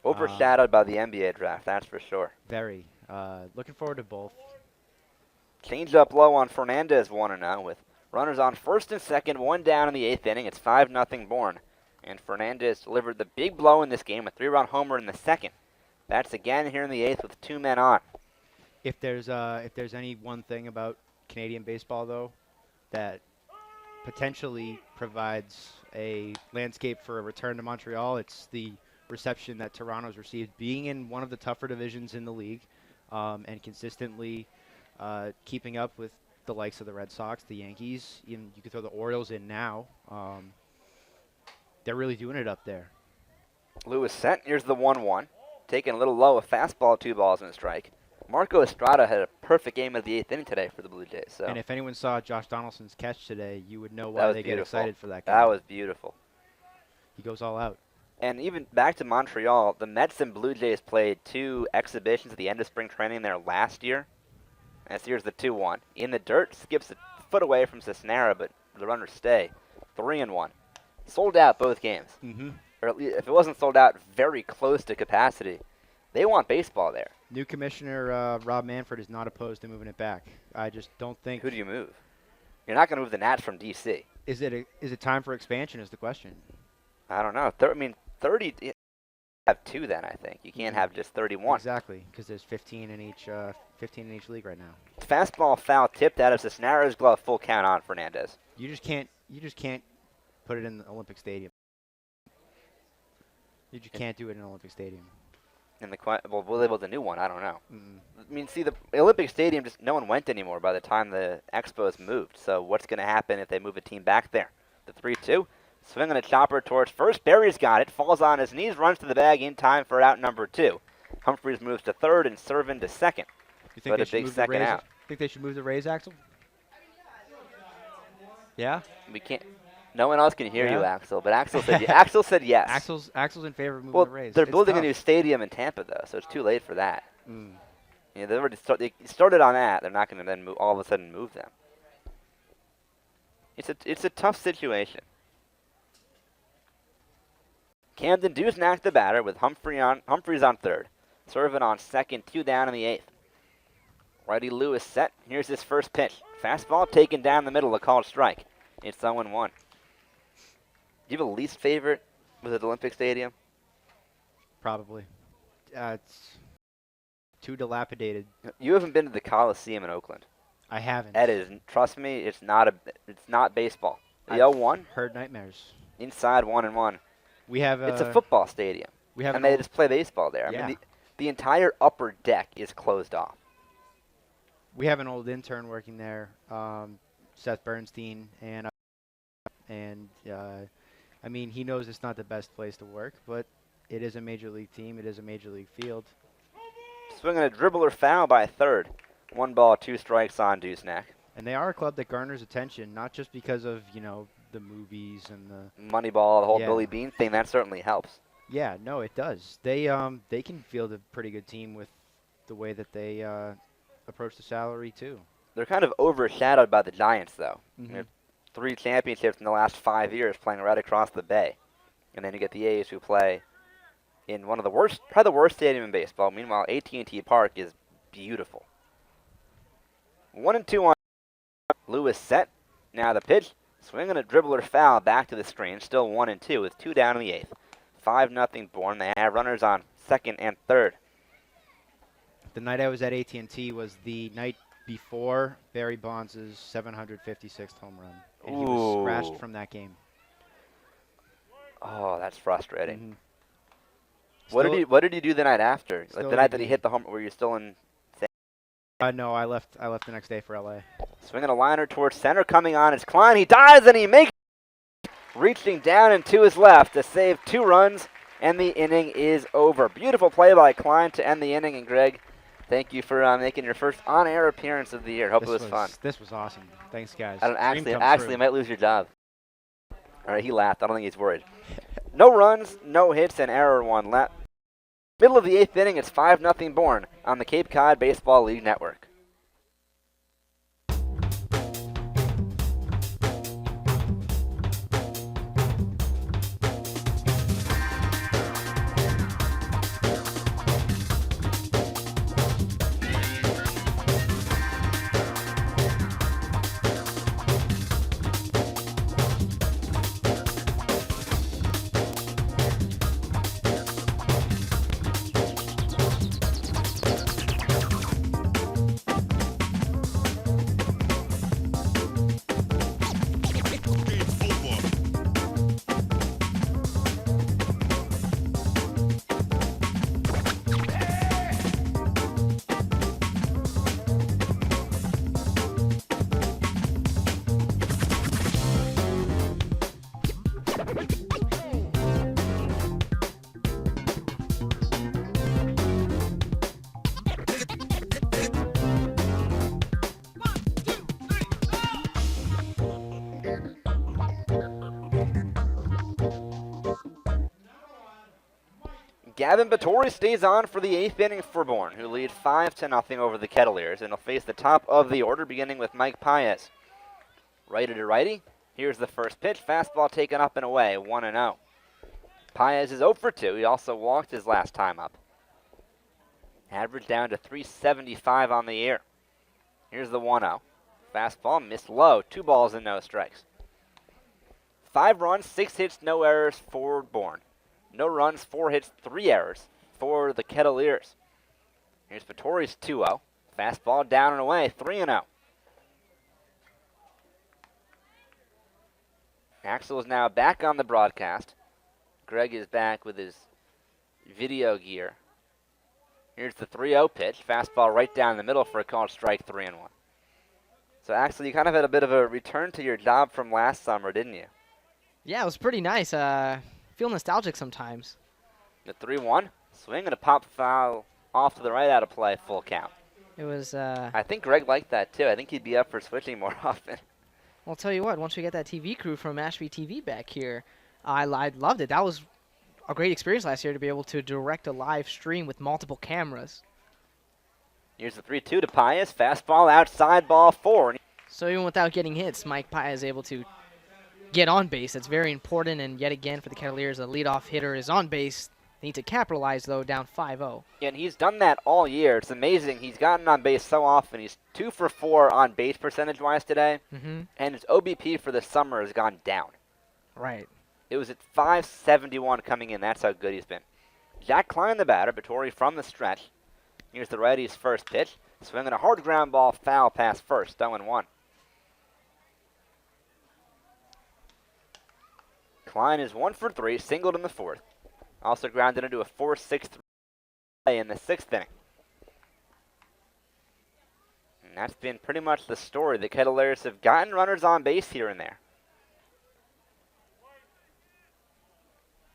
Overshadowed by the NBA draft, that's for sure. Very. Looking forward to both. Changed up low on Fernandez, 1-0, with runners on first and second, 1 down in the 8th inning. It's 5-0 Bourne. And Fernandez delivered the big blow in this game, a 3-run homer in the 2nd. That's again here in the 8th with 2 men on. If there's any one thing about Canadian baseball, though, that potentially provides a landscape for a return to Montreal, it's the reception that Toronto's received, being in one of the tougher divisions in the league, and consistently keeping up with the likes of the Red Sox, the Yankees. Even you could throw the Orioles in now. They're really doing it up there. Lewis sent. Here's the 1-1. Taking a little low, a fastball, 2 balls and a strike. Marco Estrada had a perfect game of the 8th inning today for the Blue Jays. So. And if anyone saw Josh Donaldson's catch today, you would know why they get excited for that game. That was beautiful. He goes all out. And even back to Montreal, the Mets and Blue Jays played 2 exhibitions at the end of spring training there last year. And so here's the 2-1. In the dirt, skips a foot away from Cisnera, but the runners stay. 3-1. Sold out both games. Mm-hmm. Or at least if it wasn't sold out, very close to capacity. They want baseball there. New commissioner Rob Manfred is not opposed to moving it back. I just don't think. Who do you move? You're not going to move the Nats from D.C. Is it time for expansion is the question. I don't know. 30. You have 2 then, I think. You can't have just 31. Exactly, because there's 15 in each league right now. Fastball foul tipped out of Cisneros' glove, full count on Fernandez. You just can't put it in the Olympic Stadium. You just can't do it in an Olympic Stadium. Will they build a new one? I don't know. Mm. I mean, see, the Olympic Stadium, just no one went anymore by the time the Expos moved. So what's going to happen if they move a team back there? The 3-2. Swinging a chopper towards first. Barry's got it. Falls on his knees. Runs to the bag in time for out number 2. Humphreys moves to third and Servin to second. You think But a big second out. Think they should move the Rays, Axel? Yeah? We can't. No one else can hear you, Yeah? Axel. But Axel said Axel said yes. Axel's in favor of moving Well, the Rays. they're It's building a tough. new stadium in Tampa, though, so it's too late for that. Mm. They already they started on that. They're not going to then all of a sudden move them. It's a tough situation. Camden Dusnak the batter with Humphreys on third. Servin on second, 2 down in the 8th. Righty Lewis set. Here's his first pitch. Fastball taken down the middle, a called strike. It's 0-1. Do you have a least favorite with the Olympic Stadium? Probably. It's too dilapidated. You haven't been to the Coliseum in Oakland. I haven't. That is, trust me, it's not baseball. The I've 0-1, heard nightmares. inside 1-1. We have It's a football stadium, We have and they just play baseball there. Yeah. I mean, the entire upper deck is closed off. We have an old intern working there, Seth Bernstein, and I mean, he knows it's not the best place to work, but it is a major league team. It is a major league field. Swinging a dribbler foul by third. 1 ball, 2 strikes on Dusnak. And they are a club that garners attention, not just because of, the movies and the Moneyball, the whole Yeah. Billy Bean thing, that certainly helps. Yeah, no, it does. They can field a pretty good team with the way that they approach the salary too. They're kind of overshadowed by the Giants, though. Mhm. They have 3 championships in the last 5 years playing right across the bay. And then you get the A's who play in one of the worst, probably the worst stadium in baseball. Meanwhile, AT&T Park is beautiful. 1-2 on Lewis set. Now the pitch. Swinging a dribbler foul back to the screen. Still 1-2 with 2 down in the 8th. 5-0 Bourne. They have runners on second and third. The night I was at AT&T was the night before Barry Bonds' 756th home run, and he was scratched Ooh. from that game. Oh, that's frustrating. Mhm. What did you do the night after? Like still the night that he angry. hit the home? Were you still in? No, I left the next day for LA. Swinging a liner towards center, coming on. It's Klein. He dives and he makes it. Reaching down and to his left to save 2 runs, and the inning is over. Beautiful play by Klein to end the inning. And Greg, thank you for making your first on-air appearance of the year. Hope it was fun. This was awesome. Thanks, guys. I don't Dream come actually true. might lose your job. All right, he laughed. I don't think he's worried. No runs, no hits, and error 1 left. Middle of the 8th inning, it's 5-0 Bourne on the Cape Cod Baseball League Network. Gavin Battori stays on for the 8th inning for Bourne, who lead 5-0 over the Kettleers, and will face the top of the order, beginning with Mike Paez. Righty to righty. Here's the first pitch. Fastball taken up and away, 1-0. Paez is 0 for 2. He also walked his last time up. Average down to 375 on the year. Here's the 1-0. Fastball missed low. 2 balls and no strikes. 5 runs, 6 hits, no errors for Bourne. No runs, 4 hits, 3 errors for the Kettleers. Here's Vittori's 2-0. Fastball down and away, 3-0. Axel is now back on the broadcast. Greg is back with his video gear. Here's the 3-0 pitch. Fastball right down the middle for a called strike, 3-1. So, Axel, you kind of had a bit of a return to your job from last summer, didn't you? Yeah, it was pretty nice. Feel nostalgic sometimes. The 3-1. Swing and a pop foul off to the right out of play, full count. It was, I think Greg liked that, too. I think he'd be up for switching more often. Well, I'll tell you what, once we get that TV crew from Ashby TV back here, I loved it. That was a great experience last year to be able to direct a live stream with multiple cameras. Here's the 3-2 to Pius. Fastball outside, ball 4. So even without getting hits, Mike Pye is able to get on base. That's very important, and yet again for the Kettleers, a leadoff hitter is on base. They need to capitalize, though, down 5-0. Yeah, and he's done that all year. It's amazing. He's gotten on base so often. He's 2 for 4 on base percentage-wise today, and his OBP for the summer has gone down. Right. It was at 571 coming in. That's how good he's been. Jack Klein, the batter. Vittori from the stretch. Here's the righty's first pitch. Swinging a hard ground ball, foul past first, 0-1. Klein is 1 for 3, singled in the 4th. Also grounded into a 4-6 play in the 6th inning. And that's been pretty much the story. The Kettleers have gotten runners on base here and there.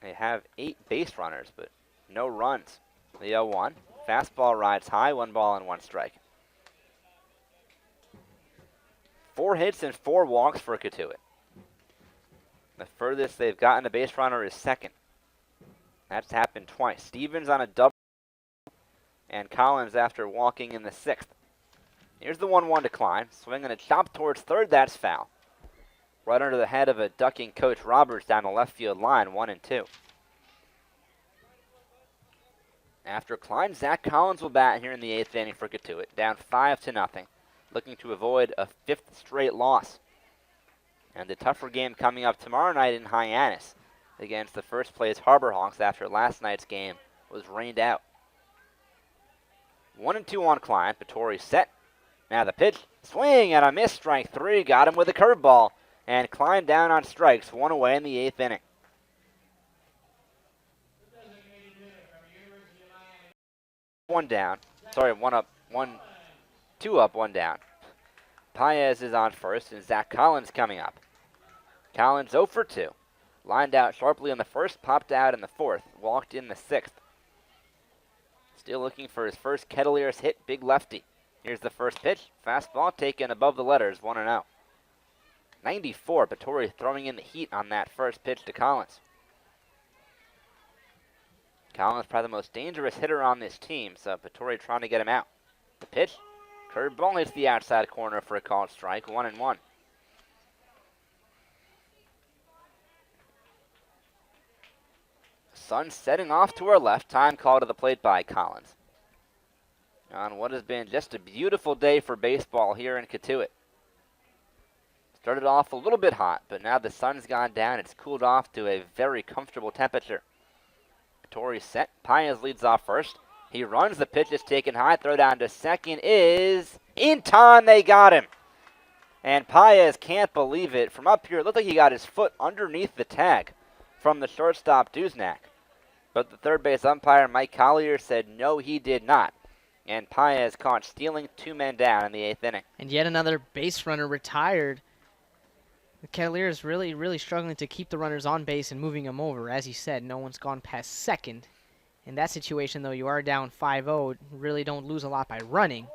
They have 8 base runners, but no runs. The 0-1. Fastball rides high, 1 ball and 1 strike. 4 hits and 4 walks for Cotuit. The furthest they've gotten a base runner is second. That's happened twice. Stevens on a double, and Collins after walking in the 6th. Here's the 1-1 decline. Swinging a chop towards third, that's foul. Right under the head of a ducking Coach Roberts down the left field line, 1-2. After Klein, Zach Collins will bat here in the 8th inning for Cotuit, down 5-0, looking to avoid a 5th straight loss. And the tougher game coming up tomorrow night in Hyannis against the first place Harbor Hawks after last night's game was rained out. 1-2 on Klein. Vittori set. Now the pitch. Swing and a miss. Strike 3. Got him with a curveball. And Klein down on strikes. 1 away in the 8th inning. One down. Sorry, 1 up. 2 up, 1 down. Paez is on first, and Zach Collins coming up. Collins 0 for 2. Lined out sharply in the 1st, popped out in the 4th, walked in the 6th. Still looking for his first Kettleers hit, big lefty. Here's the first pitch. Fastball taken above the letters, 1-0. 94, Vittori throwing in the heat on that first pitch to Collins. Collins probably the most dangerous hitter on this team, so Vittori trying to get him out. The pitch. Curveball hits the outside corner for a called strike, 1-1. Sun setting off to our left, time call to the plate by Collins. On what has been just a beautiful day for baseball here in Cotuit. Started off a little bit hot, but now the sun's gone down. It's cooled off to a very comfortable temperature. Vittori set. Paez leads off first. He runs, the pitch is taken high, throw down to second is in time, they got him. And Paez can't believe it. From up here, it looked like he got his foot underneath the tag from the shortstop Duznak. But the third base umpire, Mike Collier, said no, he did not. And Paez caught stealing 2 men down in the 8th inning. And yet another base runner retired. The Kettleers really struggling to keep the runners on base and moving them over. As you said, no one's gone past second. In that situation, though, you are down 5-0. Really don't lose a lot by running.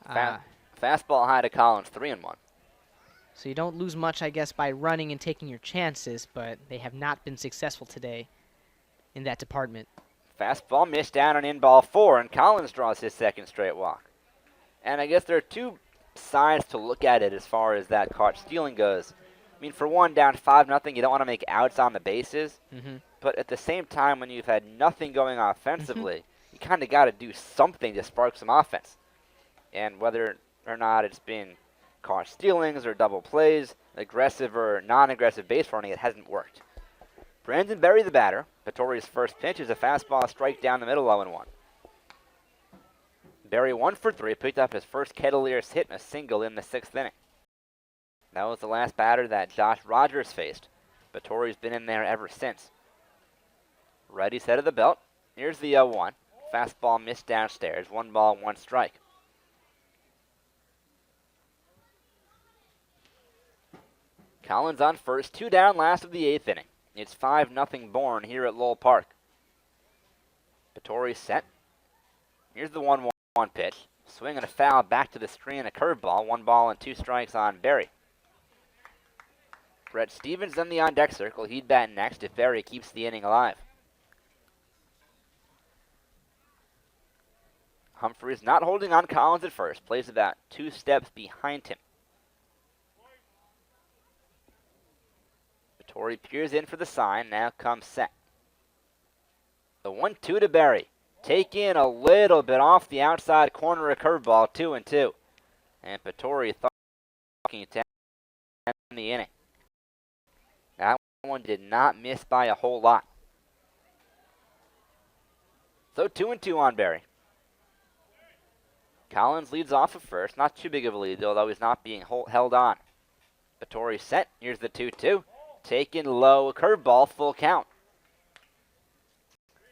Fastball high to Collins, 3-1. So you don't lose much, I guess, by running and taking your chances, but they have not been successful today in that department. Fastball missed down on in ball 4, and Collins draws his 2nd straight walk. And I guess there are 2 sides to look at it as far as that caught stealing goes. I mean, for one, down 5-0, you don't want to make outs on the bases. But at the same time, when you've had nothing going offensively, you kind of got to do something to spark some offense. And whether or not it's been caught stealings or double plays, aggressive or non-aggressive base running, it hasn't worked. Brandon Berry, the batter. Vittori's first pitch is a fastball strike down the middle, 0-1. Berry 1 for 3, picked up his first Kettleers hit in a single in the 6th inning. That was the last batter that Josh Rogers faced. Vittori's been in there ever since. Ready, set of the belt. Here's the 0-1. Fastball missed downstairs. 1 ball, 1 strike. Collins on first, 2 down, last of the 8th inning. It's 5-0 Bourne here at Lowell Park. Vittori set. Here's the 1-1 pitch. Swing and a foul back to the screen, a curveball. 1 ball and 2 strikes on Berry. Brett Stevens in the on-deck circle. He'd bat next if Berry keeps the inning alive. Humphreys not holding on Collins at first. Plays about 2 steps behind him. Vittori peers in for the sign. Now comes set. The 1-2 to Berry. Take in a little bit off the outside corner, a curveball, 2-2. And Vittori talking it down in the inning. That one did not miss by a whole lot. So 2-2 on Berry. Collins leads off at first. Not too big of a lead, although he's not being held on. Vittori set. Here's the 2-2. Taken low, a curveball, full count.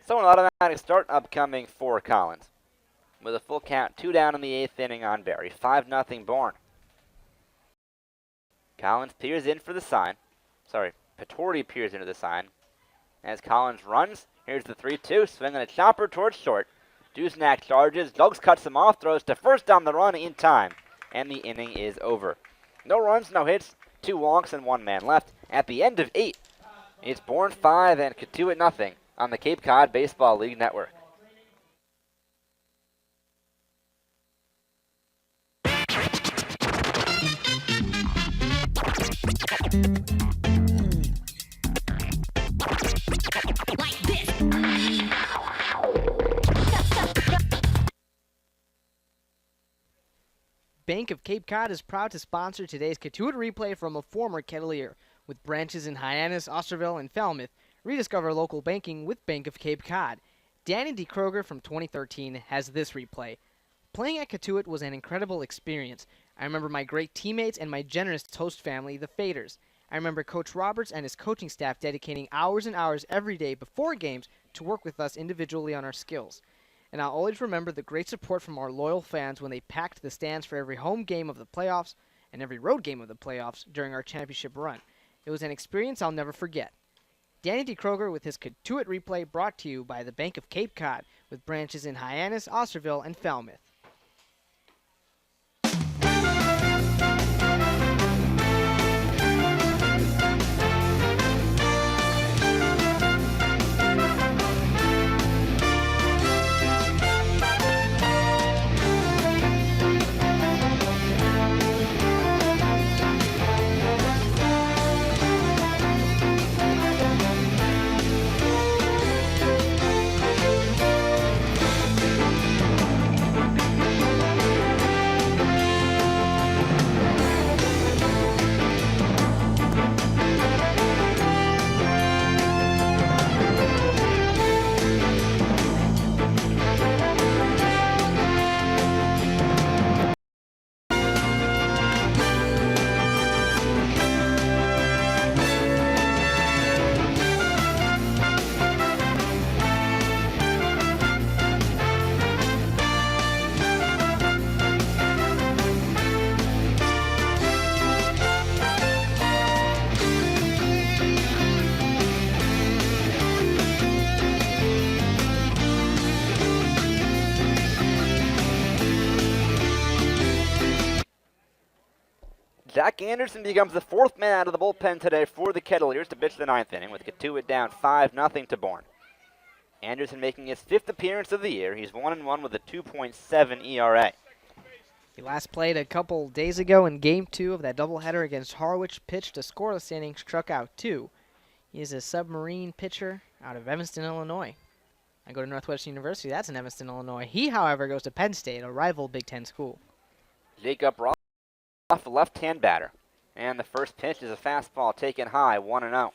So an automatic start upcoming for Collins. With a full count, 2 down in the 8th inning on Berry. 5-0 Bourne. Collins peers in for the sign. Vittori peers into the sign. As Collins runs, here's the 3-2. Swinging a chopper towards short. Dusnak charges. Dogs cuts him off. Throws to first on the run in time. And the inning is over. No runs, no hits. 2 walks and 1 man left. At the end of 8, it's Bourne 5 and Cotuit 0 on the Cape Cod Baseball League Network. Bank of Cape Cod is proud to sponsor today's Cotuit replay from a former Kettleer. With branches in Hyannis, Osterville, and Falmouth, rediscover local banking with Bank of Cape Cod. Danny D. Kroger from 2013 has this replay. Playing at Cotuit was an incredible experience. I remember my great teammates and my generous host family, the Faders. I remember Coach Roberts and his coaching staff dedicating hours and hours every day before games to work with us individually on our skills. And I'll always remember the great support from our loyal fans when they packed the stands for every home game of the playoffs and every road game of the playoffs during our championship run. It was an experience I'll never forget. Danny D. Kroger with his Cotuit replay, brought to you by the Bank of Cape Cod with branches in Hyannis, Osterville, and Falmouth. Jack Anderson becomes the 4th man out of the bullpen today for the Kettleers to pitch the 9th inning with Cotuit down 5-0 to Bourne. Anderson making his 5th appearance of the year. He's 1-1 with a 2.7 ERA. He last played a couple days ago in Game 2 of that doubleheader against Harwich, pitched a scoreless inning, struck out 2. He is a submarine pitcher out of Evanston, Illinois. I go to Northwestern University. That's in Evanston, Illinois. He, however, goes to Penn State, a rival Big Ten school. Jacob Ross off a left-hand batter. And the first pitch is a fastball taken high, 1-0.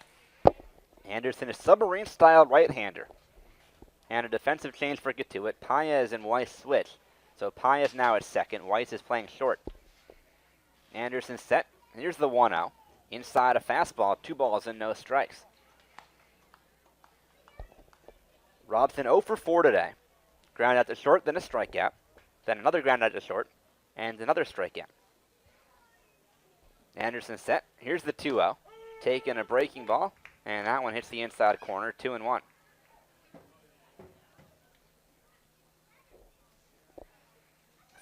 Anderson is submarine-style right-hander. And a defensive change for Cotuit. Paez and Weiss switch. So Paez now at second. Weiss is playing short. Anderson set. Here's the 1-0. Inside a fastball, 2 balls and no strikes. Robson 0 for 4 today. Ground out to short, then a strikeout. Then another ground out to short, and another strikeout. Anderson set. Here's the 2-0. Taking a breaking ball, and that one hits the inside corner, 2-1.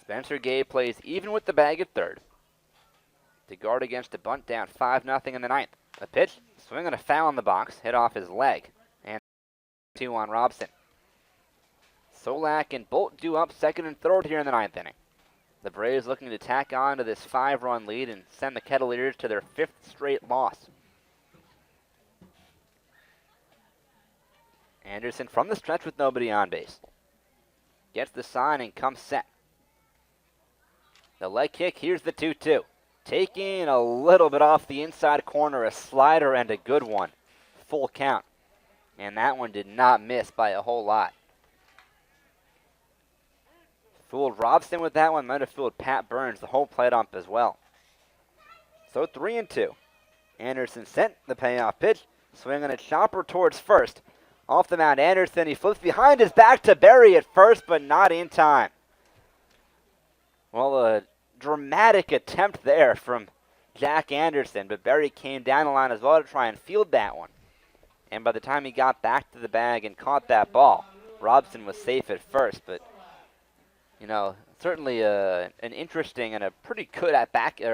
Spencer Gay plays even with the bag at third to guard against a bunt down 5-0 in the ninth. A pitch, swing and a foul in the box, hit off his leg, and 2 on Robson. Solak and Bolt due up second and third here in the ninth inning. The Braves looking to tack on to this 5-run lead and send the Kettleers to their 5th straight loss. Anderson from the stretch with nobody on base. Gets the sign and comes set. The leg kick, here's the 2-2. Taking a little bit off the inside corner, a slider and a good one. Full count. And that one did not miss by a whole lot. Fooled Robson with that one, might have fooled Pat Burns, the whole plate ump as well. So 3-2. Anderson sent the payoff pitch, swinging a chopper towards first. Off the mound, Anderson, he flips behind his back to Berry at first, but not in time. Well, a dramatic attempt there from Jack Anderson, but Berry came down the line as well to try and field that one. And by the time he got back to the bag and caught that ball, Robson was safe at first, but you know, certainly an interesting and a pretty good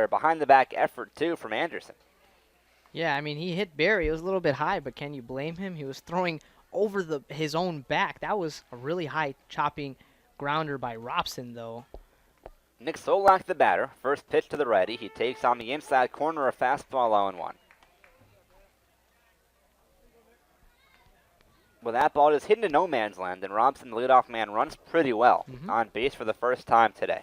behind the back effort too from Anderson. Yeah, I mean, he hit Berry. It was a little bit high, but can you blame him? He was throwing over his own back. That was a really high chopping grounder by Robson, though. Nick Solak, the batter. First pitch to the righty. He takes on the inside corner, a fastball 0-1. Well, that ball is hit into no man's land, and Robson, the leadoff man, runs pretty well on base for the first time today.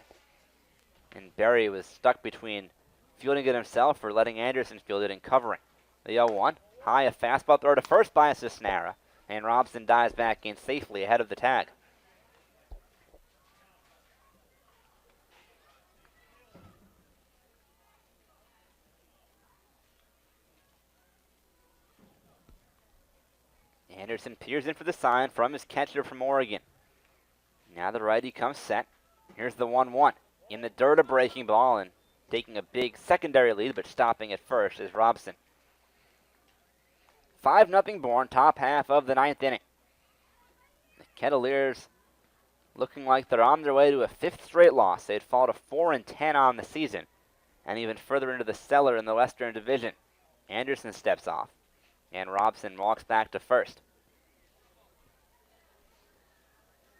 And Berry was stuck between fielding it himself or letting Anderson field it and covering. The 0-1, high, a fastball throw to first by Cisnera, and Robson dives back in safely ahead of the tag. Anderson peers in for the sign from his catcher from Oregon. Now the righty comes set. Here's the 1-1. In the dirt, a breaking ball, and taking a big secondary lead, but stopping at first is Robson. 5-0 Bourne, top half of the ninth inning. The Kettleers looking like they're on their way to a 5th straight loss. They'd fall to 4-10 on the season, and even further into the cellar in the Western Division. Anderson steps off, and Robson walks back to first.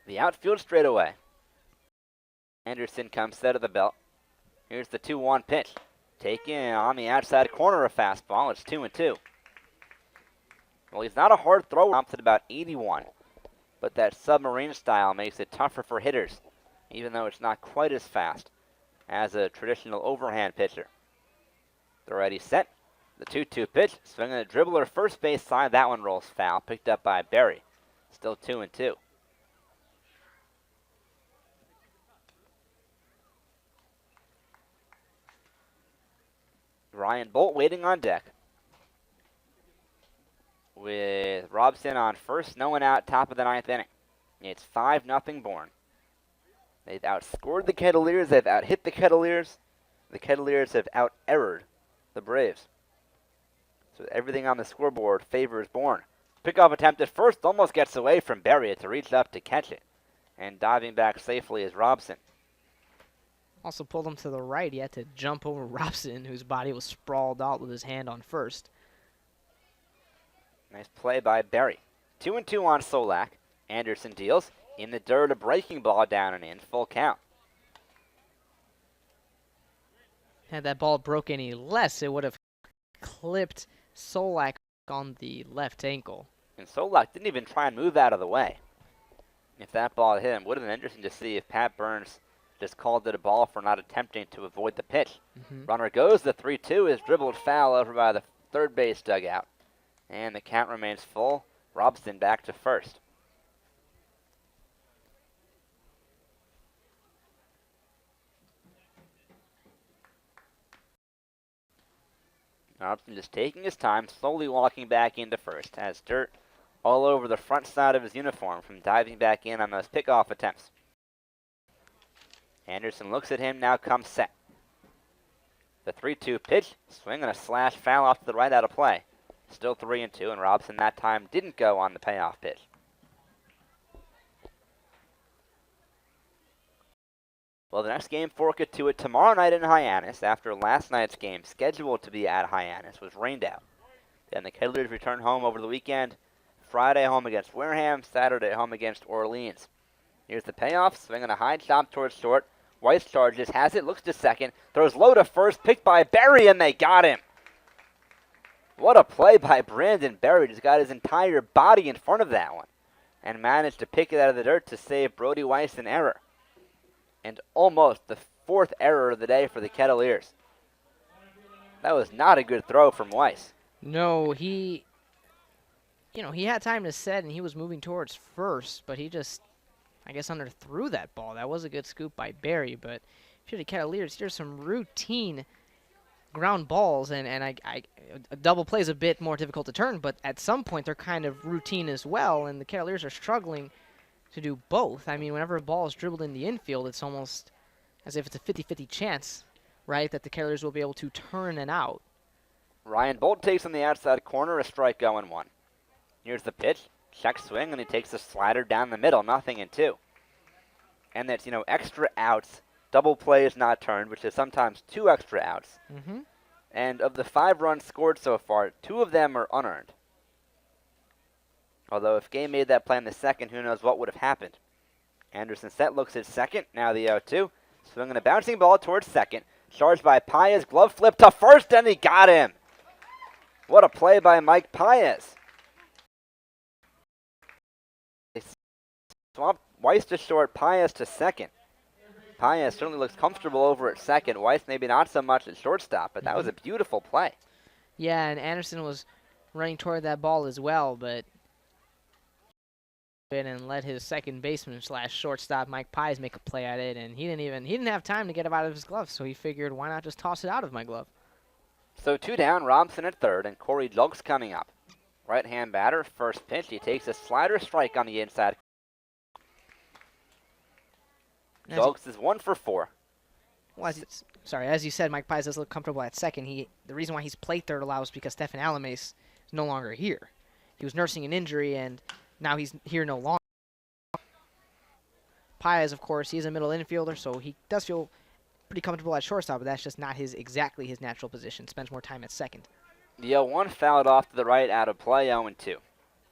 The outfield straightaway. Anderson comes set of the belt. Here's the 2-1 pitch. Taken on the outside corner, a fastball. It's 2-2. Well, he's not a hard thrower. At about 81. But that submarine style makes it tougher for hitters, even though it's not quite as fast as a traditional overhand pitcher. The righty set. The 2-2 pitch. Swinging a dribbler first base side. That one rolls foul. Picked up by Berry. Still 2-2. Ryan Bolt waiting on deck. With Robson on first, no one out, top of the ninth inning. It's 5-0 Bourne. They've outscored the Kettleers. They've out-hit the Kettleers. The Kettleers have out-errored the Braves. So everything on the scoreboard favors Bourne. Pickoff attempt at first, almost gets away from Berry to reach up to catch it. And diving back safely is Robson. Also pulled him to the right. He had to jump over Robson, whose body was sprawled out with his hand on first. Nice play by Berry. 2-2 on Solak. Anderson deals. In the dirt, a breaking ball down and in. Full count. Had that ball broke any less, it would have clipped Solak on the left ankle. And Solak didn't even try and move out of the way. If that ball hit him, would have been interesting to see if Pat Burns just called it a ball for not attempting to avoid the pitch. Runner goes, the 3-2 is dribbled foul over by the third base dugout. And the count remains full. Robson back to first. Robson just taking his time, slowly walking back into first. Has dirt all over the front side of his uniform from diving back in on those pickoff attempts. Anderson looks at him, now comes set. The 3-2 pitch, swing and a slash, foul off to the right, out of play. Still 3-2, and Robson that time didn't go on the payoff pitch. Well, the next game for Cotuit tomorrow night in Hyannis, after last night's game scheduled to be at Hyannis, was rained out. Then the Kettleers return home over the weekend. Friday home against Wareham, Saturday home against Orleans. Here's the payoff, swinging a high chop towards short. Weiss charges, has it, looks to second, throws low to first, picked by Berry, and they got him. What a play by Brandon Berry. Just got his entire body in front of that one and managed to pick it out of the dirt to save Brody Weiss an error. And almost the fourth error of the day for the Kettleers. That was not a good throw from Weiss. No, he had time to set, and he was moving towards first, but he just, I guess, underthrew that ball. That was a good scoop by Barry, but if you're the Kettleers, here's some routine ground balls, and a double play is a bit more difficult to turn, but at some point they're kind of routine as well, and the Kettleers are struggling to do both. I mean, whenever a ball is dribbled in the infield, it's almost as if it's a 50-50 chance, right, that the Kettleers will be able to turn and out. Ryan Bolt takes on the outside corner, a strike going one. Here's the pitch, check swing, and he takes a slider down the middle, 0-2. And that's, extra outs. Double play is not turned, which is sometimes 2 extra outs. And of the 5 runs scored so far, 2 of them are unearned. Although if Gay made that play in the second, who knows what would have happened. Anderson set, looks at second, now the 0-2. Swinging a bouncing ball towards second. Charged by Paez, glove flip to first, and he got him. What a play by Mike Paez. They swapped Weiss to short, Paez to second. Paez certainly looks comfortable over at second. Weiss maybe not so much at shortstop, but that was a beautiful play. Yeah, and Anderson was running toward that ball as well, but and let his second baseman / shortstop Mike Paez make a play at it, and he didn't have time to get it out of his glove, so he figured, why not just toss it out of my glove? So 2 down, Robson at third, and Corey Jolks coming up. Right-hand batter, first pitch, he takes a slider strike on the inside. Jolks is 1 for 4. Well, as you said, Mike Paez does look comfortable at second. The reason why he's played third allows because Stefan Alames is no longer here. He was nursing an injury, and now he's here no longer. Paez, of course, he's a middle infielder, so he does feel pretty comfortable at shortstop, but that's just not exactly his natural position. Spends more time at second. The 0-1 fouled off to the right, out of play, 0-2.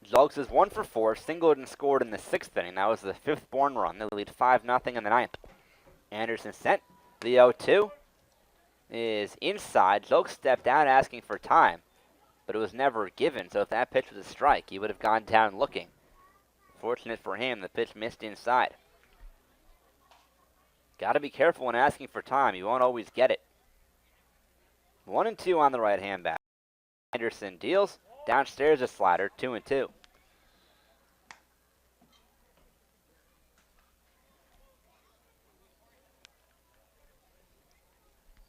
Jolks is 1 for 4, singled and scored in the 6th inning. That was the 5th Bourne run. They lead 5-0 in the 9th. Anderson set. The 0-2 is inside. Jolks stepped out asking for time, but it was never given, so if that pitch was a strike, he would have gone down looking. Fortunate for him, the pitch missed inside. Got to be careful when asking for time. You won't always get it. 1-2 on the right-hand back. Anderson deals. Downstairs a slider, 2-2.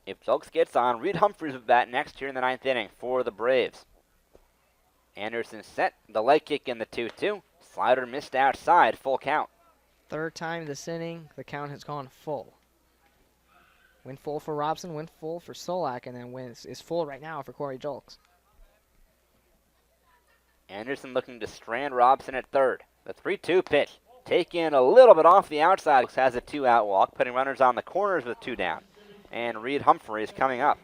If Jolks gets on, Reed Humphreys with bat next here in the 9th inning for the Braves. Anderson set, the leg kick in the 2-2. Slider missed outside, full count. Third time this inning, the count has gone full. Went full for Robson, went full for Solak, and then is full right now for Corey Jolks. Anderson looking to strand Robson at third. The 3-2 pitch, taken a little bit off the outside, has a 2-out walk, putting runners on the corners with 2 down. And Reed Humphreys coming up.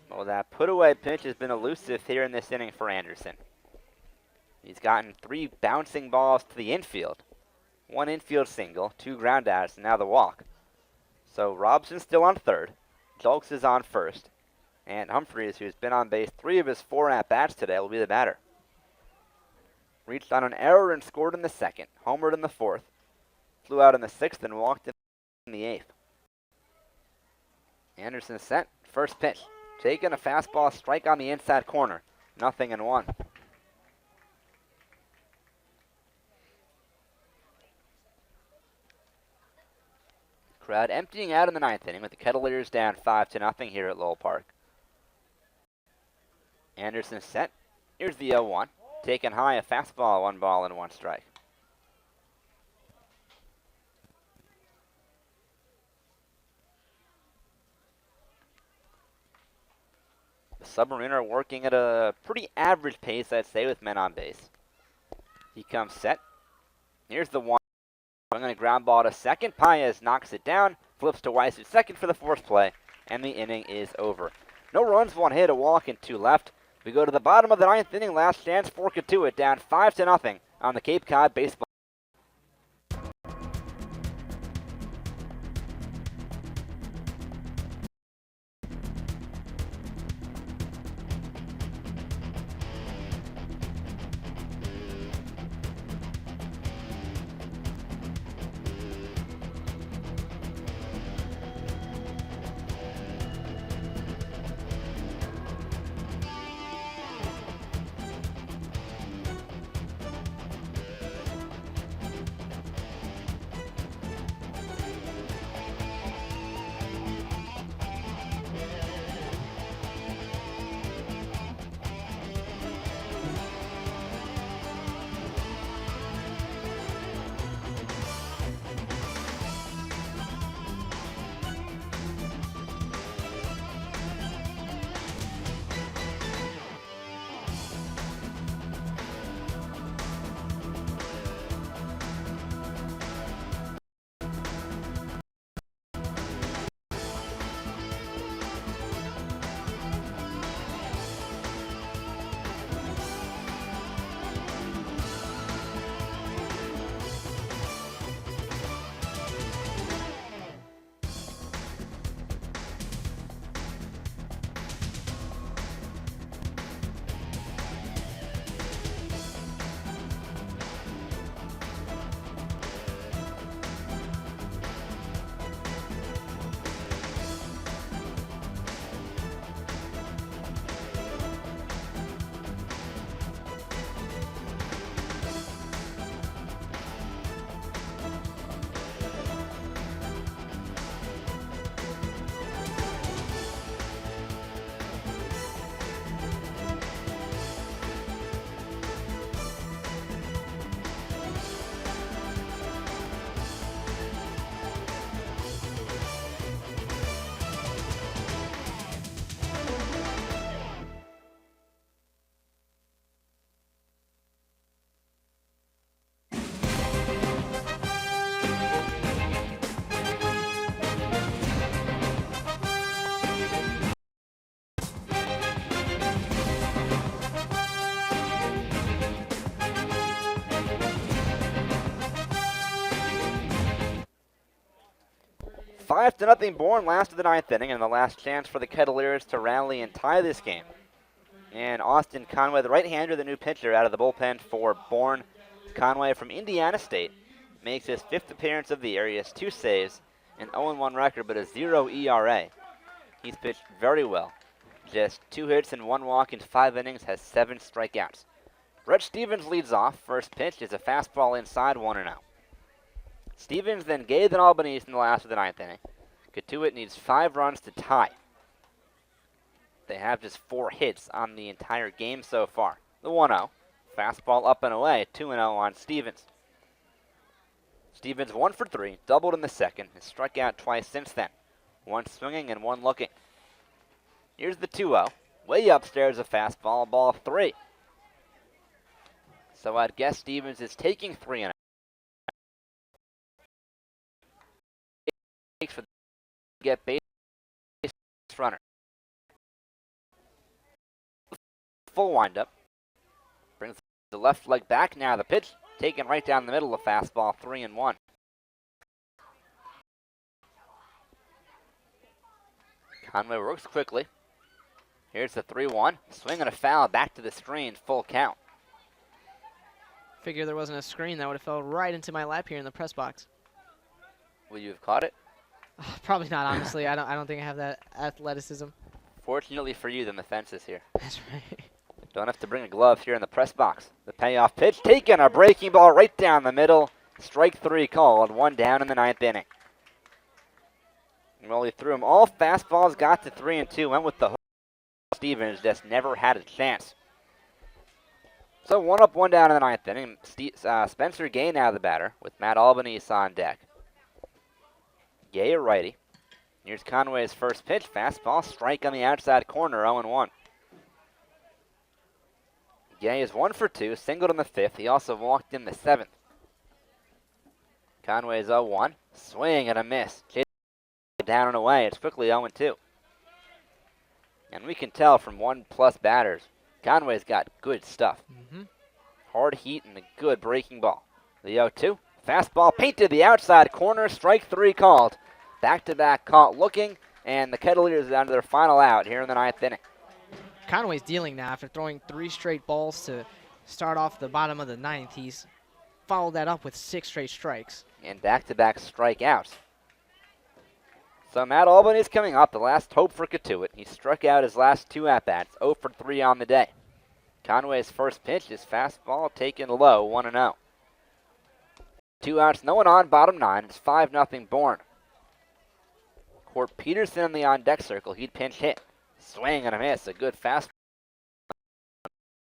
Well, that put-away pitch has been elusive here in this inning for Anderson. He's gotten 3 bouncing balls to the infield. 1 infield single, 2 ground outs, and now the walk. So Robson's still on third. Jolks is on first. And Humphreys, who's been on base 3 of his 4 at-bats today, will be the batter. Reached on an error and scored in the 2nd. Homered in the 4th. flew out in the 6th and walked in the 8th. Anderson set. First pitch. Taking a fastball, strike on the inside corner. 0-1. Crowd emptying out in the 9th inning with the Kettleers down 5-0 here at Lowell Park. Anderson set. Here's the 0-1. Taken high, a fastball, 1 ball and 1 strike. The Submariner working at a pretty average pace, I'd say, with men on base. He comes set. Here's the 1. I'm going to ground ball to second. Paez knocks it down, flips to Weiss at second for the 4th play, and the inning is over. No runs, 1 hit, a walk, and 2 left. We go to the bottom of the 9th inning. Last chance for Cotuit, down 5-0 on the Cape Cod baseball. Five to nothing Bourne, last of the 9th inning, and the last chance for the Kettleers to rally and tie this game. And Austin Conway, the right-hander, the new pitcher out of the bullpen for Bourne. Conway from Indiana State makes his 5th appearance of the year. He has 2 saves, an 0-1 record, but a 0 ERA. He's pitched very well. Just 2 hits and 1 walk in 5 innings, has 7 strikeouts. Brett Stevens leads off. First pitch is a fastball inside, 1-0. Stevens then gave an Albanese in the last of the 9th inning. Cotuit needs 5 runs to tie. They have just 4 hits on the entire game so far. The 1-0. Fastball up and away, 2-0 on Stevens. Stevens 1 for 3, doubled in the 2nd, has struck out twice since then. 1 swinging and 1 looking. Here's the 2-0. Way upstairs, a fastball, ball 3. So I'd guess Stevens is taking 3-0. For get base runner. Full windup. Brings the left leg back. Now the pitch taken right down the middle of fastball, 3-1. Conway works quickly. Here's the 3-1. Swing and a foul back to the screen. Full count. Figure there wasn't a screen, that would have fell right into my lap here in the press box. Would you have caught it? Probably not, honestly. I don't think I have that athleticism. Fortunately for you, then the fence is here. That's right. Don't have to bring a glove here in the press box. The payoff pitch taken, a breaking ball right down the middle. Strike 3 called, 1 down in the 9th inning. Well, he threw them all fastballs, got to 3 and 2, went with the hook. Stevens just never had a chance. So 1 up, 1 down in the 9th inning. Spencer Gay now the batter with Matt Albanese on deck. Gay a righty. Here's Conway's first pitch, fastball, strike on the outside corner, 0-1. Gay is 1 for 2, singled in the 5th. He also walked in the 7th. Conway's 0-1, swing and a miss. Down and away, it's quickly 0-2. And we can tell from 1+ batters, Conway's got good stuff. Hard heat and a good breaking ball. The 0-2, fastball painted the outside corner, strike 3 called. Back-to-back caught looking, and the Kettleers down to their final out here in the 9th inning. Conway's dealing now after throwing 3 straight balls to start off the bottom of the 9th. He's followed that up with 6 straight strikes. And back-to-back strikeouts. So Matt Albanese coming up, the last hope for Cotuit. He struck out his last 2 at-bats, 0 for 3 on the day. Conway's first pitch is fastball taken low, 1-0. 2 outs, no one on, bottom 9. It's 5-0 Bourne. Court Peterson in the on-deck circle. He'd pinch hit. Swing and a miss. A good fastball.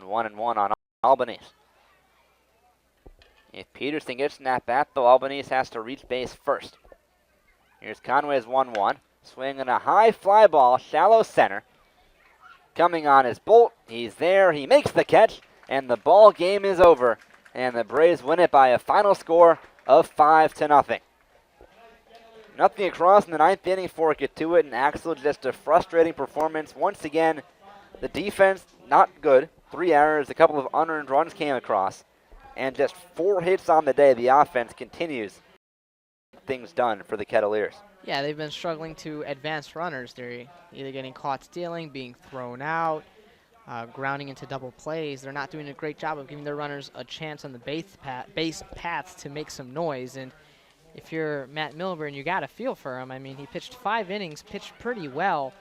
1-1 on Albanese. If Peterson gets an at-bat, though, Albanese has to reach base first. Here's Conway's 1-1. Swinging a high fly ball, shallow center. Coming on his bolt. He's there. He makes the catch, and the ball game is over. And the Braves win it by a final score of 5-0. Nothing across in the 9th inning for Cotuit, and Axel just a frustrating performance. Once again, the defense not good. 3 errors, a couple of unearned runs came across, and just 4 hits on the day. The offense continues things done for the Kettleers. Yeah, they've been struggling to advance runners. They're either getting caught stealing, being thrown out, grounding into double plays. They're not doing a great job of giving their runners a chance on the base paths to make some noise. And if you're Matt Milburn, you got a feel for him. I mean, he pitched 5 innings, pitched pretty well.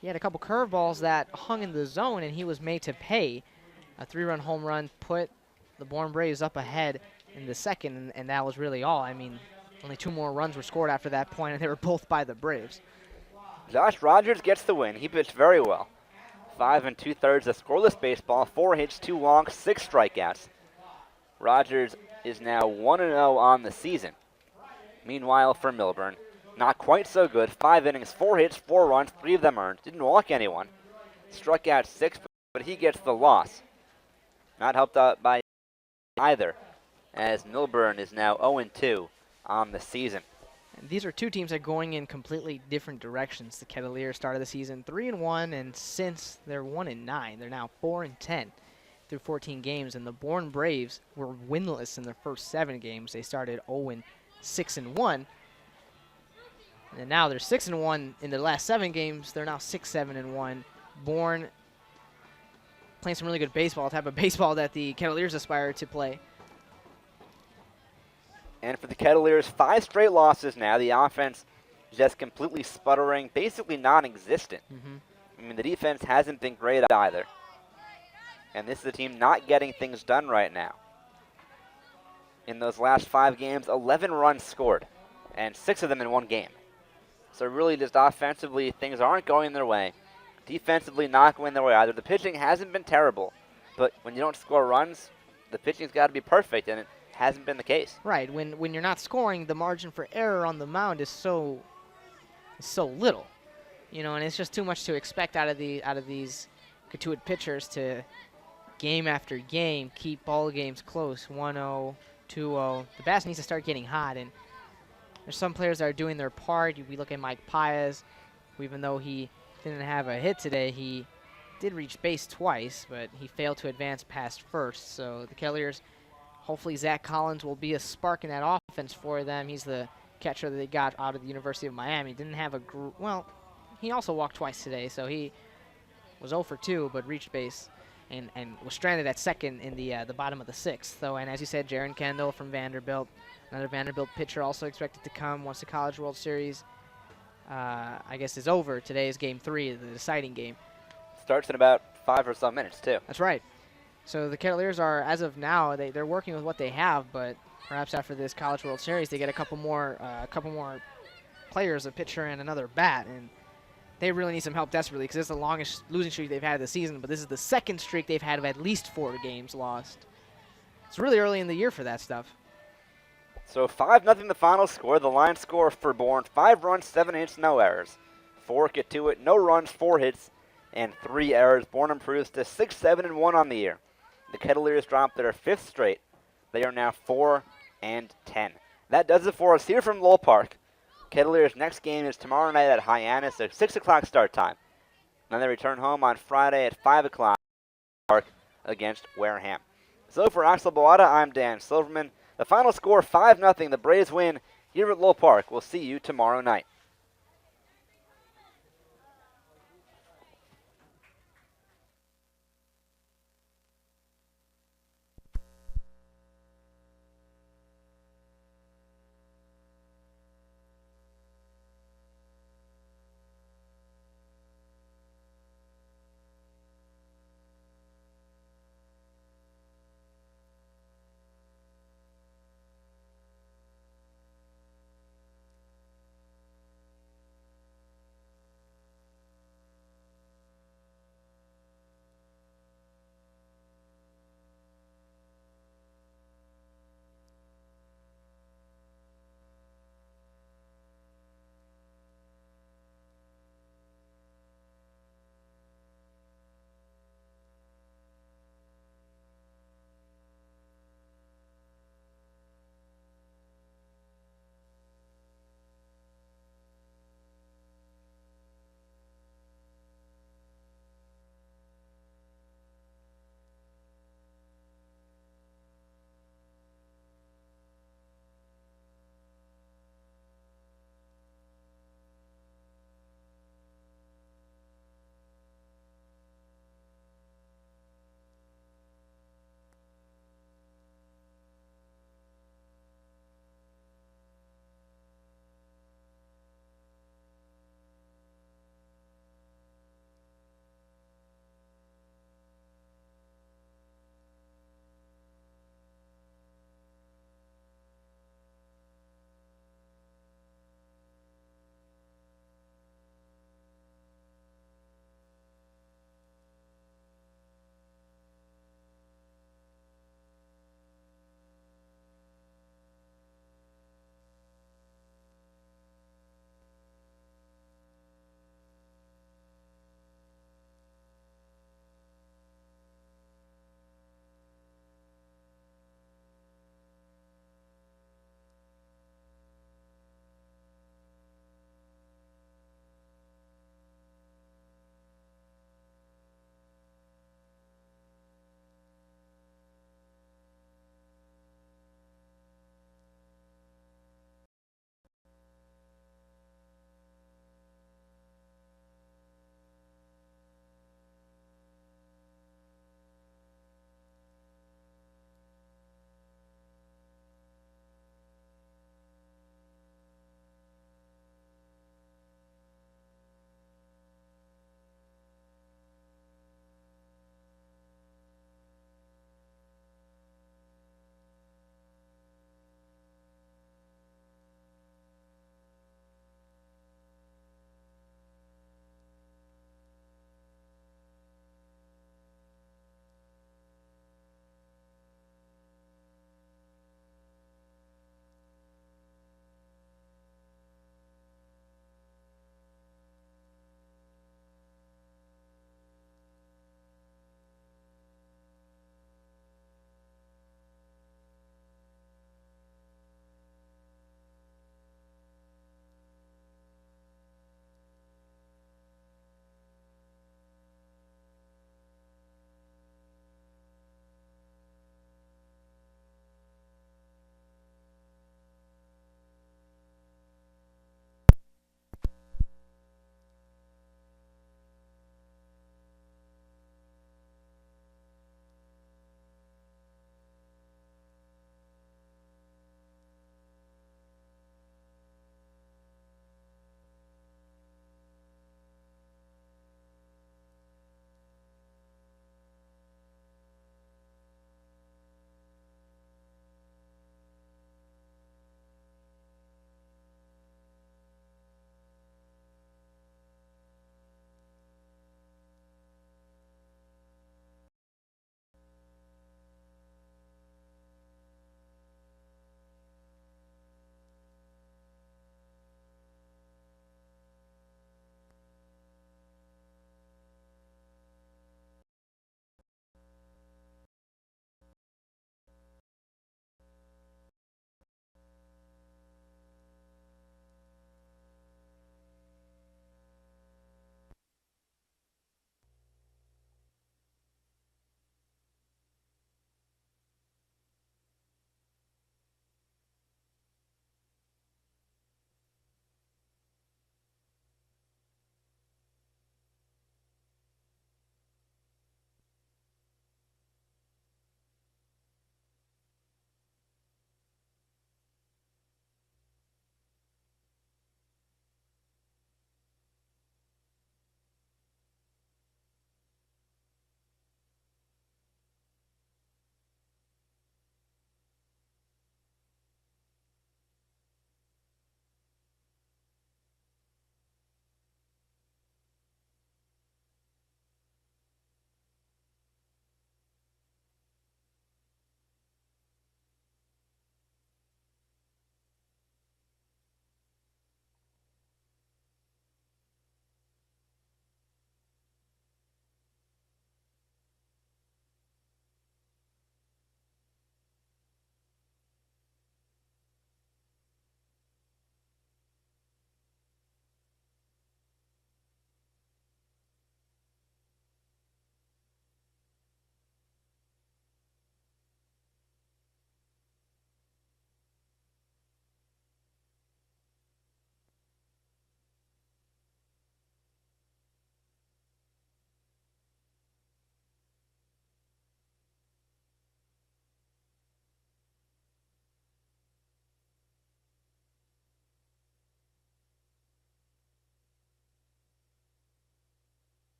He had a couple curveballs that hung in the zone, and he was made to pay. A 3-run home run put the Bourne Braves up ahead in the 2nd, and that was really all. I mean, only 2 more runs were scored after that point, and they were both by the Braves. Josh Rogers gets the win. He pitched very well. 5 2/3 a scoreless baseball, 4 hits, 2 walks, 6 strikeouts. Rogers is now 1-0 on the season. Meanwhile, for Milburn, not quite so good. 5 innings, 4 hits, 4 runs, 3 of them earned. Didn't walk anyone. Struck out 6, but he gets the loss. Not helped out by either, as Milburn is now 0-2 on the season. And these are 2 teams that are going in completely different directions. The Kettleers started the season 3-1, and since they're 1-9, they're now 4-10 through 14 games. And the Bourne Braves were winless in their first 7 games. They started 0-6-1, and now they're 6-1 in their last 7 games. They're now 6-7-1. Bourne playing some really good baseball, the type of baseball that the Kettleers aspire to play. And for the Kettleers, 5 straight losses now. The offense just completely sputtering, basically non-existent. I mean, the defense hasn't been great either. And this is a team not getting things done right now. In those last 5 games, 11 runs scored, and 6 of them in 1 game. So really just offensively, things aren't going their way. Defensively, not going their way either. The pitching hasn't been terrible, but when you don't score runs, the pitching's got to be perfect, and it hasn't been the case. Right. When you're not scoring, the margin for error on the mound is so little, you know, and it's just too much to expect out of these Cotuit pitchers to game after game keep ball games close. 1-0, 2-0. The bats needs to start getting hot, and there's some players that are doing their part. We look at Mike Paez, who, even though he didn't have a hit today, he did reach base twice, but he failed to advance past first. So the Kettleers, hopefully Zach Collins will be a spark in that offense for them. He's the catcher that they got out of the University of Miami. Didn't have well, he also walked twice today, so he was 0 for 2, but reached base. and was stranded at second in the bottom of the sixth. So, and as you said, Jaron Kendall from Vanderbilt, another Vanderbilt pitcher, also expected to come once the College World Series, I guess, is over. Today is Game 3, the deciding game. Starts in about 5 or so minutes, too. That's right. So the Kettleers are, as of now, they're working with what they have, but perhaps after this College World Series, they get a couple more players, a pitcher and another bat, and they really need some help desperately because this is the longest losing streak they've had of the season, but this is the second streak they've had of at least 4 games lost. It's really early in the year for that stuff. So 5-0 the final score. The line score for Bourne, 5 runs, 7 hits, no errors. 4 Cotuit, no runs, 4 hits, and 3 errors. Bourne improves to 6-7-1 on the year. The Kettleers dropped their 5th straight. They are now 4-10. That does it for us here from Lowell Park. Kettleers' next game is tomorrow night at Hyannis, a 6 o'clock start time. Then they return home on Friday at 5 o'clock Park against Wareham. So for Axel Boada, I'm Dan Silverman. The final score, 5-0. The Braves win here at Lowell Park. We'll see you tomorrow night.